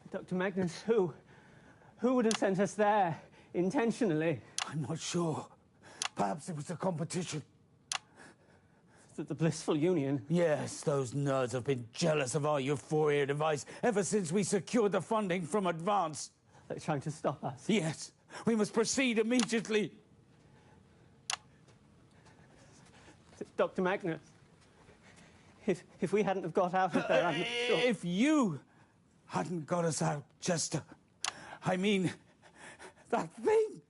Dr. Magnus, who? Who would have sent us there intentionally? I'm not sure. Perhaps it was a competition. The blissful union? Yes, those nerds have been jealous of our euphoria device ever since we secured the funding from Advance. They're trying to stop us? Yes. We must proceed immediately. Dr. Magnus, if we hadn't have got out of there, I'm not sure. If you hadn't got us out, Chester, I mean, that thing.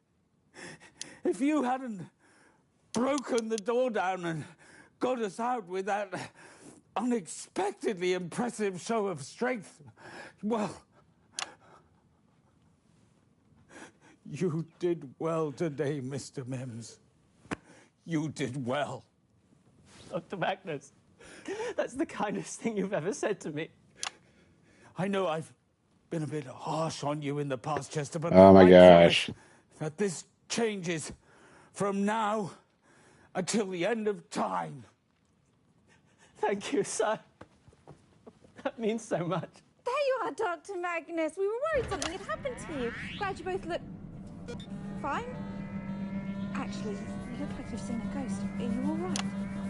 If you hadn't broken the door down and got us out with that unexpectedly impressive show of strength, well, you did well today, Mr. Mims. You did well. Dr. Magnus, that's the kindest thing you've ever said to me. I know I've been a bit harsh on you in the past, Chester, but Oh my I gosh. promise that this changes from now until the end of time. Thank you, sir. That means so much. There you are, Dr. Magnus. We were worried something had happened to you. Glad you both look fine. Actually, you look like you've seen a ghost. Are you all right?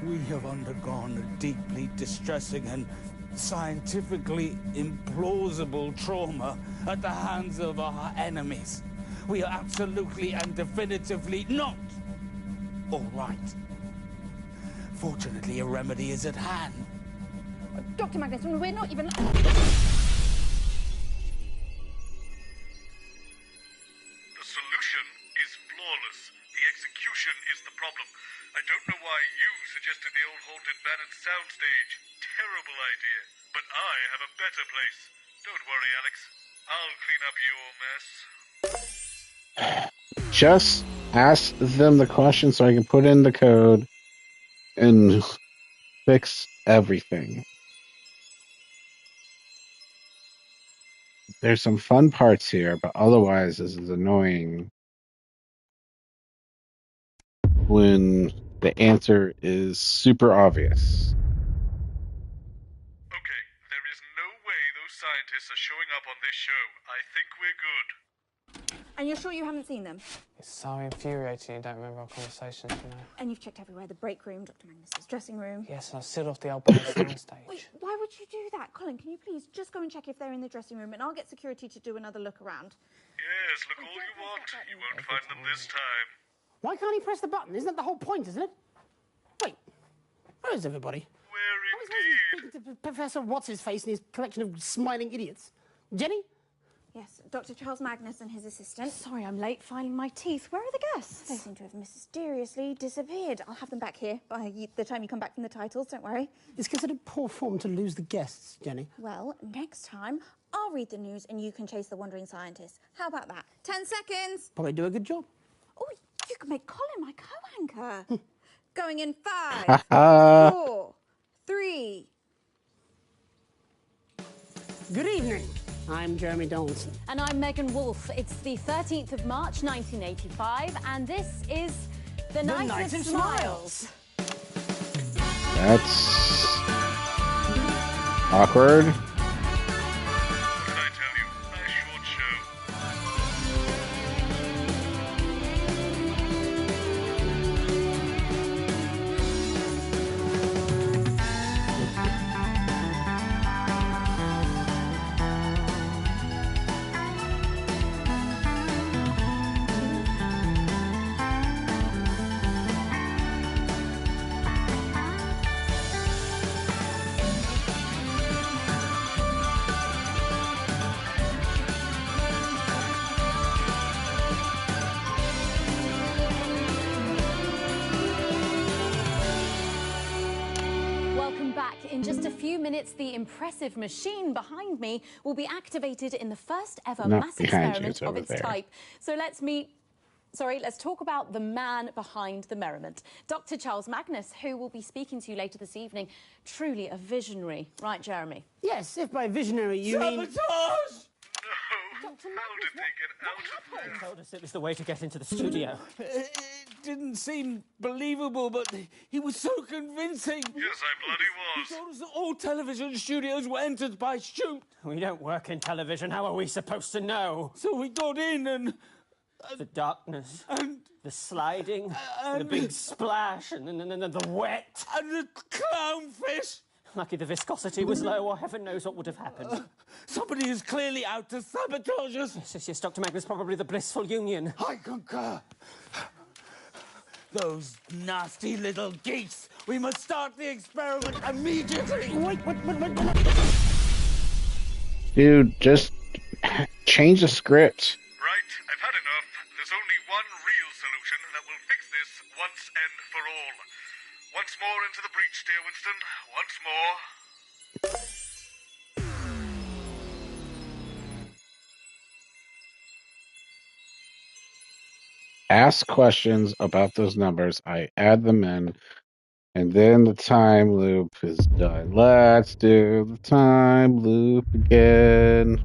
We have undergone a deeply distressing and scientifically implausible trauma at the hands of our enemies. We are absolutely and definitively not all right. Fortunately, a remedy is at hand. Dr. Magnus, we're not even... The solution is flawless. The execution is the problem. I don't know why you suggested the old haunted Bannon soundstage. Terrible idea. But I have a better place. Don't worry, Alex. I'll clean up your mess. Just ask them the question so I can put in the code and fix everything. There's some fun parts here, but otherwise this is annoying when the answer is super obvious. Okay, there is no way those scientists scientists are showing up on this show. I think we're good. And you're sure you haven't seen them? It's so infuriating you don't remember our conversations, you know. And you've checked everywhere, the break room, Dr. Magnus's dressing room. Yes, and I've sealed off the old band soundstage. Wait, why would you do that? Colin, can you please just go and check if they're in the dressing room and I'll get security to do another look around. Yes, look all you want. You won't find them this time. Why can't he press the button? Isn't that the whole point, isn't it? Wait, where is everybody? Where indeed? To Professor What's-His-Face and his collection of smiling idiots. Jenny? Yes, Dr. Charles Magnus and his assistant. Sorry, I'm late filing my teeth. Where are the guests? They seem to have mysteriously disappeared. I'll have them back here by the time you come back from the titles, don't worry. It's considered poor form to lose the guests, Jenny. Well, next time, I'll read the news and you can chase the wandering scientists. How about that? 10 seconds. Probably do a good job. Oh, you can make Colin my co-anchor. Going in 5, 4, 3. Good evening. I'm Jeremy Donaldson. And I'm Megan Wolfe. It's the 13th of March, 1985, and this is The Night of Smiles. That's awkward. In just a few minutes, the impressive machine behind me will be activated in the first ever Not mass behind you, experiment it's of over its there. type. So let's talk about the man behind the merriment, Dr. Charles Magnus, who will be speaking to you later this evening. Truly a visionary, right, Jeremy? Yes, if by visionary you mean... Dr. They told us it was the way to get into the studio. It didn't seem believable, but he was so convincing. Yes, I bloody was. He told us that all television studios were entered by shoot. We don't work in television. How are we supposed to know? So we got in and... the darkness, and the sliding, the big splash, and the wet. And the clownfish. Lucky the viscosity was low, or heaven knows what would have happened. Somebody is clearly out to sabotage us. Yes, Dr. Magnus, probably the blissful union. I concur. Those nasty little geese. We must start the experiment immediately. Wait. Dude, just change the script. Right, I've had enough. There's only one real solution that will fix this once and for all. Once more into the breach, dear Winston. Once more. Ask questions about those numbers. I add them in, and then the time loop is done. Let's do the time loop again.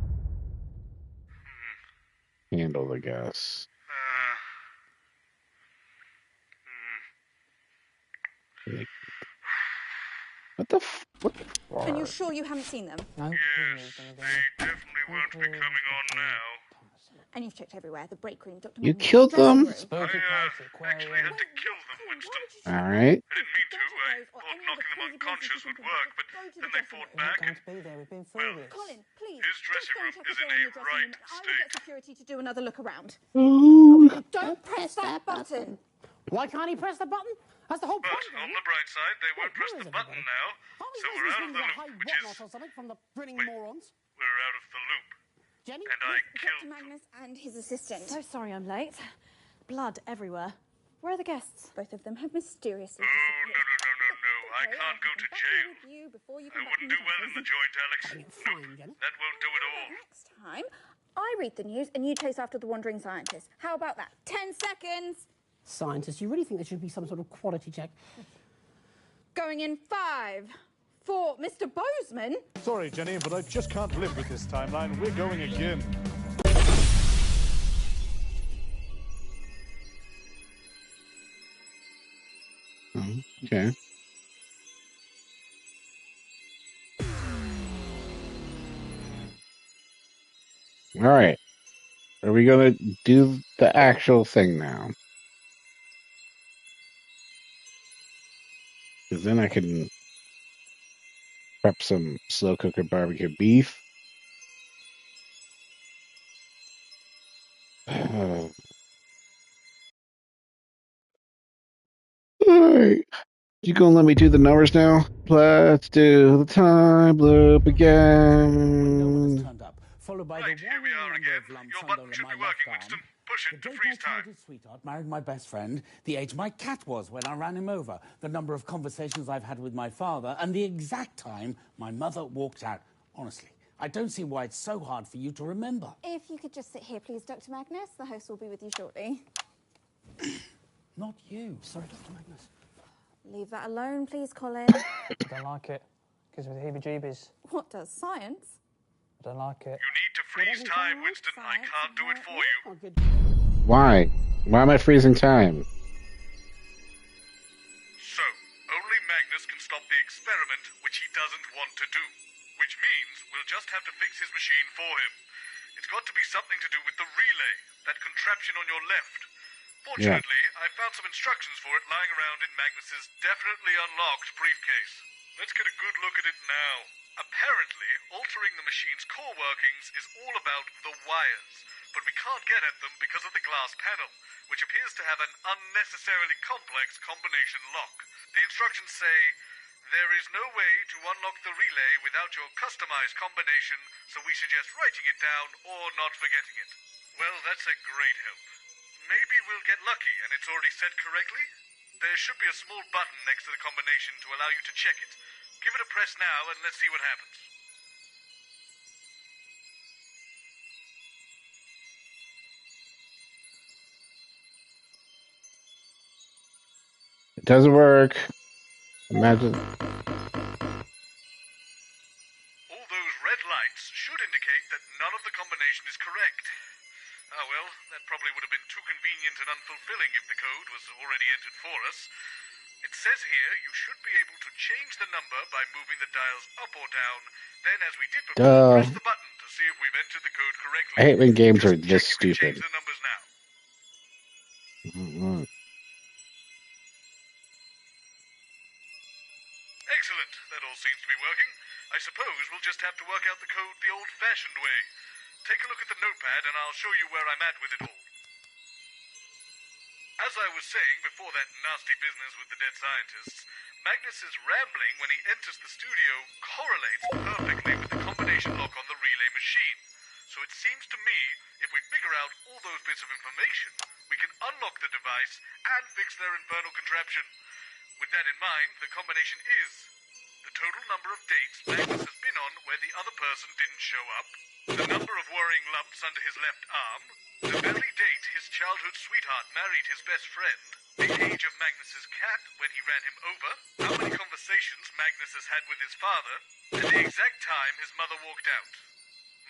Handle the guess. What the fuck? And you're sure you haven't seen them? Yes, they definitely won't be coming on now. And you've checked everywhere, the break room, Dr. You Magnus' killed dressing them? room. I actually had to kill them, Winston. All right. I didn't mean to. I thought knocking them unconscious would work, but then they fought back. Can't be there. We've been through this. Colin, please. His dressing room is in a right I will state. get security to do another look around. Ooh. Don't press that button. Why can't he press the button? That's the whole But point. on the bright side, they won't press the button now, so we're out of the loop, which is or something from the grinning morons. we're out of the loop. Jenny, And I killed Dr. Magnus and his assistant. So sorry I'm late. Blood everywhere. Where are the guests? Both of them have mysteriously Oh, no. I can't go to jail. I wouldn't do well in the joint, Alex. Nope, that won't do it all. Next time, I read the news and you chase after the wandering scientist. How about that? 10 seconds. Scientists, you really think there should be some sort of quality check? Going in 5, 4. Mr. Bozeman? Sorry, Jenny, but I just can't live with this timeline. We're going again. Okay. All right. Are we going to do the actual thing now? Because then I can prep some slow cooker barbecue beef. All right. You gonna let me do the numbers now? Let's do the time loop again. Turned up, followed by the worrying number of lumps under my left arm. Push The it to date freeze my time. childhood sweetheart married my best friend, the age my cat was when I ran him over, the number of conversations I've had with my father, and the exact time my mother walked out. Honestly, I don't see why it's so hard for you to remember. If you could just sit here, please, Dr. Magnus. The host will be with you shortly. Not you. Sorry, Dr. Magnus. Leave that alone, please, Colin. I don't like it. Gives me the heebie-jeebies. What does? Science? I don't like it. You need to freeze time, Winston. I can't do it for you. Why? Why am I freezing time? So, only Magnus can stop the experiment, which he doesn't want to do. Which means we'll just have to fix his machine for him. It's got to be something to do with the relay, that contraption on your left. Fortunately, I found some instructions for it lying around in Magnus's definitely unlocked briefcase. Let's get a good look at it now. Apparently, altering the machine's core workings is all about the wires, but we can't get at them because of the glass panel, which appears to have an unnecessarily complex combination lock. The instructions say, there is no way to unlock the relay without your customized combination, so we suggest writing it down or not forgetting it. Well, that's a great help. Maybe we'll get lucky and it's already set correctly? There should be a small button next to the combination to allow you to check it. Give it a press now and let's see what happens. It doesn't work. Imagine. All those red lights should indicate that none of the combination is correct. Ah, well, that probably would have been too convenient and unfulfilling if the code was already entered for us. It says here you should be able to change the number by moving the dials up or down. Then, as we did before, press the button to see if we've entered the code correctly. I hate when games are this stupid. Change the numbers now. Excellent. That all seems to be working. I suppose we'll just have to work out the code the old-fashioned way. Take a look at the notepad and I'll show you where I'm at with it all. As I was saying before that nasty business with the dead scientists, Magnus's rambling when he enters the studio correlates perfectly with the combination lock on the relay machine. So it seems to me, if we figure out all those bits of information, we can unlock the device and fix their infernal contraption. With that in mind, the combination is the total number of dates Magnus has been on where the other person didn't show up, the number of worrying lumps under his left arm, the very date his childhood sweetheart married his best friend, the age of Magnus's cat when he ran him over, how many conversations Magnus has had with his father, and the exact time his mother walked out.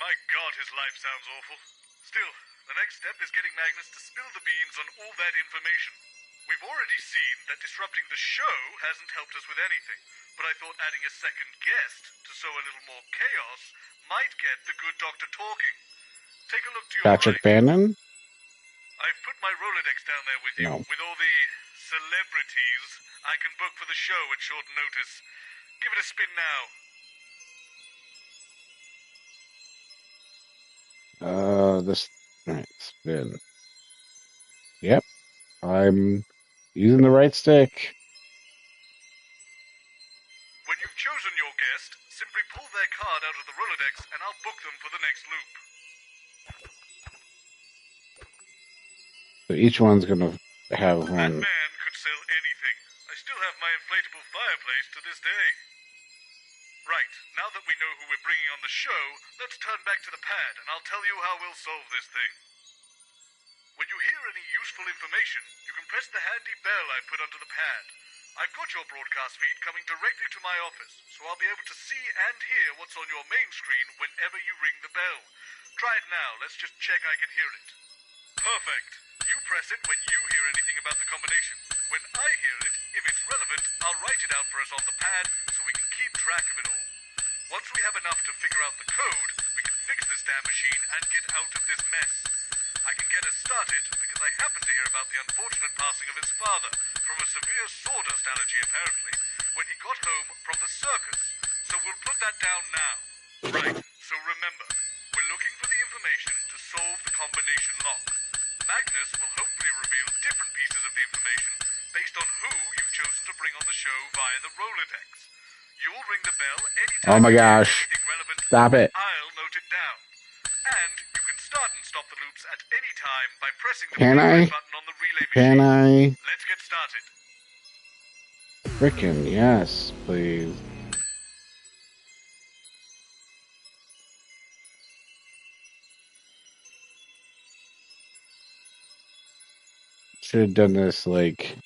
My God, his life sounds awful. Still, the next step is getting Magnus to spill the beans on all that information. We've already seen that disrupting the show hasn't helped us with anything, but I thought adding a second guest to sow a little more chaos might get the good doctor talking. Take a look to your Patrick right. Bannon? I've put my Rolodex down there with you, with all the celebrities I can book for the show at short notice. Give it a spin now. Right, spin. Yep. I'm using the right stick. When you've chosen your guest, simply pull their card out of the Rolodex and I'll book them for the next loop. So each one's gonna have one. That man could sell anything. I still have my inflatable fireplace to this day. Right, now that we know who we're bringing on the show, let's turn back to the pad and I'll tell you how we'll solve this thing. When you hear any useful information, you can press the handy bell I put under the pad. I've got your broadcast feed coming directly to my office, so I'll be able to see and hear what's on your main screen whenever you ring the bell. Try it now, let's just check I can hear it. Perfect. You press it when you hear anything about the combination. When I hear it, if it's relevant, I'll write it out for us on the pad so we can keep track of it all. Once we have enough to figure out the code, we can fix this damn machine and get out of this mess. I can get us started because I happen to hear about the unfortunate passing of his father from a severe sawdust allergy, apparently, when he got home from the circus. So we'll put that down now. Right, so remember, we're looking for the information to solve the combination lock. Magnus will hopefully reveal different pieces of the information based on who you've chosen to bring on the show via the Rolodex. You'll ring the bell anytime. Oh my gosh. Stop it. I'll note it down. And you can start and stop the loops at any time by pressing the Can I? button on the relay machine. Can I? Let's get started. Frickin' yes, please. Should have done this like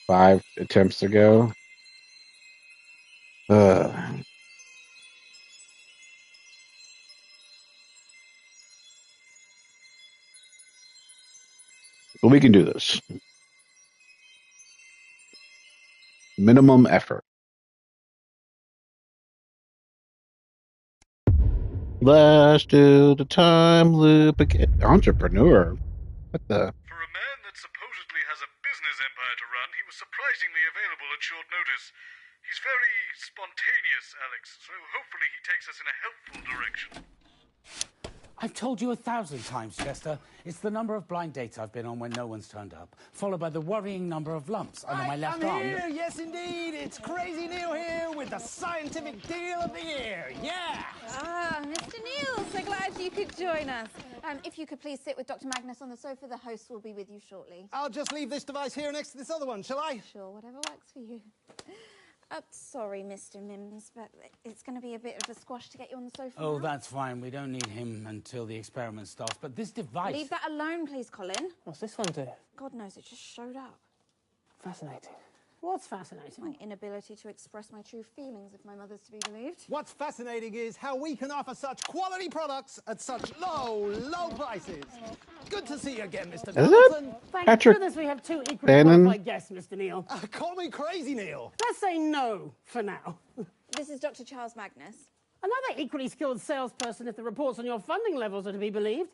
5 attempts ago. Ugh. But we can do this. Minimum effort. Let's do the time loop again. Entrepreneur. What the? For a man that supposedly has a business empire to run, he was surprisingly available at short notice. He's very spontaneous, Alex, so hopefully he takes us in a helpful direction. I've told you 1,000 times, Chester. It's the number of blind dates I've been on when no one's turned up, followed by the worrying number of lumps under my left arm. I'm here, yes indeed. It's Crazy Neil here with the scientific deal of the year. Yeah! Ah, Mr. Neil, so glad you could join us. If you could please sit with Dr. Magnus on the sofa, the host will be with you shortly. I'll just leave this device here next to this other one, shall I? Sure, whatever works for you. Sorry, Mr. Mims, but it's going to be a bit of a squash to get you on the sofa. Oh, now. that's fine. We don't need him until the experiment starts. But this device... Leave that alone, please, Colin. What's this one do? God knows, it just showed up. Fascinating. What's fascinating? My inability to express my true feelings, if my mother's to be believed. What's fascinating is how we can offer such quality products at such low prices. Good to see you again, Mr. Is Donaldson. it? Thank Patrick goodness we have two equally Bannon? qualified guests, Mr. Neil. Call me Crazy Neil. Let's say no for now. This is Dr. Charles Magnus. Another equally skilled salesperson, if the reports on your funding levels are to be believed.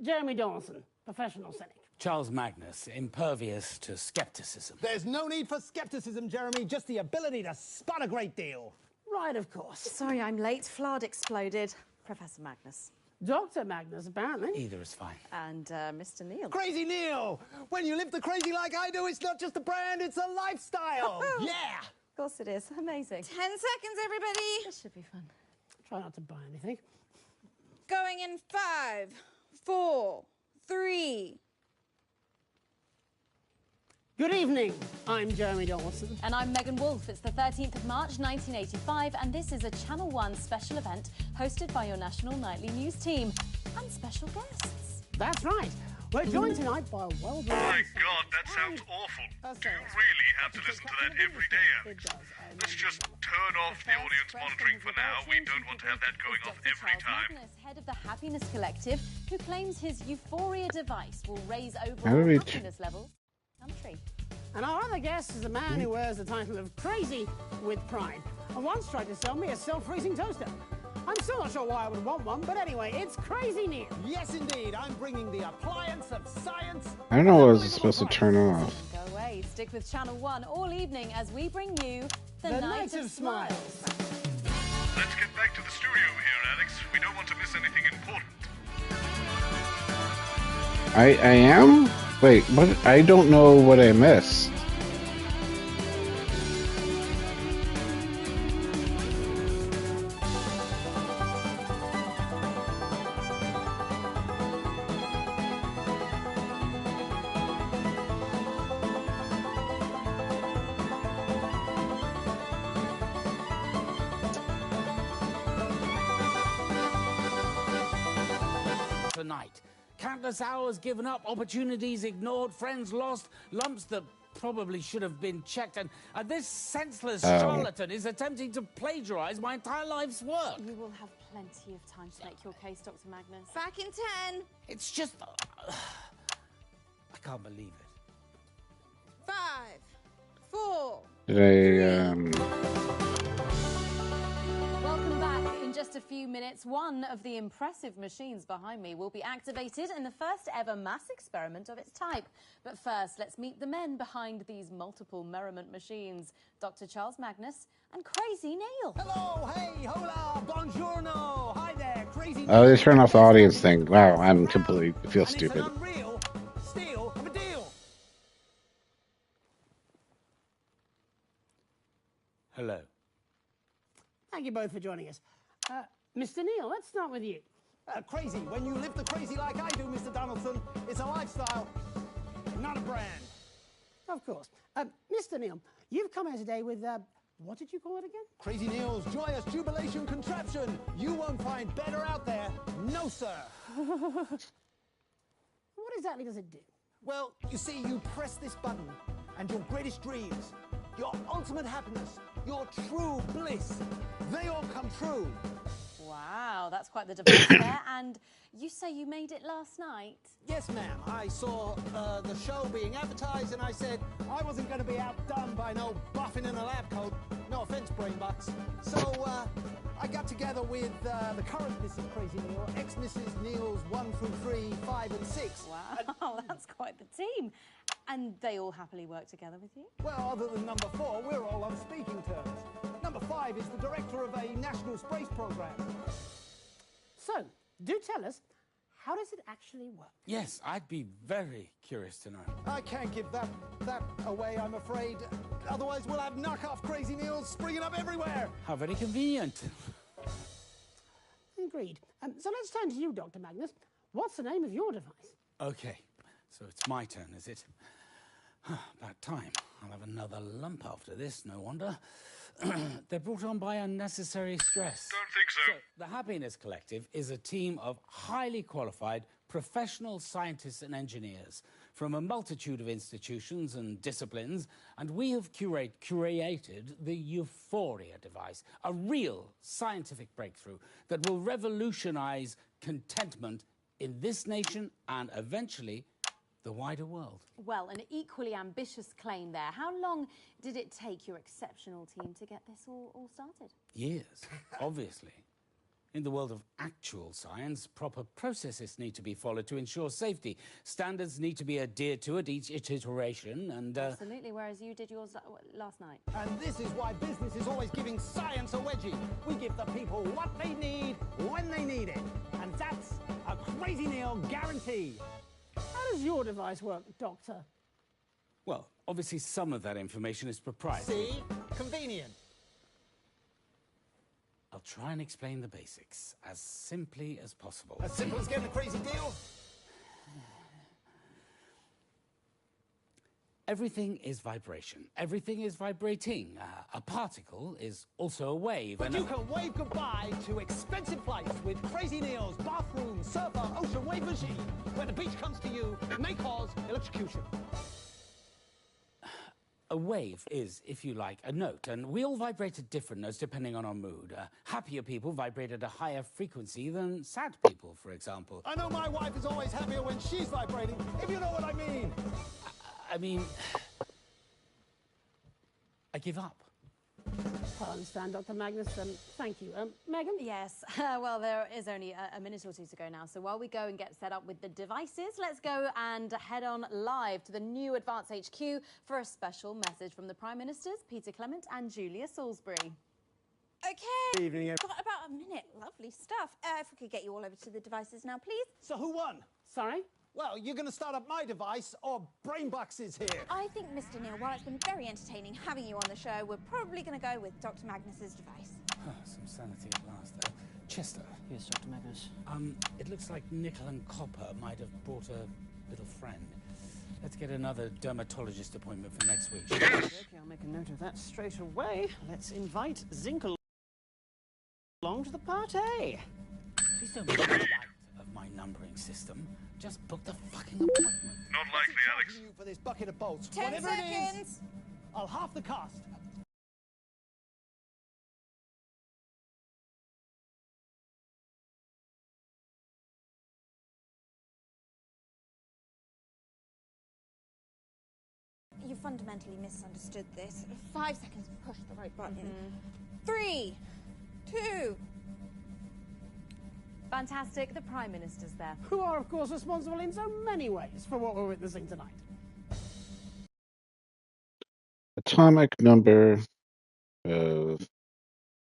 Jeremy Dawson, professional cynic. Charles Magnus, impervious to skepticism. There's no need for skepticism, Jeremy, just the ability to spot a great deal. Right, of course. Sorry, I'm late. Flard exploded. Professor Magnus. Dr. Magnus, apparently. Either is fine. And Mr. Neil. Crazy Neil! When you live the crazy like I do, it's not just a brand, it's a lifestyle. Yeah! Of course it is. Amazing. 10 seconds, everybody. This should be fun. Try not to buy anything. Going in 5, 4, 3. Good evening. I'm Jeremy Dawson. And I'm Megan Wolfe. It's the 13th of March, 1985, and this is a Channel 1 special event hosted by your national nightly news team and special guests. That's right. We're joined tonight by a well-known... My God, that sounds awful. Do you really have to listen to that every day, Alex? Let's just turn off the audience monitoring for now. We don't want to have that going off every time. Magnus, head of the Happiness Collective, who claims his Euphoria device will raise How do overall we happiness levels in the country. And our other guest is a man who wears the title of Crazy with Pride, and once tried to sell me a self-freezing toaster. I'm still not sure why I would want one, but anyway, it's Crazy Neil. Yes, indeed. I'm bringing the appliance of science. I don't know what I was supposed to turn off. Go away. Stick with Channel 1 all evening as we bring you the Night of Smiles. Let's get back to the studio here, Alex. We don't want to miss anything important. I am? Wait, what? I don't know what I missed. Tonight. Countless hours given up, opportunities ignored, friends lost, lumps that probably should have been checked, and this senseless charlatan is attempting to plagiarize my entire life's work. You will have plenty of time to make your case, Dr. Magnus. Back in 10. It's just... I can't believe it. 5, 4. Did I, just a few minutes, one of the impressive machines behind me will be activated in the first ever mass experiment of its type. But first, let's meet the men behind these multiple merriment machines. Dr. Charles Magnus and Crazy Neil. Hello, hey, hola, buongiorno. Hi there, Crazy Neil. Oh, they turn off the audience thing. Wow, I'm completely feel stupid. It's an unreal steal of a deal. Hello. Thank you both for joining us. Mr. Neil, let's start with you. Crazy. When you live the crazy like I do, Mr. Donaldson, it's a lifestyle, not a brand. Of course. Mr. Neil, you've come here today with, what did you call it again? Crazy Neil's joyous jubilation contraption. You won't find better out there. No, sir. What exactly does it do? Well, you see, you press this button and your greatest dreams, your ultimate happiness, your true bliss, they all come true. Wow, that's quite the device there. And you say you made it last night? Yes, ma'am. I saw the show being advertised and I said I wasn't going to be outdone by no buffing in a lab coat. No offense, brainbox. So I got together with the current Mrs. Crazy Neil, ex-Mrs. Neil's 1 through 3, 5 and 6. Wow, that's quite the team. And they all happily work together with you? Well, other than number 4, we're all on speaking terms. Number 5 is the director of a national space program. So, do tell us, how does it actually work? Yes, I'd be very curious to know. I can't give that away, I'm afraid. Otherwise, we'll have knockoff Crazy Neils springing up everywhere. How very convenient. Agreed. So let's turn to you, Dr. Magnus. What's the name of your device? Okay, so it's my turn, is it? About time. I'll have another lump after this, no wonder. They're brought on by unnecessary stress. Don't think so. The Happiness Collective is a team of highly qualified professional scientists and engineers from a multitude of institutions and disciplines, and we have curated the Euphoria device, a real scientific breakthrough that will revolutionize contentment in this nation and eventually the wider world. Well, an equally ambitious claim there. How long did it take your exceptional team to get this all started? Years, obviously. In the world of actual science, proper processes need to be followed to ensure safety. Standards need to be adhered to at each iteration and... Absolutely, whereas you did yours last night. And this is why business is always giving science a wedgie. We give the people what they need when they need it. And that's a Crazy Neil guarantee. How does your device work, Doctor? Well, obviously some of that information is proprietary. See? Convenient. I'll try and explain the basics as simply as possible. As simple as getting a crazy deal? Everything is vibration. Everything is vibrating. A particle is also a wave. But you can wave goodbye to expensive flights with Crazy Neil's bathroom, surfer, ocean wave machine. When the beach comes to you, it may cause electrocution. A wave is, if you like, a note, and we all vibrate at different notes depending on our mood. Happier people vibrate at a higher frequency than sad people, for example. I know my wife is always happier when she's vibrating, if you know what I mean. I mean, I give up. I understand, Dr. Magnus. Thank you. Megan? Yes. Well, there is only a minute or two to go now. So while we go and get set up with the devices, let's go and head on live to the new Advance HQ for a special message from the Prime Ministers, Peter Clement and Julia Salisbury. Okay. Good evening, Got about a minute. Lovely stuff. If we could get you all over to the devices now, please. So who won? Sorry? Well, you're going to start up my device, or Brainbox is here. I think, Mr. Neil, while it's been very entertaining having you on the show, we're probably going to go with Dr. Magnus's device. Some sanity at last, though. Chester. Yes, Dr. Magnus. It looks like nickel and copper might have brought a little friend. Let's get another dermatologist appointment for next week. Okay, I'll make a note of that straight away. Let's invite Zinc along to the party. Please don't make light of my numbering system. Just book the fucking appointment. Not likely, Alex. You for this bucket of bolts. 10 Whatever seconds. it is, I'll half the cost. You fundamentally misunderstood this. 5 seconds, push the right button. 3, 2, Fantastic. The Prime Minister's there. Who are, of course, responsible in so many ways for what we're witnessing tonight. Atomic number of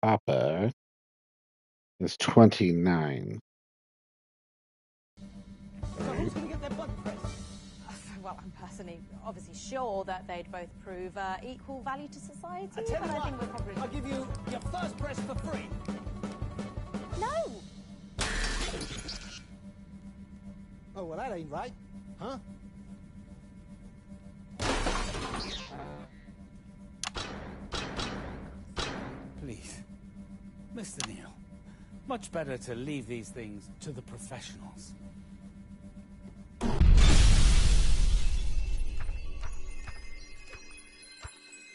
Papa is 29. So who's going to get their blood press? Well, I'm personally obviously sure that they'd both prove equal value to society. I tell but you I what, think we're probably... I'll give you your first press for free. No! Oh, well, that ain't right, huh? Please, Mr. Neal, much better to leave these things to the professionals.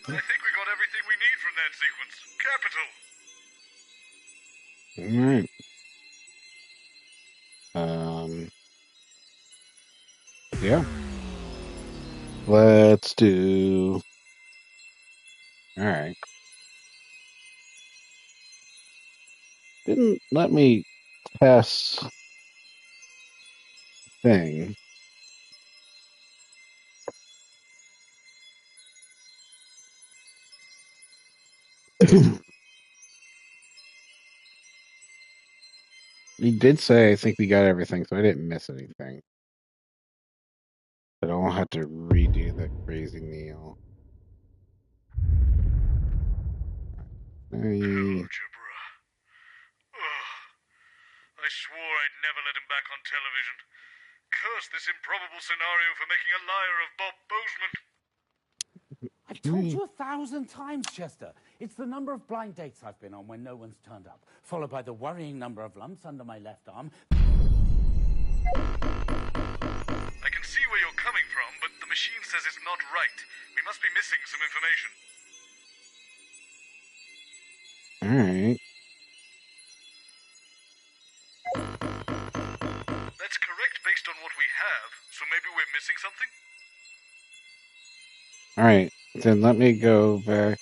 I think we got everything we need from that sequence. Capital. Alright. Yeah. Let's do... Alright. Didn't let me test thing. He did say, I think we got everything, so I didn't miss anything. I don't have to redo that crazy Neil. Hello, Jabra. I swore I'd never let him back on television. Curse this improbable scenario for making a liar of Bob Bozeman. I've told you 1,000 times, Chester. It's the number of blind dates I've been on when no one's turned up, followed by the worrying number of lumps under my left arm. I can see where you're coming from, but the machine says it's not right. We must be missing some information. Alright. That's correct based on what we have, so maybe we're missing something? Alright, then let me go back.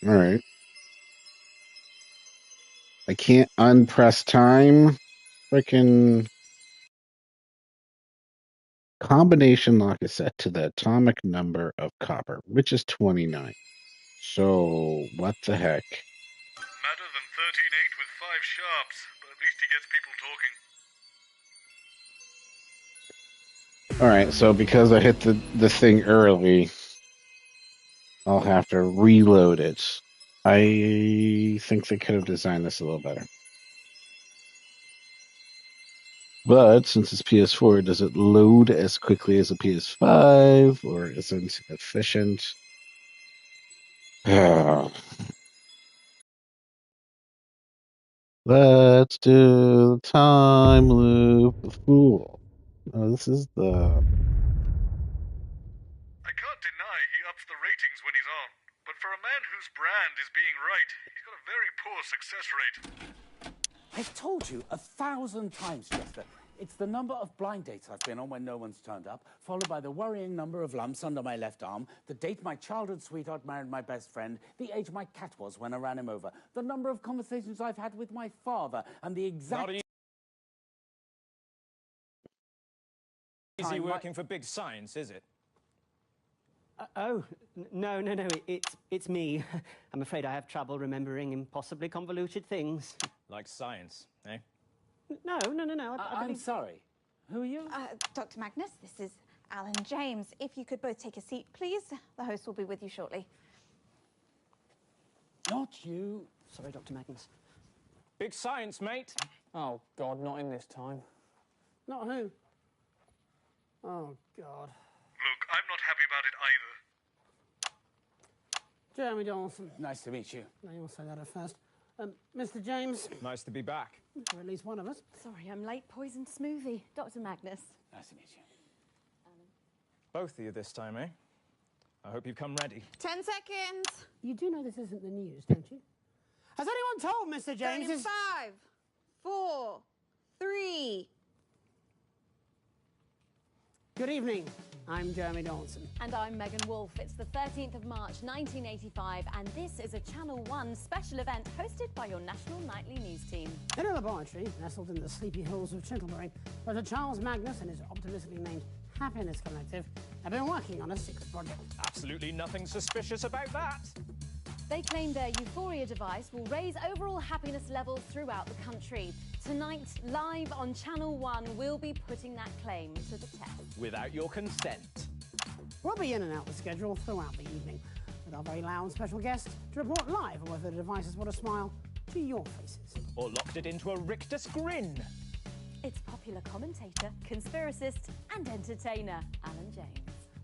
Alright. I can't unpress time. Frickin' combination lock is set to the atomic number of copper, which is 29. So, what the heck? Madder than 13-8 with 5 sharps, but at least he gets people talking. Alright, so because I hit the thing early, I'll have to reload it. I think they could have designed this a little better. But since it's PS4, does it load as quickly as a PS5, or isn't it efficient? Let's do the time loop. The fool. Oh, this is the... I can't deny he ups the ratings when he's on, but for a man whose brand is being right, he's got a very poor success rate. I've told you 1,000 times, Chester. It's the number of blind dates I've been on when no one's turned up, followed by the worrying number of lumps under my left arm, the date my childhood sweetheart married my best friend, the age my cat was when I ran him over, the number of conversations I've had with my father, and the exact... Easy working for big science, is it? No, it's me. I'm afraid I have trouble remembering impossibly convoluted things. Like science, eh? No. I'm sorry. Who are you? Dr. Magnus, this is Alan James. If you could both take a seat, please. The host will be with you shortly. Not you. Sorry, Dr. Magnus. Big science, mate. Oh, God, not in this time. Not who? Oh, God. Look, I'm not happy about it either. Jeremy Dawson. Nice to meet you. No, you'll say that at first. Mr. James. Nice to be back. Or at least one of us. Sorry, I'm late. Poisoned smoothie. Dr. Magnus. Nice to meet you. Both of you this time, eh? I hope you've come ready. 10 seconds. You do know this isn't the news, don't you? Has anyone told Mr. James? In 5, 4, 3. Good evening. I'm Jeremy Donaldson. And I'm Megan Wolfe. It's the 13th of March 1985, and this is a Channel 1 special event hosted by your national nightly news team. In a laboratory nestled in the sleepy hills of Chintlebury, Dr. Charles Magnus and his optimistically named Happiness Collective have been working on a secret project. Absolutely nothing suspicious about that. They claim their Euphoria device will raise overall happiness levels throughout the country. Tonight, live on Channel 1, we'll be putting that claim to the test. Without your consent. We'll be in and out the schedule throughout the evening, with our very loud special guest to report live on whether the device has brought a smile to your faces. Or locked it into a rictus grin. It's popular commentator, conspiracist and entertainer, Alan James.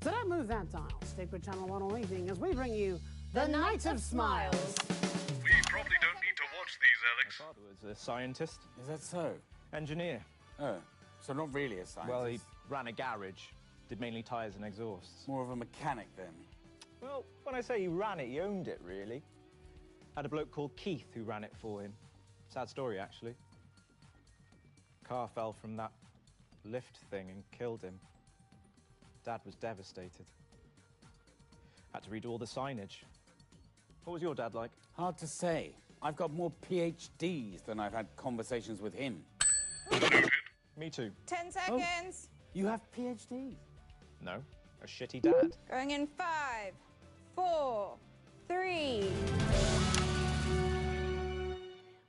So don't move that dial. Stick with Channel 1 all evening as we bring you The Night of Smiles. We probably don't need to watch these, Alex. My father was a scientist. Is that so? Engineer. Oh, so not really a scientist. Well, he ran a garage. Did mainly tyres and exhausts. More of a mechanic, then. Well, when I say he ran it, he owned it, really. Had a bloke called Keith who ran it for him. Sad story, actually. Car fell from that lift thing and killed him. Dad was devastated. Had to read all the signage. What was your dad like? Hard to say. I've got more PhDs than I've had conversations with him. Me too. 10 seconds. You have PhDs? No, a shitty dad. Going in 5, 4, 3.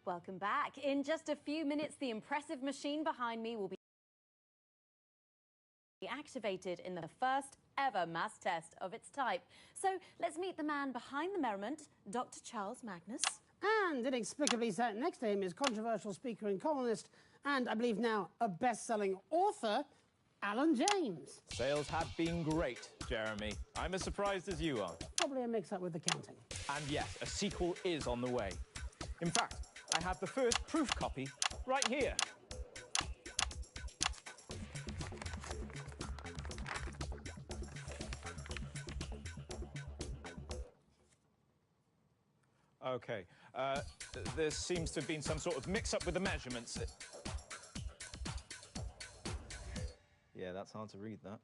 Welcome back. In just a few minutes, the impressive machine behind me will be activated in the first ever mass test of its type. So let's meet the man behind the merriment, Dr. Charles Magnus. And inexplicably sat next to him is controversial speaker and columnist, and I believe now a best-selling author, Alan James. Sales have been great, Jeremy. I'm as surprised as you are. Probably a mix-up with the counting. And yes, a sequel is on the way. In fact, I have the first proof copy right here. Okay, there seems to have been some sort of mix-up with the measurements. Yeah, that's hard to read, that.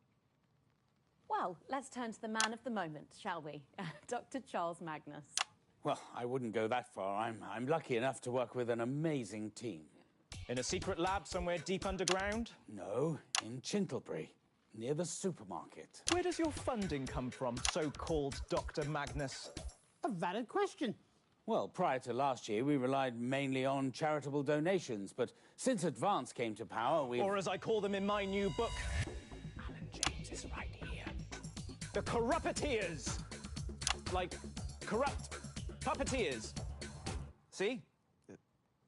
Well, let's turn to the man of the moment, shall we? Dr. Charles Magnus. Well, I wouldn't go that far. I'm lucky enough to work with an amazing team. In a secret lab somewhere deep underground? No, in Chintlebury, near the supermarket. Where does your funding come from, so-called Dr. Magnus? A valid question. Well, prior to last year, we relied mainly on charitable donations, but since Advance came to power, we... Or as I call them in my new book, Alan James is right here. The corrupteers! Like, corrupt puppeteers. See?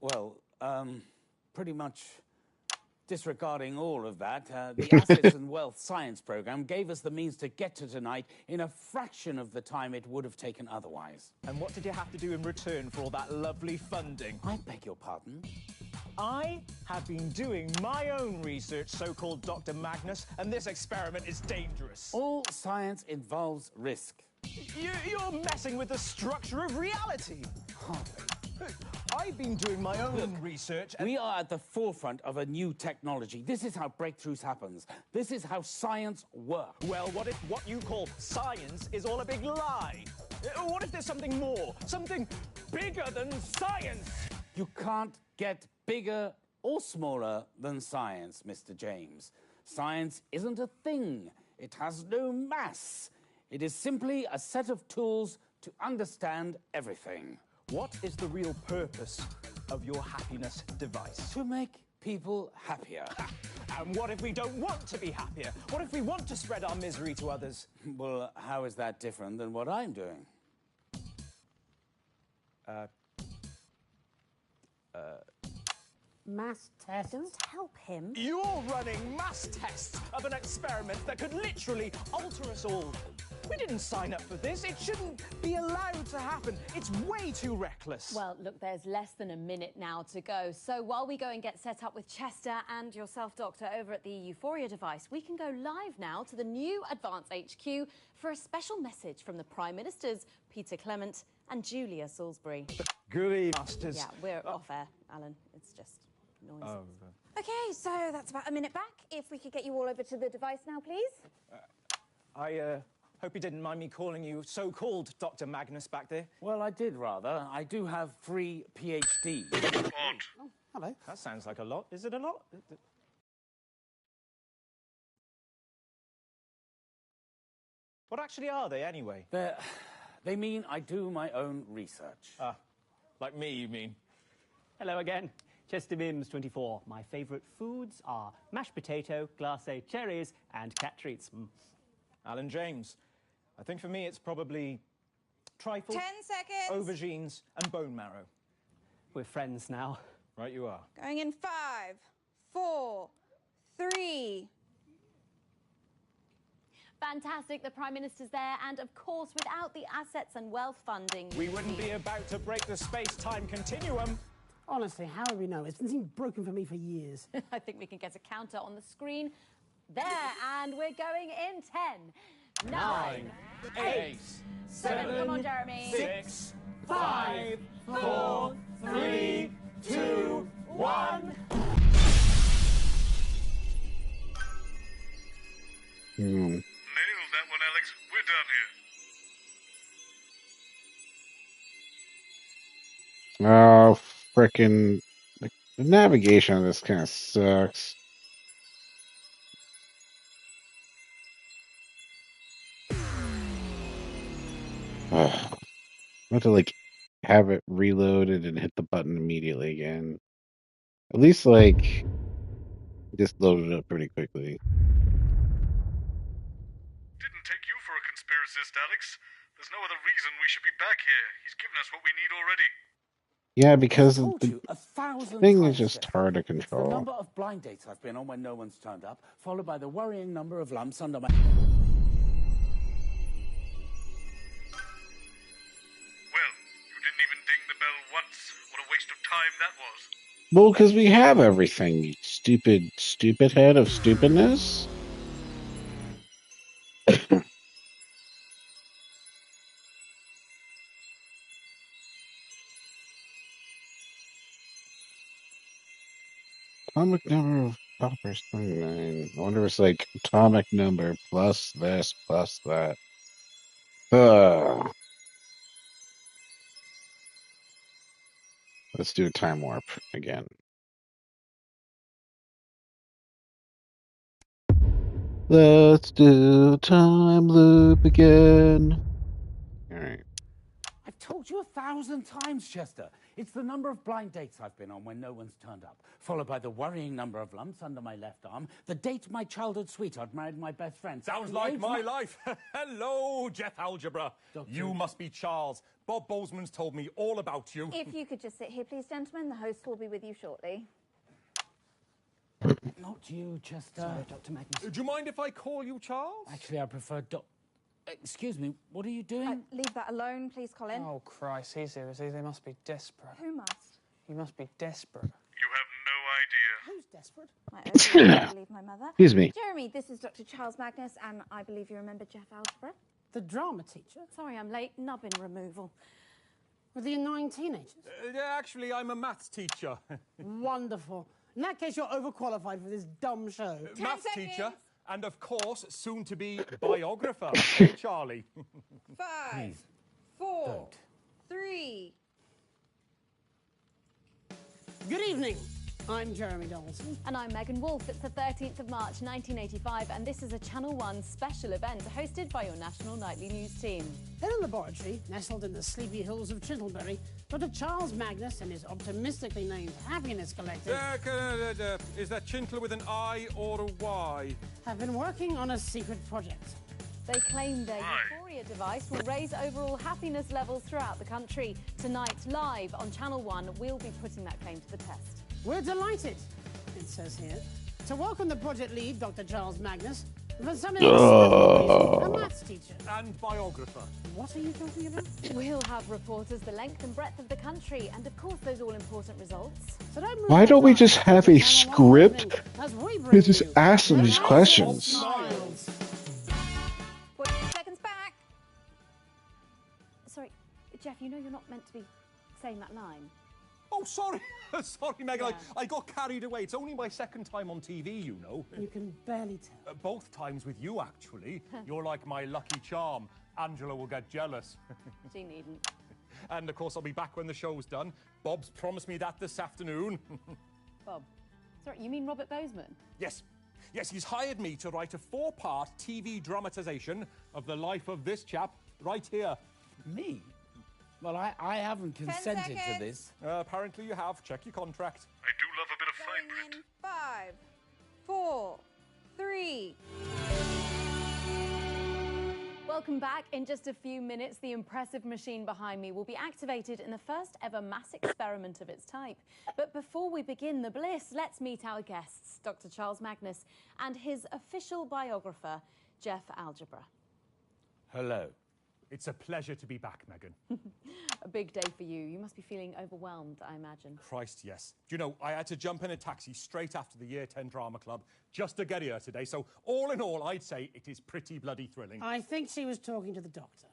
Well, pretty much disregarding all of that, the Assets and Wealth Science Program gave us the means to get to tonight in a fraction of the time it would have taken otherwise. And what did you have to do in return for all that lovely funding? I beg your pardon? I have been doing my own research, so-called Dr. Magnus, and this experiment is dangerous. All science involves risk. You're messing with the structure of reality. Hardly. I've been doing my own research. We are at the forefront of a new technology. This is how breakthroughs happen. This is how science works. Well, what if what you call science is all a big lie? What if there's something more? Something bigger than science? You can't get bigger or smaller than science, Mr. James. Science isn't a thing. It has no mass. It is simply a set of tools to understand everything. What is the real purpose of your happiness device? To make people happier. And what if we don't want to be happier? What if we want to spread our misery to others? Well, how is that different than what I'm doing? Mass tests. Don't help him. You're running mass tests of an experiment that could literally alter us all. We didn't sign up for this. It shouldn't be allowed to happen. It's way too reckless. Well, look, there's less than a minute now to go. So while we go and get set up with Chester and yourself, Doctor, over at the Euphoria device, we can go live now to the new Advance HQ for a special message from the Prime Ministers, Peter Clement and Julia Salisbury. Good evening, Masters. Yeah, we're off air, Alan. It's just noise. Oh, Okay, so that's about a minute back. If we could get you all over to the device now, please. I hope you didn't mind me calling you so-called Dr. Magnus back there. Well, I did rather. I do have 3 PhDs. Oh, hello. That sounds like a lot. Is it a lot? What actually are they, anyway? They mean I do my own research. Ah, like me, you mean? Hello again. Chester Mims, 24. My favourite foods are mashed potato, glacé cherries, and cat treats. Alan James. I think for me it's probably trifle, 10 seconds. aubergines, and bone marrow. We're friends now. Right, you are. Going in 5, 4, 3. Fantastic, the Prime Minister's there, and of course, without the assets and wealth funding... We wouldn't be about to break the space-time continuum. Honestly, how do we know? It's been broken for me for years. I think we can get a counter on the screen. There, and we're going in 10, 9, 8, 7, come on, Jeremy. 6, 5, 4, 3, 2, 1. Nailed that one, Alex. We're done here. Oh, frickin'. The navigation of this kind of sucks. I have to, like, have it reloaded and hit the button immediately again. At least, like, just load it up pretty quickly. Didn't take you for a conspiracist, Alex. There's no other reason we should be back here. He's given us what we need already. Yeah, because I the told you 1,000 thing is times, just Jeff. hard to It's the control. number of blind dates I've been on when no one's turned up, followed by the worrying number of lumps under my... Well, you didn't even ding the bell once. What a waste of time that was. Well, because we have everything, you stupid head of stupidness. Atomic number of coppers 29. I wonder if it's like atomic number plus this plus that. Let's do a time warp again. Let's do time loop again. All right. I've told you 1,000 times, Chester. It's the number of blind dates I've been on when no one's turned up, followed by the worrying number of lumps under my left arm, the date my childhood sweetheart married my best friend. Sounds the like age my life. Hello, Jeff Algebra. Doctor. You must be Charles. Bob Bozeman's told me all about you. If you could just sit here, please, gentlemen. The host will be with you shortly. Not you, Chester. Sorry, Dr. Magnus. Do you mind if I call you Charles? Actually, I prefer Excuse me, what are you doing? Leave that alone, please, Colin. Oh, Christ, he's seriously, they must be desperate. Who must? You must be desperate. You have no idea. Who's desperate? I believe my mother. Excuse me. Jeremy, this is Dr. Charles Magnus, and I believe you remember Jeff Algebra. The drama teacher? Sorry, I'm late. Nubbin removal. With the annoying teenagers? Actually, I'm a maths teacher. Wonderful. In that case, you're overqualified for this dumb show. Maths teacher. And of course, soon to be biographer. Hey, Charlie. 5, 4, 3. Good evening. I'm Jeremy Donaldson. And I'm Megan Wolfe. It's the 13th of March, 1985, and this is a Channel 1 special event hosted by your national nightly news team. In a laboratory nestled in the sleepy hills of Chintlebury, Dr. Charles Magnus and his optimistically named Happiness Collective Is that Chintler with an I or a Y? have been working on a secret project. They claim their Euphoria device will raise overall happiness levels throughout the country. Tonight, live on Channel 1, we'll be putting that claim to the test. We're delighted, it says here, to welcome the project lead, Dr. Charles Magnus, For some inexplicable reason, a maths teacher. And biographer. What are you talking about? We'll have reporters the length and breadth of the country, and of course those all-important results. So don't move Why don't we just have a Channel script as we to bring just you ask them these questions? Smiles. 40 seconds back. Sorry, Jeff, you know you're not meant to be saying that line. Oh, sorry. Sorry, Megan. Yeah. I got carried away. It's only my second time on TV, you know. You can barely tell. Both times with you, actually. You're like my lucky charm. Angela will get jealous. She needn't. And, of course, I'll be back when the show's done. Bob's promised me that this afternoon. Bob. Sorry, you mean Robert Bozeman? Yes. Yes, he's hired me to write a 4-part TV dramatisation of the life of this chap right here. Me? Well, I haven't consented to this. Apparently you have. Check your contract. I do love a bit of fine print. 5, 4, 3. Welcome back. In just a few minutes, the impressive machine behind me will be activated in the first ever mass experiment of its type. But before we begin the bliss, let's meet our guests, Dr. Charles Magnus and his official biographer, Jeff Algebra. Hello. It's a pleasure to be back, Megan. A big day for you. You must be feeling overwhelmed, I imagine. Christ, yes. Do you know, I had to jump in a taxi straight after the Year 10 Drama Club just to get here today, so all in all, I'd say it is pretty bloody thrilling. I think she was talking to the doctor.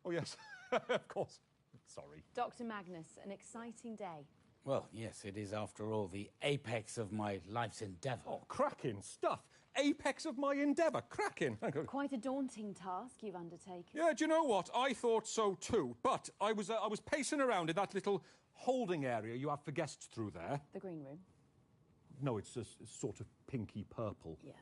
Oh, yes. Of course. Sorry. Dr. Magnus, an exciting day. Well, yes, it is, after all, the apex of my life's endeavour. Oh, cracking stuff. Apex of my endeavour. Cracking. Quite a daunting task you've undertaken. Yeah, do you know what? I thought so too. But I was pacing around in that little holding area you have for guests through there. The green room. No, it's sort of pinky purple. Yeah.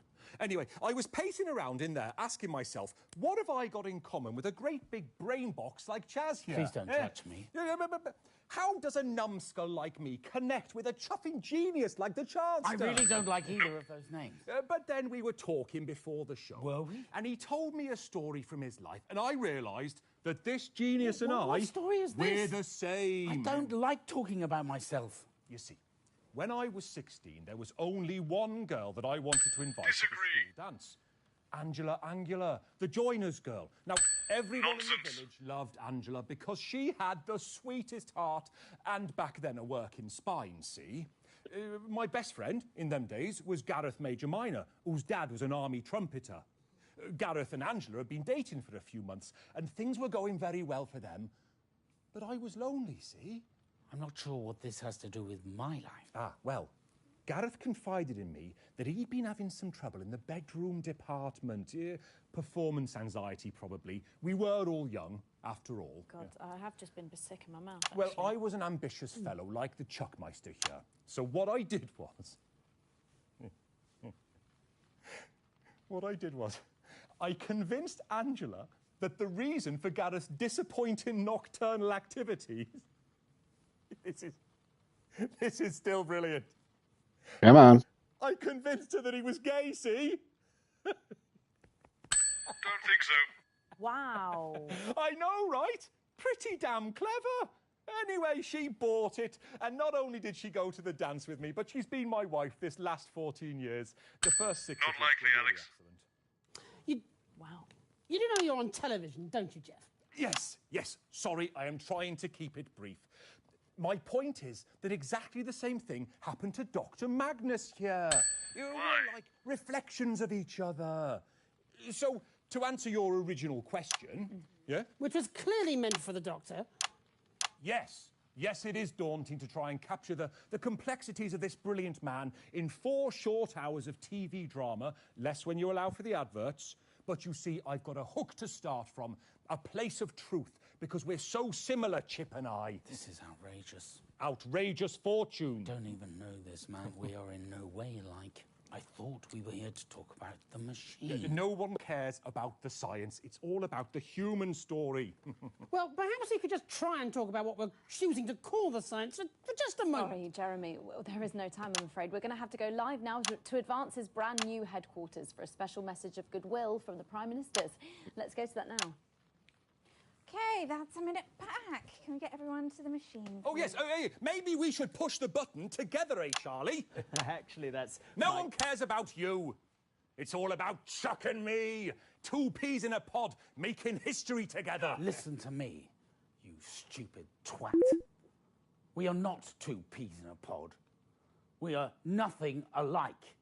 Anyway, I was pacing around in there asking myself, what have I got in common with a great big brain box like Chaz here? Please don't touch me. But how does a numbskull like me connect with a chuffing genius like the Charleston? I really don't like either of those names. But then we were talking before the show. Were we? And he told me a story from his life, and I realised that this genius and What story is this? we're the same. I don't like talking about myself. You see, when I was 16, there was only one girl that I wanted to invite to the school dance. Angela Angular, the joiner's girl. Now, everyone in the village loved Angela because she had the sweetest heart and back then a working spine, see? My best friend in them days was Gareth Major Minor, whose dad was an army trumpeter. Gareth and Angela had been dating for a few months and things were going very well for them. But I was lonely, see? I'm not sure what this has to do with my life. Ah, well, Gareth confided in me that he'd been having some trouble in the bedroom department. Performance anxiety, probably. We were all young, after all. God, I have just been sick in my mouth, Well, actually. I was an ambitious fellow, like the Chuckmeister here. So what I did was... I convinced Angela that the reason for Gareth's disappointing nocturnal activities... This is still brilliant. Come on. I convinced her that he was gay, see? Don't think so. Wow. I know, right? Pretty damn clever. Anyway, she bought it, and not only did she go to the dance with me, but she's been my wife this last 14 years. The first 6 Not of which likely, were really Alex. excellent. Wow. You do know you're on television, don't you, Jeff? Yes. Sorry, I am trying to keep it brief. My point is that exactly the same thing happened to Dr. Magnus here. We're like reflections of each other. So, to answer your original question, yeah? Which was clearly meant for the doctor. Yes, it is daunting to try and capture the complexities of this brilliant man in 4 short hours of TV drama, less when you allow for the adverts. But you see, I've got a hook to start from, a place of truth, because we're so similar, Chip and I. This is outrageous. Outrageous fortune. Don't even know this, man. We are in no way like. I thought we were here to talk about the machine. No one cares about the science. It's all about the human story. Well, perhaps we could just try and talk about what we're choosing to call the science for just a moment. Sorry, Jeremy, there is no time, I'm afraid. We're going to have to go live now to Advance's brand new headquarters for a special message of goodwill from the Prime Ministers. Let's go to that now. Okay, that's a minute back. Can we get everyone to the machine? Oh, yes. Hey, maybe we should push the button together, Charlie? Actually, that's... No one cares about you. It's all about Chuck and me. Two peas in a pod, making history together. Listen to me, you stupid twat. We are not two peas in a pod. We are nothing alike.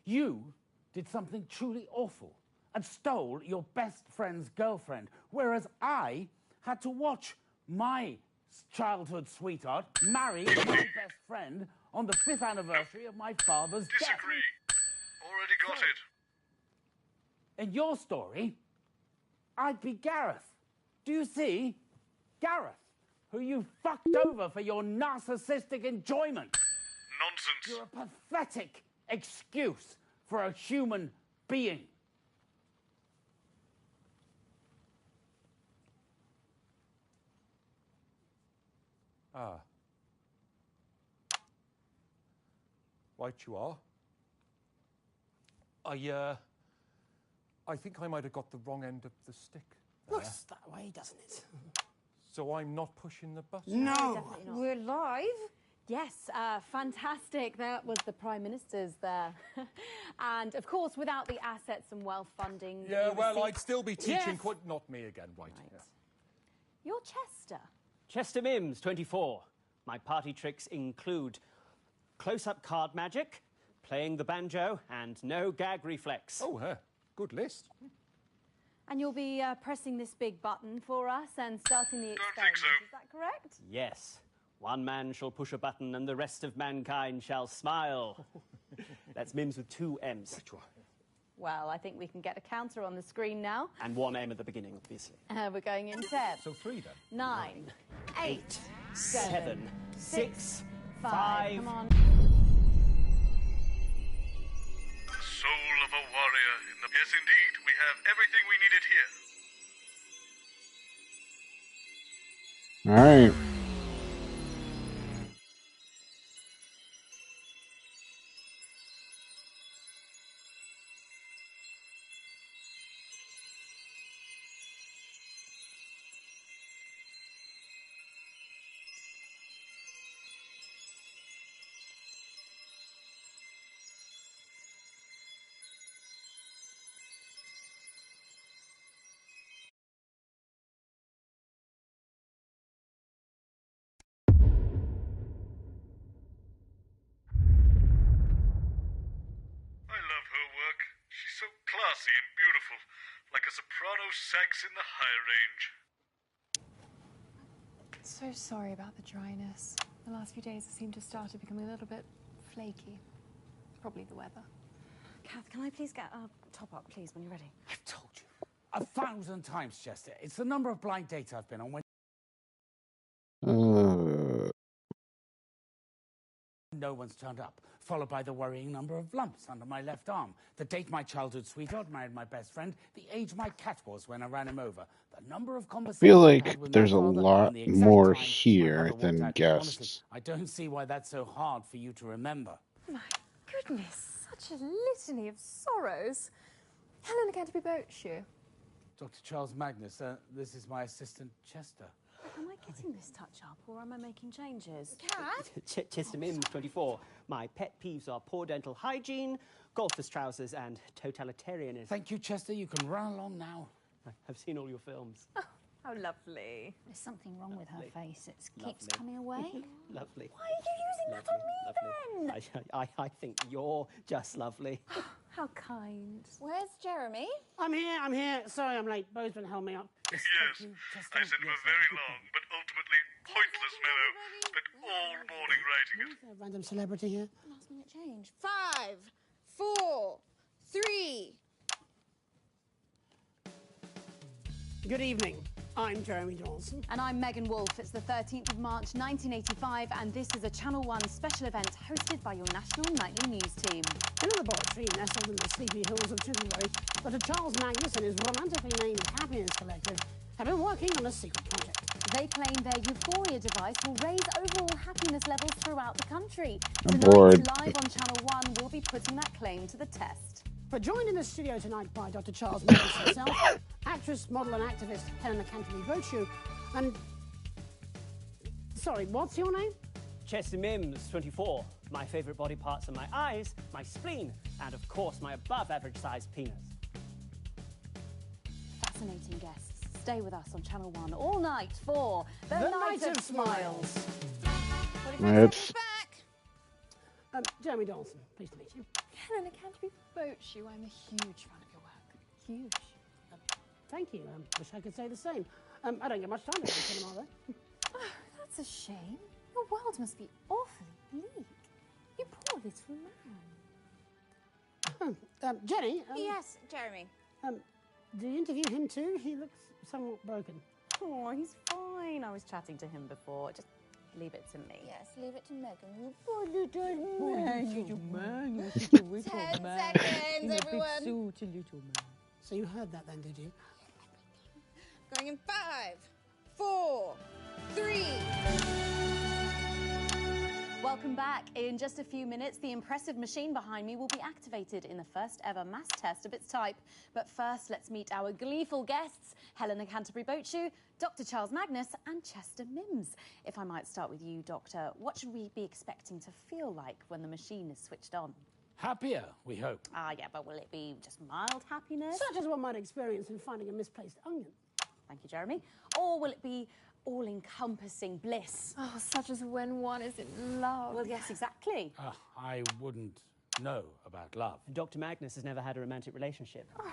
You did something truly awful and stole your best friend's girlfriend, whereas I had to watch my childhood sweetheart marry my best friend on the 5th anniversary of my father's death. Disagree. Already got it. In your story, I'd be Gareth. Do you see? Gareth, who you fucked over for your narcissistic enjoyment. Nonsense. You're a pathetic excuse for a human being. Ah. Right you are. I think I might have got the wrong end of the stick there. Looks that way, doesn't it? So I'm not pushing the button? No. We're live? Yes, fantastic. That was the Prime Minister's there. And, of course, without the assets and wealth funding... Yeah, well, received... I'd still be teaching... Yes. Not me again, right. Yeah. You're Chester. Chester Mims, 24. My party tricks include close-up card magic, playing the banjo, and no gag reflex. Oh, good list. And you'll be pressing this big button for us and starting the experiment. Don't think so. Is that correct? Yes. One man shall push a button and the rest of mankind shall smile. That's Mims with 2 M's. Well, I think we can get a counter on the screen now. And 1 M at the beginning, obviously. We're going in 10. So 3 then. 9, 8, 7, 6, 5. Come on. The soul of a warrior in the... Yes, indeed. We have everything we needed here. All right. I love her work. She's so classy and beautiful, like a soprano sax in the high range. So sorry about the dryness. The last few days it seemed to have started becoming a little bit flaky. Probably the weather. Kath, can I please get a top up, please, when you're ready? I've told you 1,000 times, Chester. It's the number of blind dates I've been on when no one's turned up, followed by the worrying number of lumps under my left arm, the date my childhood sweetheart married my best friend, the age my cat was when I ran him over, the number of conversations I feel I like had with there's my a father, lot and the exact more time my here mother walked than out. guests. Honestly, I don't see why that's so hard for you to remember. My goodness, such a litany of sorrows. Helena Canterbury Boat Shoe. Dr. Charles Magnus, this is my assistant, Chester. Am I getting this touch up or am I making changes? Kath? Chester Mims, 24. My pet peeves are poor dental hygiene, golfer's trousers, and totalitarianism. Thank you, Chester. You can run along now. I've seen all your films. Oh, how lovely. There's something wrong with her face. It keeps Lovely. coming away. Lovely. Why are you using that on me then? I think you're just lovely. How kind. Where's Jeremy? I'm here. Sorry I'm late. Bo's been holding me up. Yes, I sent him a very long but ultimately pointless memo. Spent all morning writing it. Is there a random celebrity here? Last minute change. 5, 4, 3. Good evening. I'm Jeremy Johnson. And I'm Megan Wolfe. It's the 13th of March 1985 and this is a Channel 1 special event hosted by your national nightly news team. In a laboratory nestled in the sleepy hills of Chivalry, Dr. Charles Magnus and his romantically named Happiness Collective have been working on a secret project. They claim their Euphoria device will raise overall happiness levels throughout the country. I'm Tonight, bored. live on Channel 1, we'll be putting that claim to the test. We're joined in the studio tonight by Dr. Charles Magnus himself, actress, model and activist Helena Canterbury Boat Shoe, and... Sorry, what's your name? Chester Mims, 24. My favourite body parts are my eyes, my spleen, and of course my above-average-sized penis. Fascinating guests. Stay with us on Channel 1 all night for The Night of Smiles. It's Jeremy Dawson, pleased to meet you. Helena Canterbury Boat you. I'm a huge fan of your work. Huge. Thank you. Wish I could say the same. I don't get much time to go to cinema, though. Oh, that's a shame. Your world must be awfully bleak. You poor little man. Jenny? Yes, Jeremy. Do you interview him too? He looks somewhat broken. Oh, he's fine. I was chatting to him before. Just leave it to me. Yes, leave it to Megan. You poor little man. man. 10 seconds, everyone. Little man. So you heard that then, did you? Going in 5, 4, 3. Welcome back. In just a few minutes, the impressive machine behind me will be activated in the first ever mass test of its type. But first, let's meet our gleeful guests, Helena Canterbury Boatshoe, Dr. Charles Magnus and Chester Mims. If I might start with you, Doctor, what should we be expecting to feel like when the machine is switched on? Happier, we hope. Yeah, but will it be just mild happiness? Such as one might experience in finding a misplaced onion. Thank you, Jeremy. Or will it be all-encompassing bliss? Oh, such as when one is in love. Well, yes, exactly. I wouldn't know about love. Dr. Magnus has never had a romantic relationship. Oh,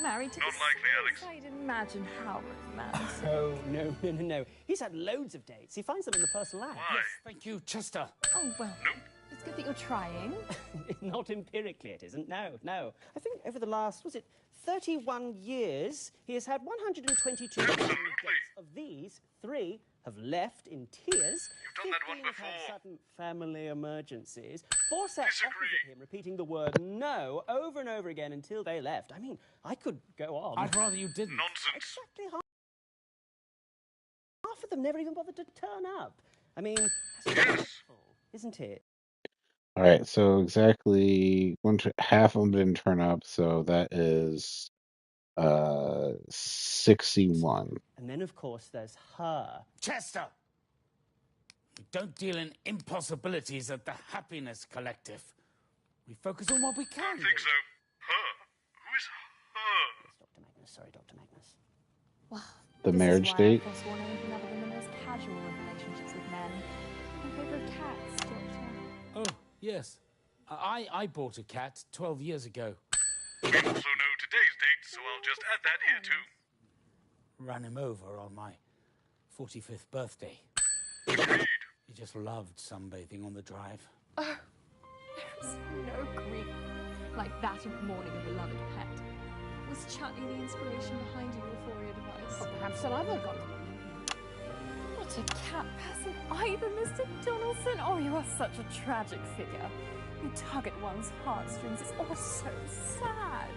married to Not likely, Alex. I'd imagine how romantic. Oh, no. He's had loads of dates. He finds them in the personal life. Why? Yes, thank you, Chester. Oh, well, it's good that you're trying. Not empirically, it isn't. No. I think over the last, 31 years, he has had 122 dates. Of these, 3 have left in tears. You've done that one 15 have had before. sudden family emergencies. 4 sat opposite him, repeating the word no over and over again until they left. I mean, I could go on. I'd rather you didn't. Nonsense. Exactly half of them never even bothered to turn up. I mean, that's awful, isn't it? all right. So exactly half of them didn't turn up. So that is 61. And then, of course, there's her. Chester! We don't deal in impossibilities at the Happiness Collective. We focus on what we can. I don't think so. Her? Who is her? Yes, Dr. Magnus. Sorry, Dr. Magnus. Well, The this marriage is why date? I forsworn anything other than the most casual of relationships with men. In favour of cats, Doctor. Oh, yes. I bought a cat 12 years ago. We also know today's date, so I'll just add that here too. Ran him over on my 45th birthday. Agreed. He just loved sunbathing on the drive. Oh, there is no grief like that of mourning a beloved pet. Was Chutney the inspiration behind your euphoria device? Or perhaps some other god. What a cat person either, Mr. Donaldson. Oh, you are such a tragic figure. You tug at one's heartstrings. It's all so sad.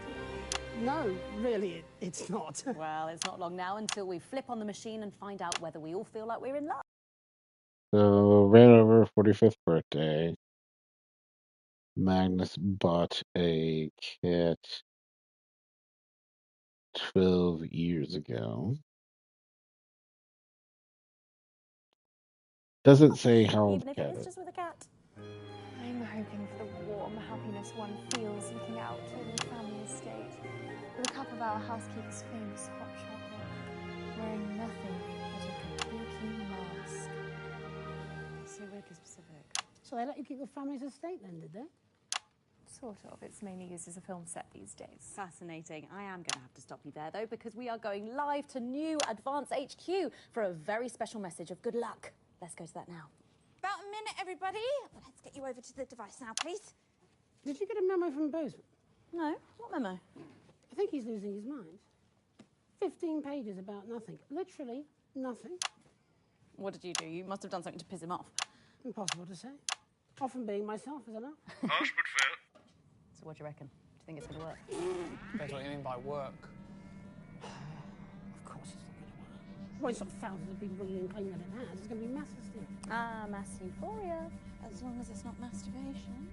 No, really, it's not. Well, it's not long now until we flip on the machine and find out whether we all feel like we're in love. So ran over 45th birthday. Magnus bought a cat 12 years ago. Doesn't say how old Even the if cat it is is. just with a cat. I'm hoping for the warm happiness one feels looking out over the family estate, with a cup of our housekeeper's famous hot chocolate, wearing nothing but a kabuki mask. So weirdly specific. So they let you keep your family's estate then, did they? Sort of. It's mainly used as a film set these days. Fascinating. I am going to have to stop you there, though, because we are going live to New Advance HQ for a very special message of good luck. Let's go to that now. About a minute, everybody. Let's get you over to the device now, please. Did you get a memo from Bozeman? No. What memo? I think he's losing his mind. 15 pages about nothing. Literally nothing. What did you do? You must have done something to piss him off. Impossible to say. Often being myself is enough. Harsh but fair. So what do you reckon? Do you think it's going to work? Depends what you mean by work. Of course it's not going to work. Well, it's not thousands of people ringing and claiming that it has. It's going to be mass hysteria. Ah, mass euphoria. As long as it's not masturbation.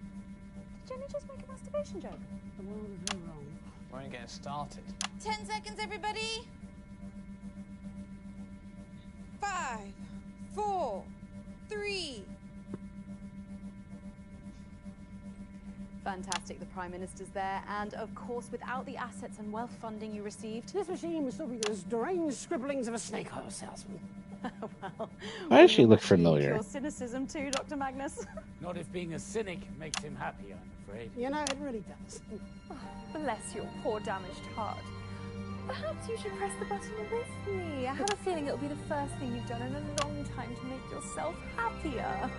Did Jenny just make a masturbation joke? The world is very wrong. We're only getting started. 10 seconds, everybody. 5, 4, 3, Fantastic, the Prime Minister's there, and of course, without the assets and wealth funding you received... This machine was still be as deranged scribblings of a snake oil salesman. Well, I actually look you familiar. Your cynicism too, Dr. Magnus. Not if being a cynic makes him happy, I'm afraid. You know, it really does. Oh, bless your poor damaged heart. Perhaps you should press the button with me. I have a feeling it'll be the first thing you've done in a long time to make yourself happier.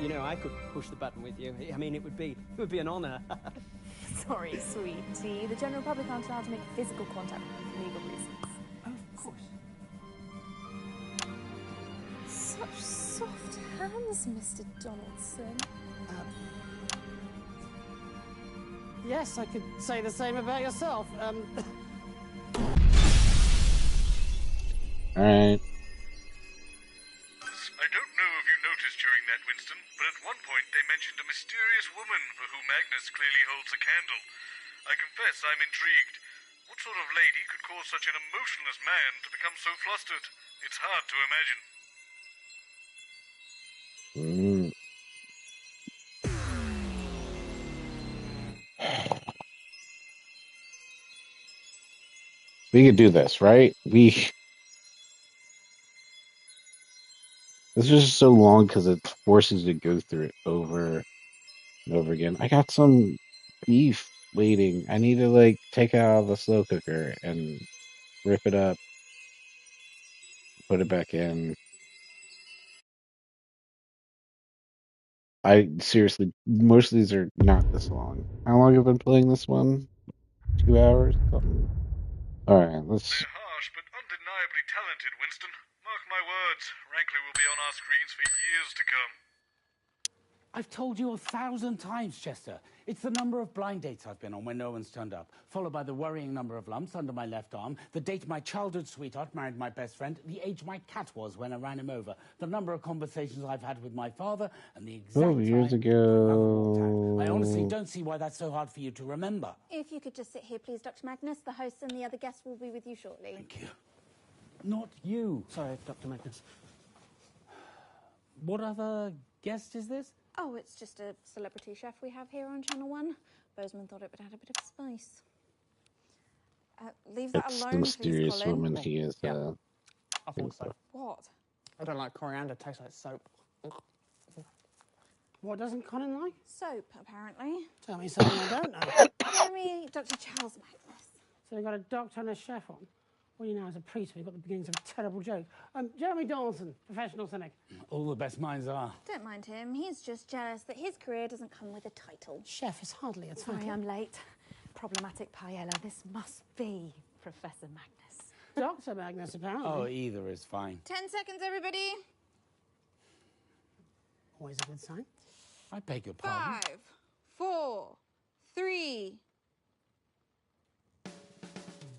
You know, I could push the button with you. I mean, it would be an honour. Sorry, sweetie. The general public aren't allowed to make physical contact with you for legal reasons. Oh, of course. Such soft hands, Mr. Donaldson. Yes, I could say the same about yourself. Alright. I don't know if you noticed during that, Winston, but at one point they mentioned a mysterious woman for whom Magnus clearly holds a candle. I confess I'm intrigued. What sort of lady could cause such an emotionless man to become so flustered? It's hard to imagine. We could do this, right? This is just so long because it forces you to go through it over and over again. I got some beef waiting. I need to like take it out of the slow cooker and rip it up, put it back in. I seriously, most of these are not this long. How long have I been playing this one? 2 hours? Something. Alright, let's... They're harsh, but undeniably talented, Winston. Mark my words, Rankley will be on our screens for years to come. I've told you 1,000 times, Chester. It's the number of blind dates I've been on when no one's turned up, followed by the worrying number of lumps under my left arm, the date my childhood sweetheart married my best friend, the age my cat was when I ran him over, the number of conversations I've had with my father, and the exact 12 years time ago. I honestly don't see why that's so hard for you to remember. If you could just sit here, please, Dr. Magnus. The hosts and the other guests will be with you shortly. Thank you. Not you. Sorry, Dr. Magnus. What other guest is this? Oh, it's just a celebrity chef we have here on Channel 1. Bozeman thought it would add a bit of spice. Leave that It's alone, the mysterious please, Colin. woman he is. I thought so. What? I don't like coriander. It tastes like soap. What doesn't Colin like? Soap, apparently. Tell me something I don't know. Tell me, Dr. Charles Magnus. So we've got a doctor and a chef on. All you know as a priest, we've got the beginnings of a terrible joke. Jeremy Donaldson, professional cynic. All the best minds are. Don't mind him. He's just jealous that his career doesn't come with a title. Chef is hardly a title. Sorry, I'm late. Problematic paella. This must be Professor Magnus. Dr. Magnus, apparently. Oh, either is fine. 10 seconds, everybody. Always a good sign. I beg your pardon. 5, 4, 3.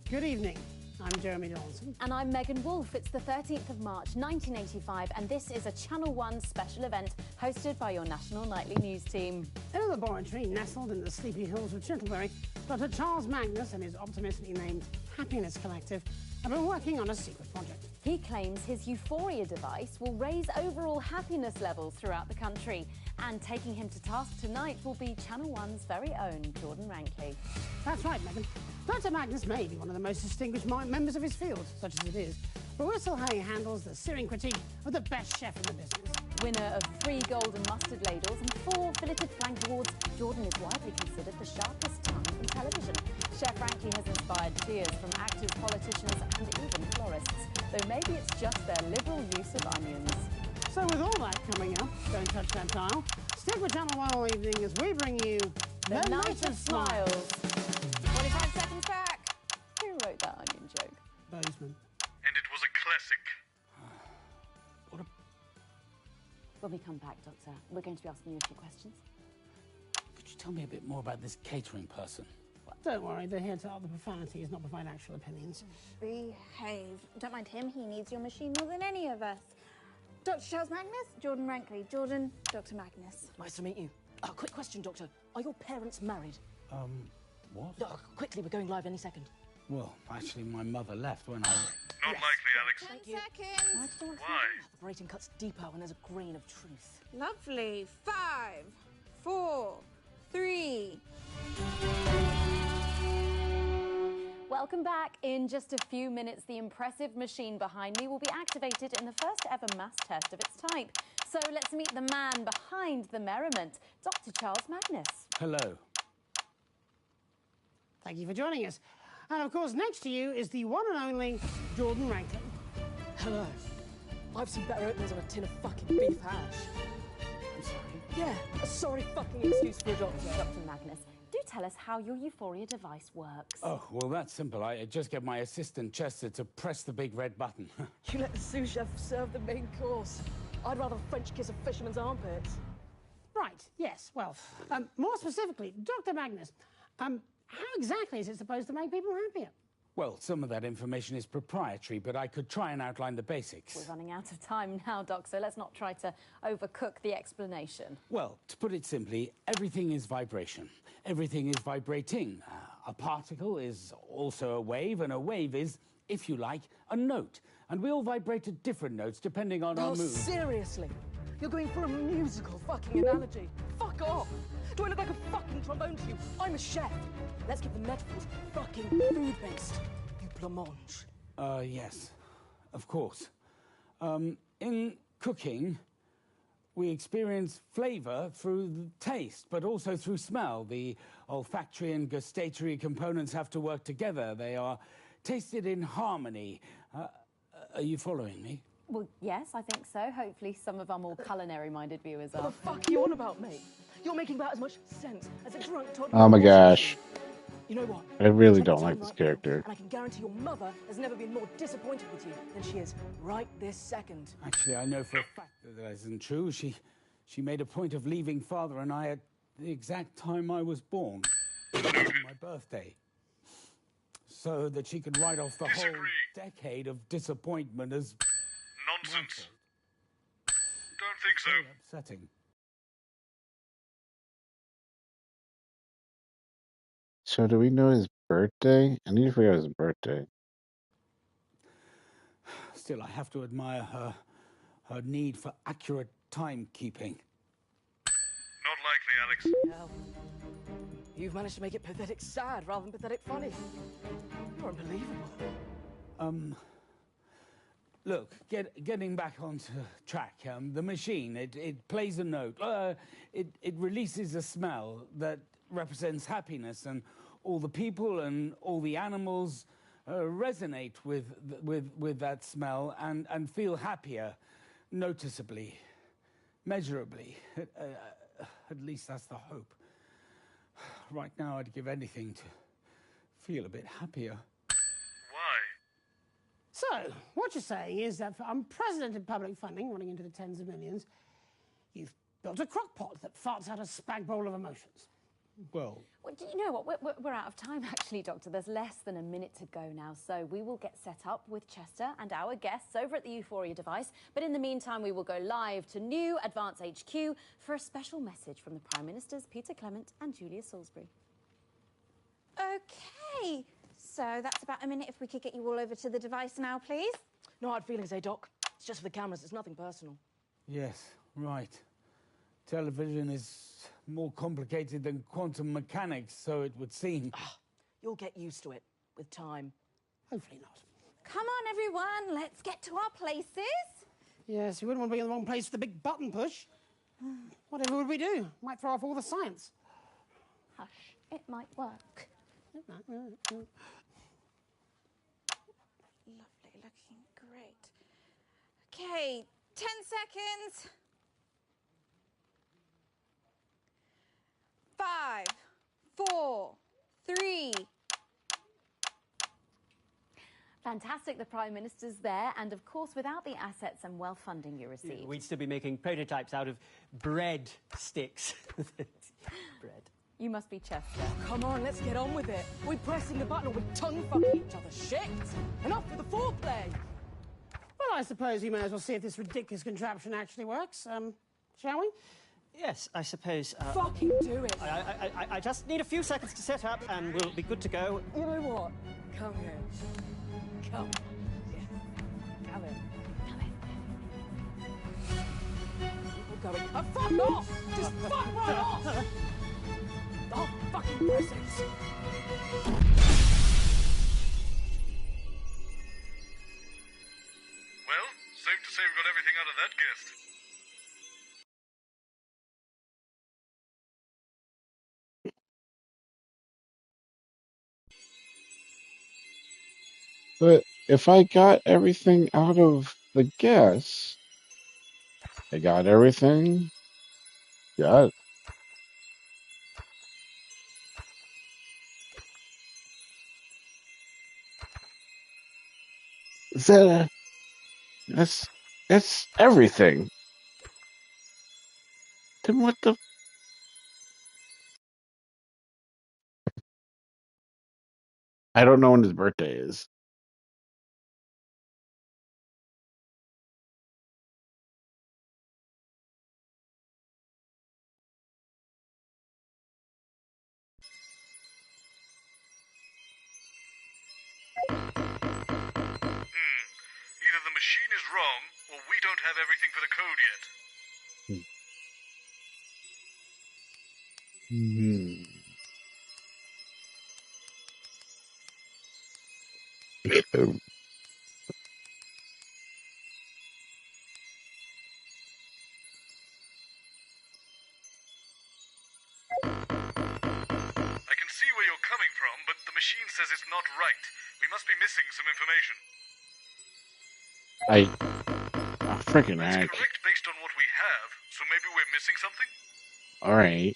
Good evening. I'm Jeremy Donaldson. And I'm Megan Wolfe. It's the 13th of March, 1985, and this is a Channel 1 special event hosted by your national nightly news team. In a laboratory nestled in the sleepy hills of Chintlebury, Dr. Charles Magnus and his optimistically named Happiness Collective have been working on a secret project. He claims his Euphoria device will raise overall happiness levels throughout the country. And taking him to task tonight will be Channel 1's very own Jordan Rankley. That's right, Megan. Dr. Magnus may be one of the most distinguished members of his field, such as it is, but we're still how he handles the searing critique of the best chef in the business. Winner of 3 golden mustard ladles and 4 filleted flank awards, Jordan is widely considered the sharpest tongue in television. Chef Rankley has inspired cheers from actors, politicians and even florists, though maybe it's just their liberal use of onions. So with all that coming up, don't touch that dial. Stick with Channel 1 all evening as we bring you The Night of Smiles. 45 seconds back. Who wrote that onion joke? Bozeman. And it was a classic. When we come back, Doctor, we're going to be asking you a few questions. Could you tell me a bit more about this catering person? Don't worry, they're here to utter profanities, not provide actual opinions. Behave. Don't mind him. He needs your machine more than any of us. Dr. Charles Magnus, Jordan Rankley. Jordan, Dr. Magnus. Nice to meet you. Quick question, Doctor. Are your parents married? What? Quickly, we're going live any second. Well, actually, my mother left when I... Not likely, Alex. 10 seconds. Why? The rating cuts deeper when there's a grain of truth. Lovely. 5, 4, 3. Welcome back. In just a few minutes, the impressive machine behind me will be activated in the first ever mass test of its type. So let's meet the man behind the merriment, Dr. Charles Magnus. Hello. Thank you for joining us. And of course, next to you is the one and only Jordan Rankin. Hello. I've seen better openers on a tin of fucking beef hash. I'm sorry. Yeah, a sorry fucking excuse for a doctor. Dr. Magnus, do tell us how your Euphoria device works. Oh, well, that's simple. I just get my assistant Chester to press the big red button. You let the sous chef serve the main course. I'd rather French kiss a fisherman's armpits. Right, yes. Well, more specifically, Dr. Magnus, how exactly is it supposed to make people happier? Well, some of that information is proprietary, but I could try and outline the basics. We're running out of time now, Doc, so let's not try to overcook the explanation. Well, to put it simply, everything is vibration. Everything is vibrating. A particle is also a wave, and a wave is, if you like, a note. And we all vibrate at different notes depending on our mood. Seriously? You're going for a musical fucking analogy? Fuck off! Do I look like a fucking trombone to you? I'm a chef. Let's keep the metaphors fucking food-based. You blancmange. Yes, of course. In cooking, we experience flavour through the taste, but also through smell. The olfactory and gustatory components have to work together. They are tasted in harmony. Are you following me? Well, yes, I think so. Hopefully some of our more culinary-minded viewers are. What the fuck are you on about, mate? You're making about as much sense as a drunk toddler. Oh my gosh. You know what? I really Take don't your like time this right character. now, and I can guarantee your mother has never been more disappointed with you than she is right this second. Actually, I know for a fact that that isn't true. She made a point of leaving Father and I at the exact time I was born. On my birthday. So that she could write off the whole decade of disappointment as Nonsense. Don't think so. very upsetting. So do we know his birthday? I need to figure out his birthday. Still, I have to admire her need for accurate timekeeping. Not likely, Alex. Hell, you've managed to make it pathetic sad rather than pathetic funny. You're unbelievable. Look, getting back onto track, the machine, it plays a note. It releases a smell that represents happiness, and all the people and all the animals resonate with that smell and feel happier, noticeably, measurably. At least that's the hope. Right now, I'd give anything to feel a bit happier. So, what you're saying is that for unprecedented public funding running into the tens of millions, you've built a crockpot that farts out a spag bowl of emotions. Well, do you know what? We're out of time, actually, Doctor. There's less than a minute to go now, so we will get set up with Chester and our guests over at the Euphoria device. But in the meantime, we will go live to New Advance HQ for a special message from the Prime Ministers Peter Clement and Julia Salisbury. Okay, so that's about a minute. If we could get you all over to the device now, please. No hard feelings, eh, Doc? It's just for the cameras. It's nothing personal. yes, right. Television is more complicated than quantum mechanics, so it would seem. You'll get used to it with time. Hopefully not. Come on, everyone. Let's get to our places. Yes, you wouldn't want to be in the wrong place for the big button push. Whatever would we do? Might throw off all the science. Hush, it might work. Lovely, looking great. Okay, 10 seconds. 5, 4, 3. Fantastic, the Prime Minister's there, and of course, without the assets and wealth funding you received. We'd still be making prototypes out of bread sticks. Bread. You must be Chester. Come on, let's get on with it. We're pressing the button or we're tongue-fucking each other. Shit! Enough with the foreplay! Well, I suppose we may as well see if this ridiculous contraption actually works. Shall we? Yes, I suppose. Fucking do it! I just need a few seconds to set up and we'll be good to go. You know what? Come here. Come. Yeah. Come in. Come in. We're going. Oh, fuck off! Just fuck right off! blessings. Well, safe to say we got everything out of that guest. But if I got everything out of the guess, I got everything. Got is that that's everything. Then what the? I don't know when his birthday is. Either the machine is wrong, or we don't have everything for the code yet. I can see where you're coming from, but the machine says it's not right. We must be missing some information. Freaking It's heck. correct based on what we have, so maybe we're missing something? All right.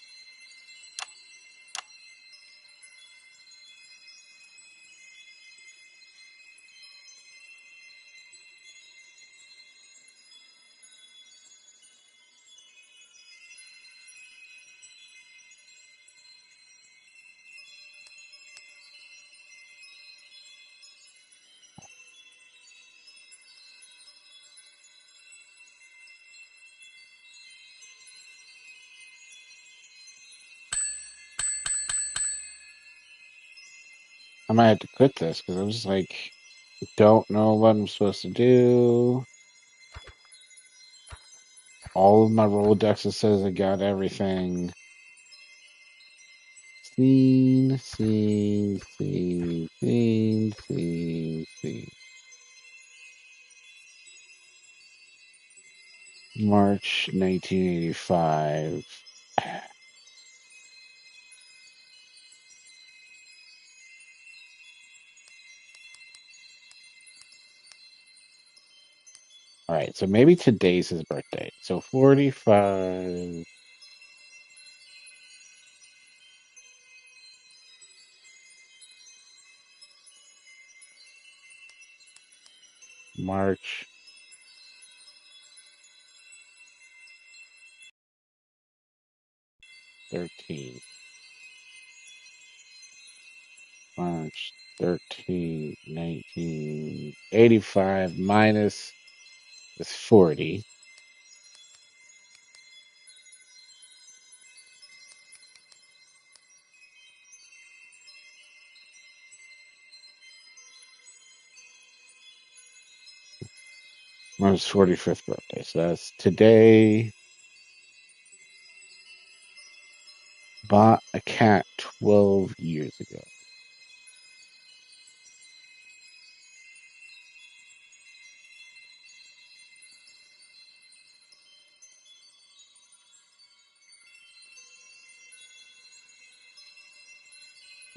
I might have to quit this because I'm just like, don't know what I'm supposed to do. All of my Rolodexes says I got everything. Scene. March 1985. All right, so maybe today's his birthday. So 45. March 13. March 13, 1985 minus is 40. My 45th birthday. So that's today. Bought a cat 12 years ago.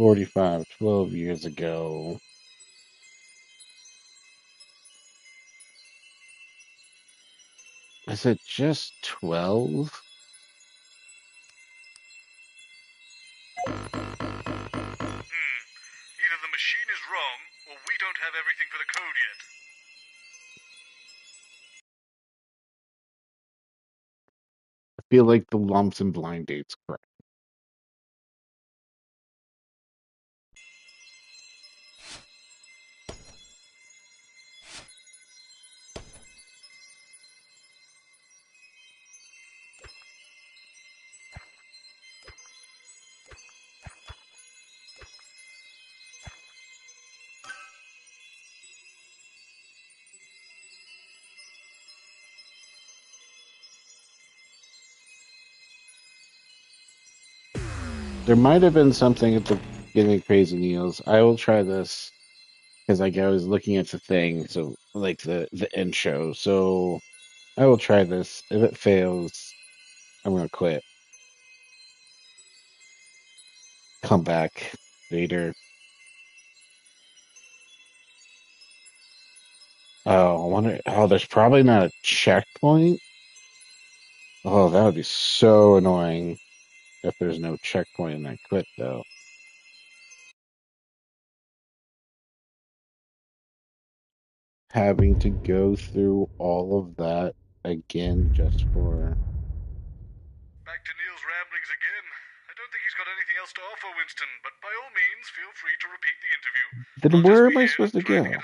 $45, 12 years ago. Is it just 12? Either the machine is wrong, or we don't have everything for the code yet. I feel like the lumps and blind date's correct. There might have been something at the beginning of Crazy Neil's. I will try this because like I was looking at the thing, so like the intro. So I will try this. If it fails, I'm gonna quit. Come back later. Oh, I wonder. Oh, there's probably not a checkpoint. Oh, that would be so annoying if there's no checkpoint and I quit though. Having to go through all of that again just for. Back to Neil's ramblings again. I don't think he's got anything else to offer, Winston, but by all means, feel free to repeat the interview. Then where am I supposed to go?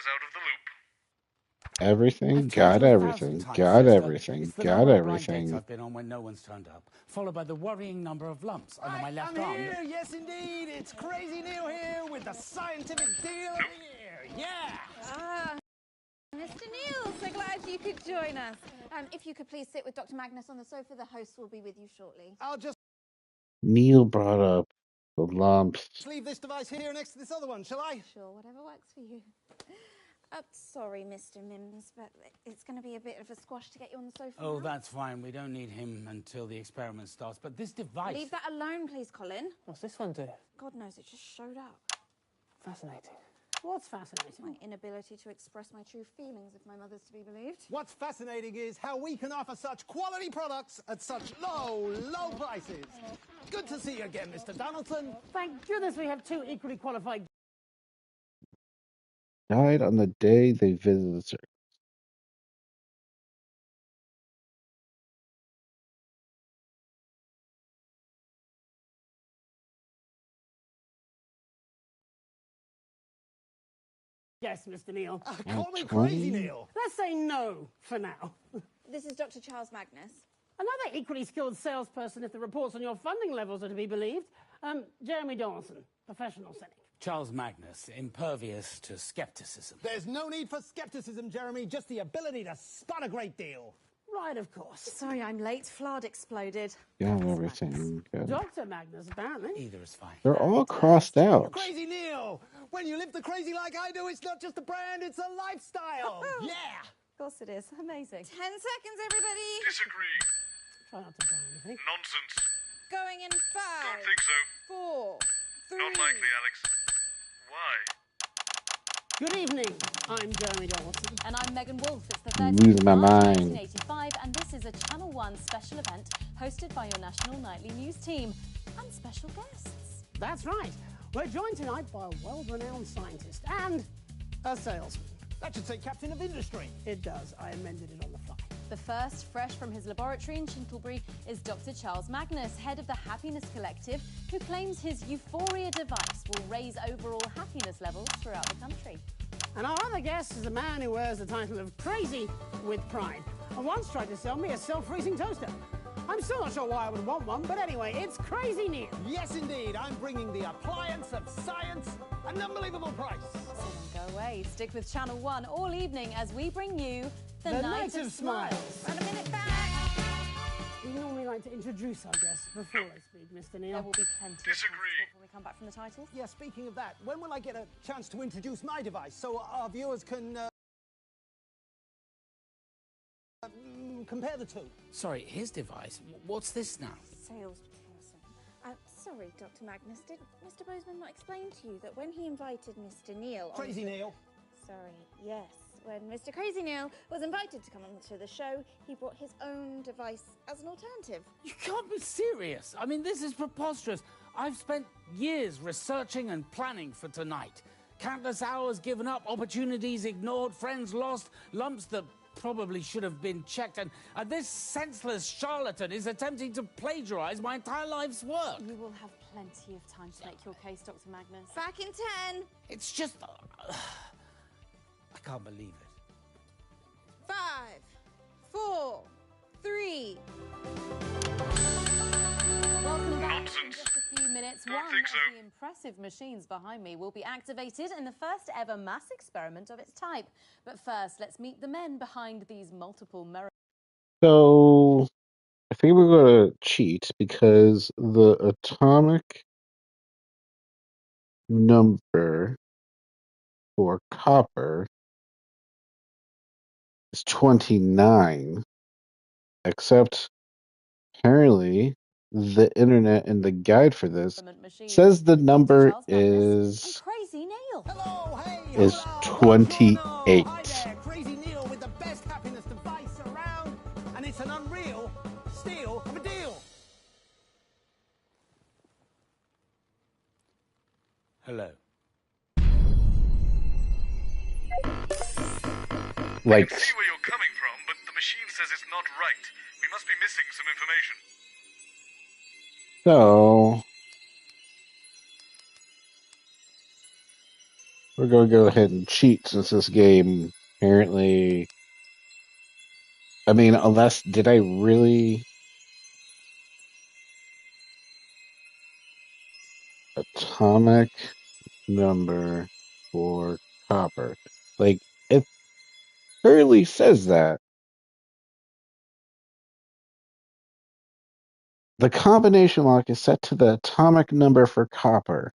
Everything, I've told got you 1,000 everything, times, got Chester. everything, It's the got number of blind dates everything. I've been on when no one's turned up, followed by the worrying number of lumps under my left I'm arm. here, yes indeed. It's Crazy Neil here with the scientific deal of the year. Yeah! Ah, Mr. Neil, so glad you could join us. If you could please sit with Dr. Magnus on the sofa, the host will be with you shortly. I'll just Neil brought up the lumps. leave this device here next to this other one, shall I? Sure, whatever works for you. Sorry, Mr. Mims, but it's going to be a bit of a squash to get you on the sofa. Oh, now. that's fine. We don't need him until the experiment starts. But this device... Leave that alone, please, Colin. What's this one do? God knows, it just showed up. Fascinating. What's fascinating? My inability to express my true feelings, if my mother's to be believed. What's fascinating is how we can offer such quality products at such low prices. Good to see you again, Mr. Donaldson. Thank goodness we have two equally qualified... Died on the day they visited the circus. Yes, Mr. Neil. Call me Crazy 20? Neil. Let's say no for now. This is Dr. Charles Magnus. Another equally skilled salesperson, if the reports on your funding levels are to be believed. Jeremy Donaldson, professional cynic. Charles Magnus, impervious to skepticism. There's no need for skepticism, Jeremy, just the ability to spot a great deal. Right, of course. Sorry, I'm late. Flard exploded. Got everything. Got Dr. Magnus, apparently. Either is fine. They're all crossed out. Crazy Neil! When you live the crazy like I do, it's not just a brand, it's a lifestyle. Yeah! Of course it is. Amazing. 10 seconds, everybody. Disagree. Try not to burn anything. Nonsense. Going in 5. Don't think so. 4, 3. Not likely, Alex. Why? Good evening. I'm Jeremy Donaldson. And I'm Megan Wolf. It's the I'm 13th losing my of March, mind. 1985, and this is a Channel 1 special event hosted by your national nightly news team and special guests. That's right. We're joined tonight by a world-renowned scientist and a salesman. That should say captain of industry. It does. I amended it on the fly. The first, fresh from his laboratory in Chintlebury, is Dr. Charles Magnus, head of the Happiness Collective, who claims his Euphoria device will raise overall happiness levels throughout the country. And our other guest is a man who wears the title of Crazy with Pride and once tried to sell me a self-freezing toaster. I'm still not sure why I would want one, but anyway, it's Crazy Neil. Yes, indeed. I'm bringing the appliance of science at an unbelievable price. So don't go away. Stick with Channel 1 all evening as we bring you The Night of Smiles. And a minute back. We normally like to introduce our guests before they speak, Mr. Neil. There will be plenty of time to talk when we come back from the titles. Yeah, speaking of that, when will I get a chance to introduce my device so our viewers can compare the two? Sorry, his device? What's this now? Salesperson. Sorry, Dr. Magnus, did Mr. Bozeman not explain to you that when he invited Mr. Neil... Crazy Neil. Sorry, yes. When Mr. Crazy Neil was invited to come on to the show, he brought his own device as an alternative. You can't be serious. I mean, this is preposterous. I've spent years researching and planning for tonight. Countless hours given up, opportunities ignored, friends lost, lumps that probably should have been checked, and this senseless charlatan is attempting to plagiarize my entire life's work. You will have plenty of time to make your case, Dr. Magnus. Back in 10. It's just... I can't believe it. 5, 4, 3. Welcome back. Nonsense. In just a few minutes, Don't one think of so. the impressive machines behind me will be activated in the first ever mass experiment of its type. But first, let's meet the men behind these multiple mirrors. So I think we're going to cheat because the atomic number for copper is 29, except apparently the internet and the guide for this says the number is Crazy Neil. Hello, hey, is hello, 28. Hi there, Crazy Neil with the best happiness device around, and it's an unreal steal of a deal. Hello. Like, I can see where you're coming from, but the machine says it's not right. We must be missing some information. so we're going to go ahead and cheat since this game apparently, I mean, unless, did I really atomic number for copper? Like, it clearly says that. The combination lock is set to the atomic number for copper.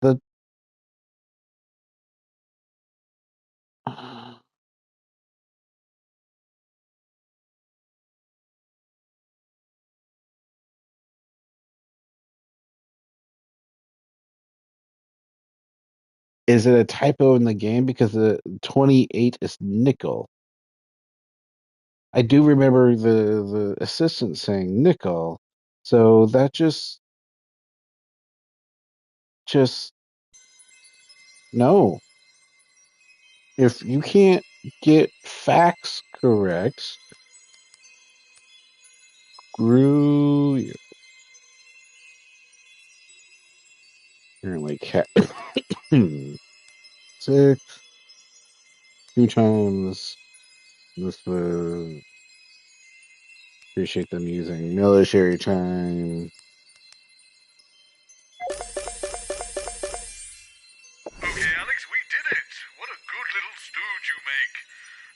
The is it a typo in the game because the 28 is nickel? I do remember the assistant saying nickel, so that just no. If you can't get facts correct, screw you. Apparently, cat 6 2 times. This was appreciate them using military time. Okay, Alex, we did it! What a good little stooge you make.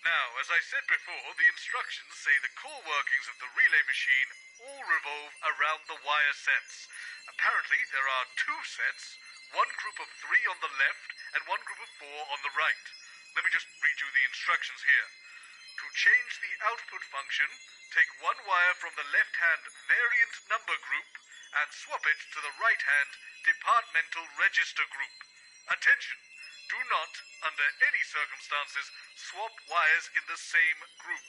Now, as I said before, the instructions say the core workings of the relay machine all revolve around the wire sets. Apparently, there are 2 sets, one group of 3 on the left and one group of 4 on the right. Let me just read you the instructions here. To change the output function, take one wire from the left-hand variant number group and swap it to the right-hand departmental register group. Attention! Do not, under any circumstances, swap wires in the same group.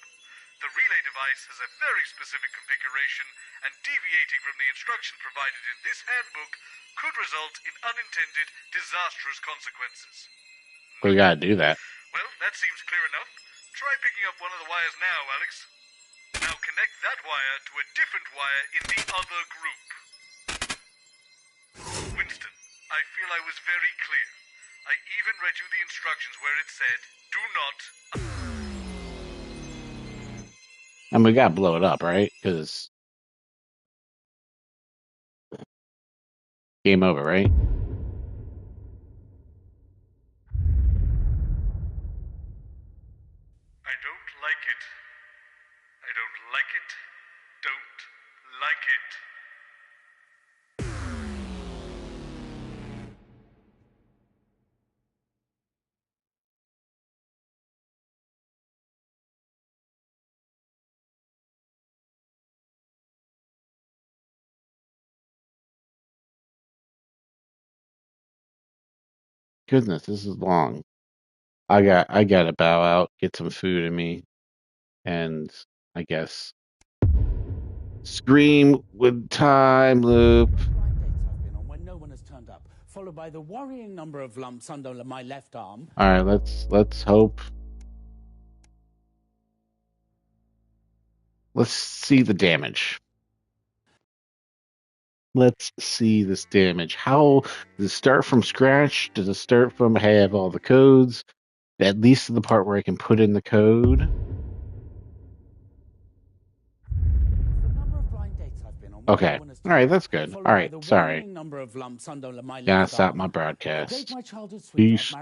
The relay device has a very specific configuration, and deviating from the instruction provided in this handbook could result in unintended, disastrous consequences. We gotta do that. Well, that seems clear enough. Try picking up one of the wires now, Alex. Now connect that wire to a different wire in the other group. Winston, I feel I was very clear. I even read you the instructions where it said, do not... And we gotta blow it up, right? Because game over, right? I don't like it. I don't like it. Don't like it. Goodness, this is long. I gotta bow out, get some food in me, and I guess scream with time loop. When no one has turned up, followed by the worrying number of lumps under my left arm. All right, let's hope. Let's see the damage. Let's see this damage. How does it start from scratch? Does it start from I have all the codes? At least to the part where I can put in the code. Okay. All right, that's good. All right, sorry. Gotta stop my broadcast. Peace.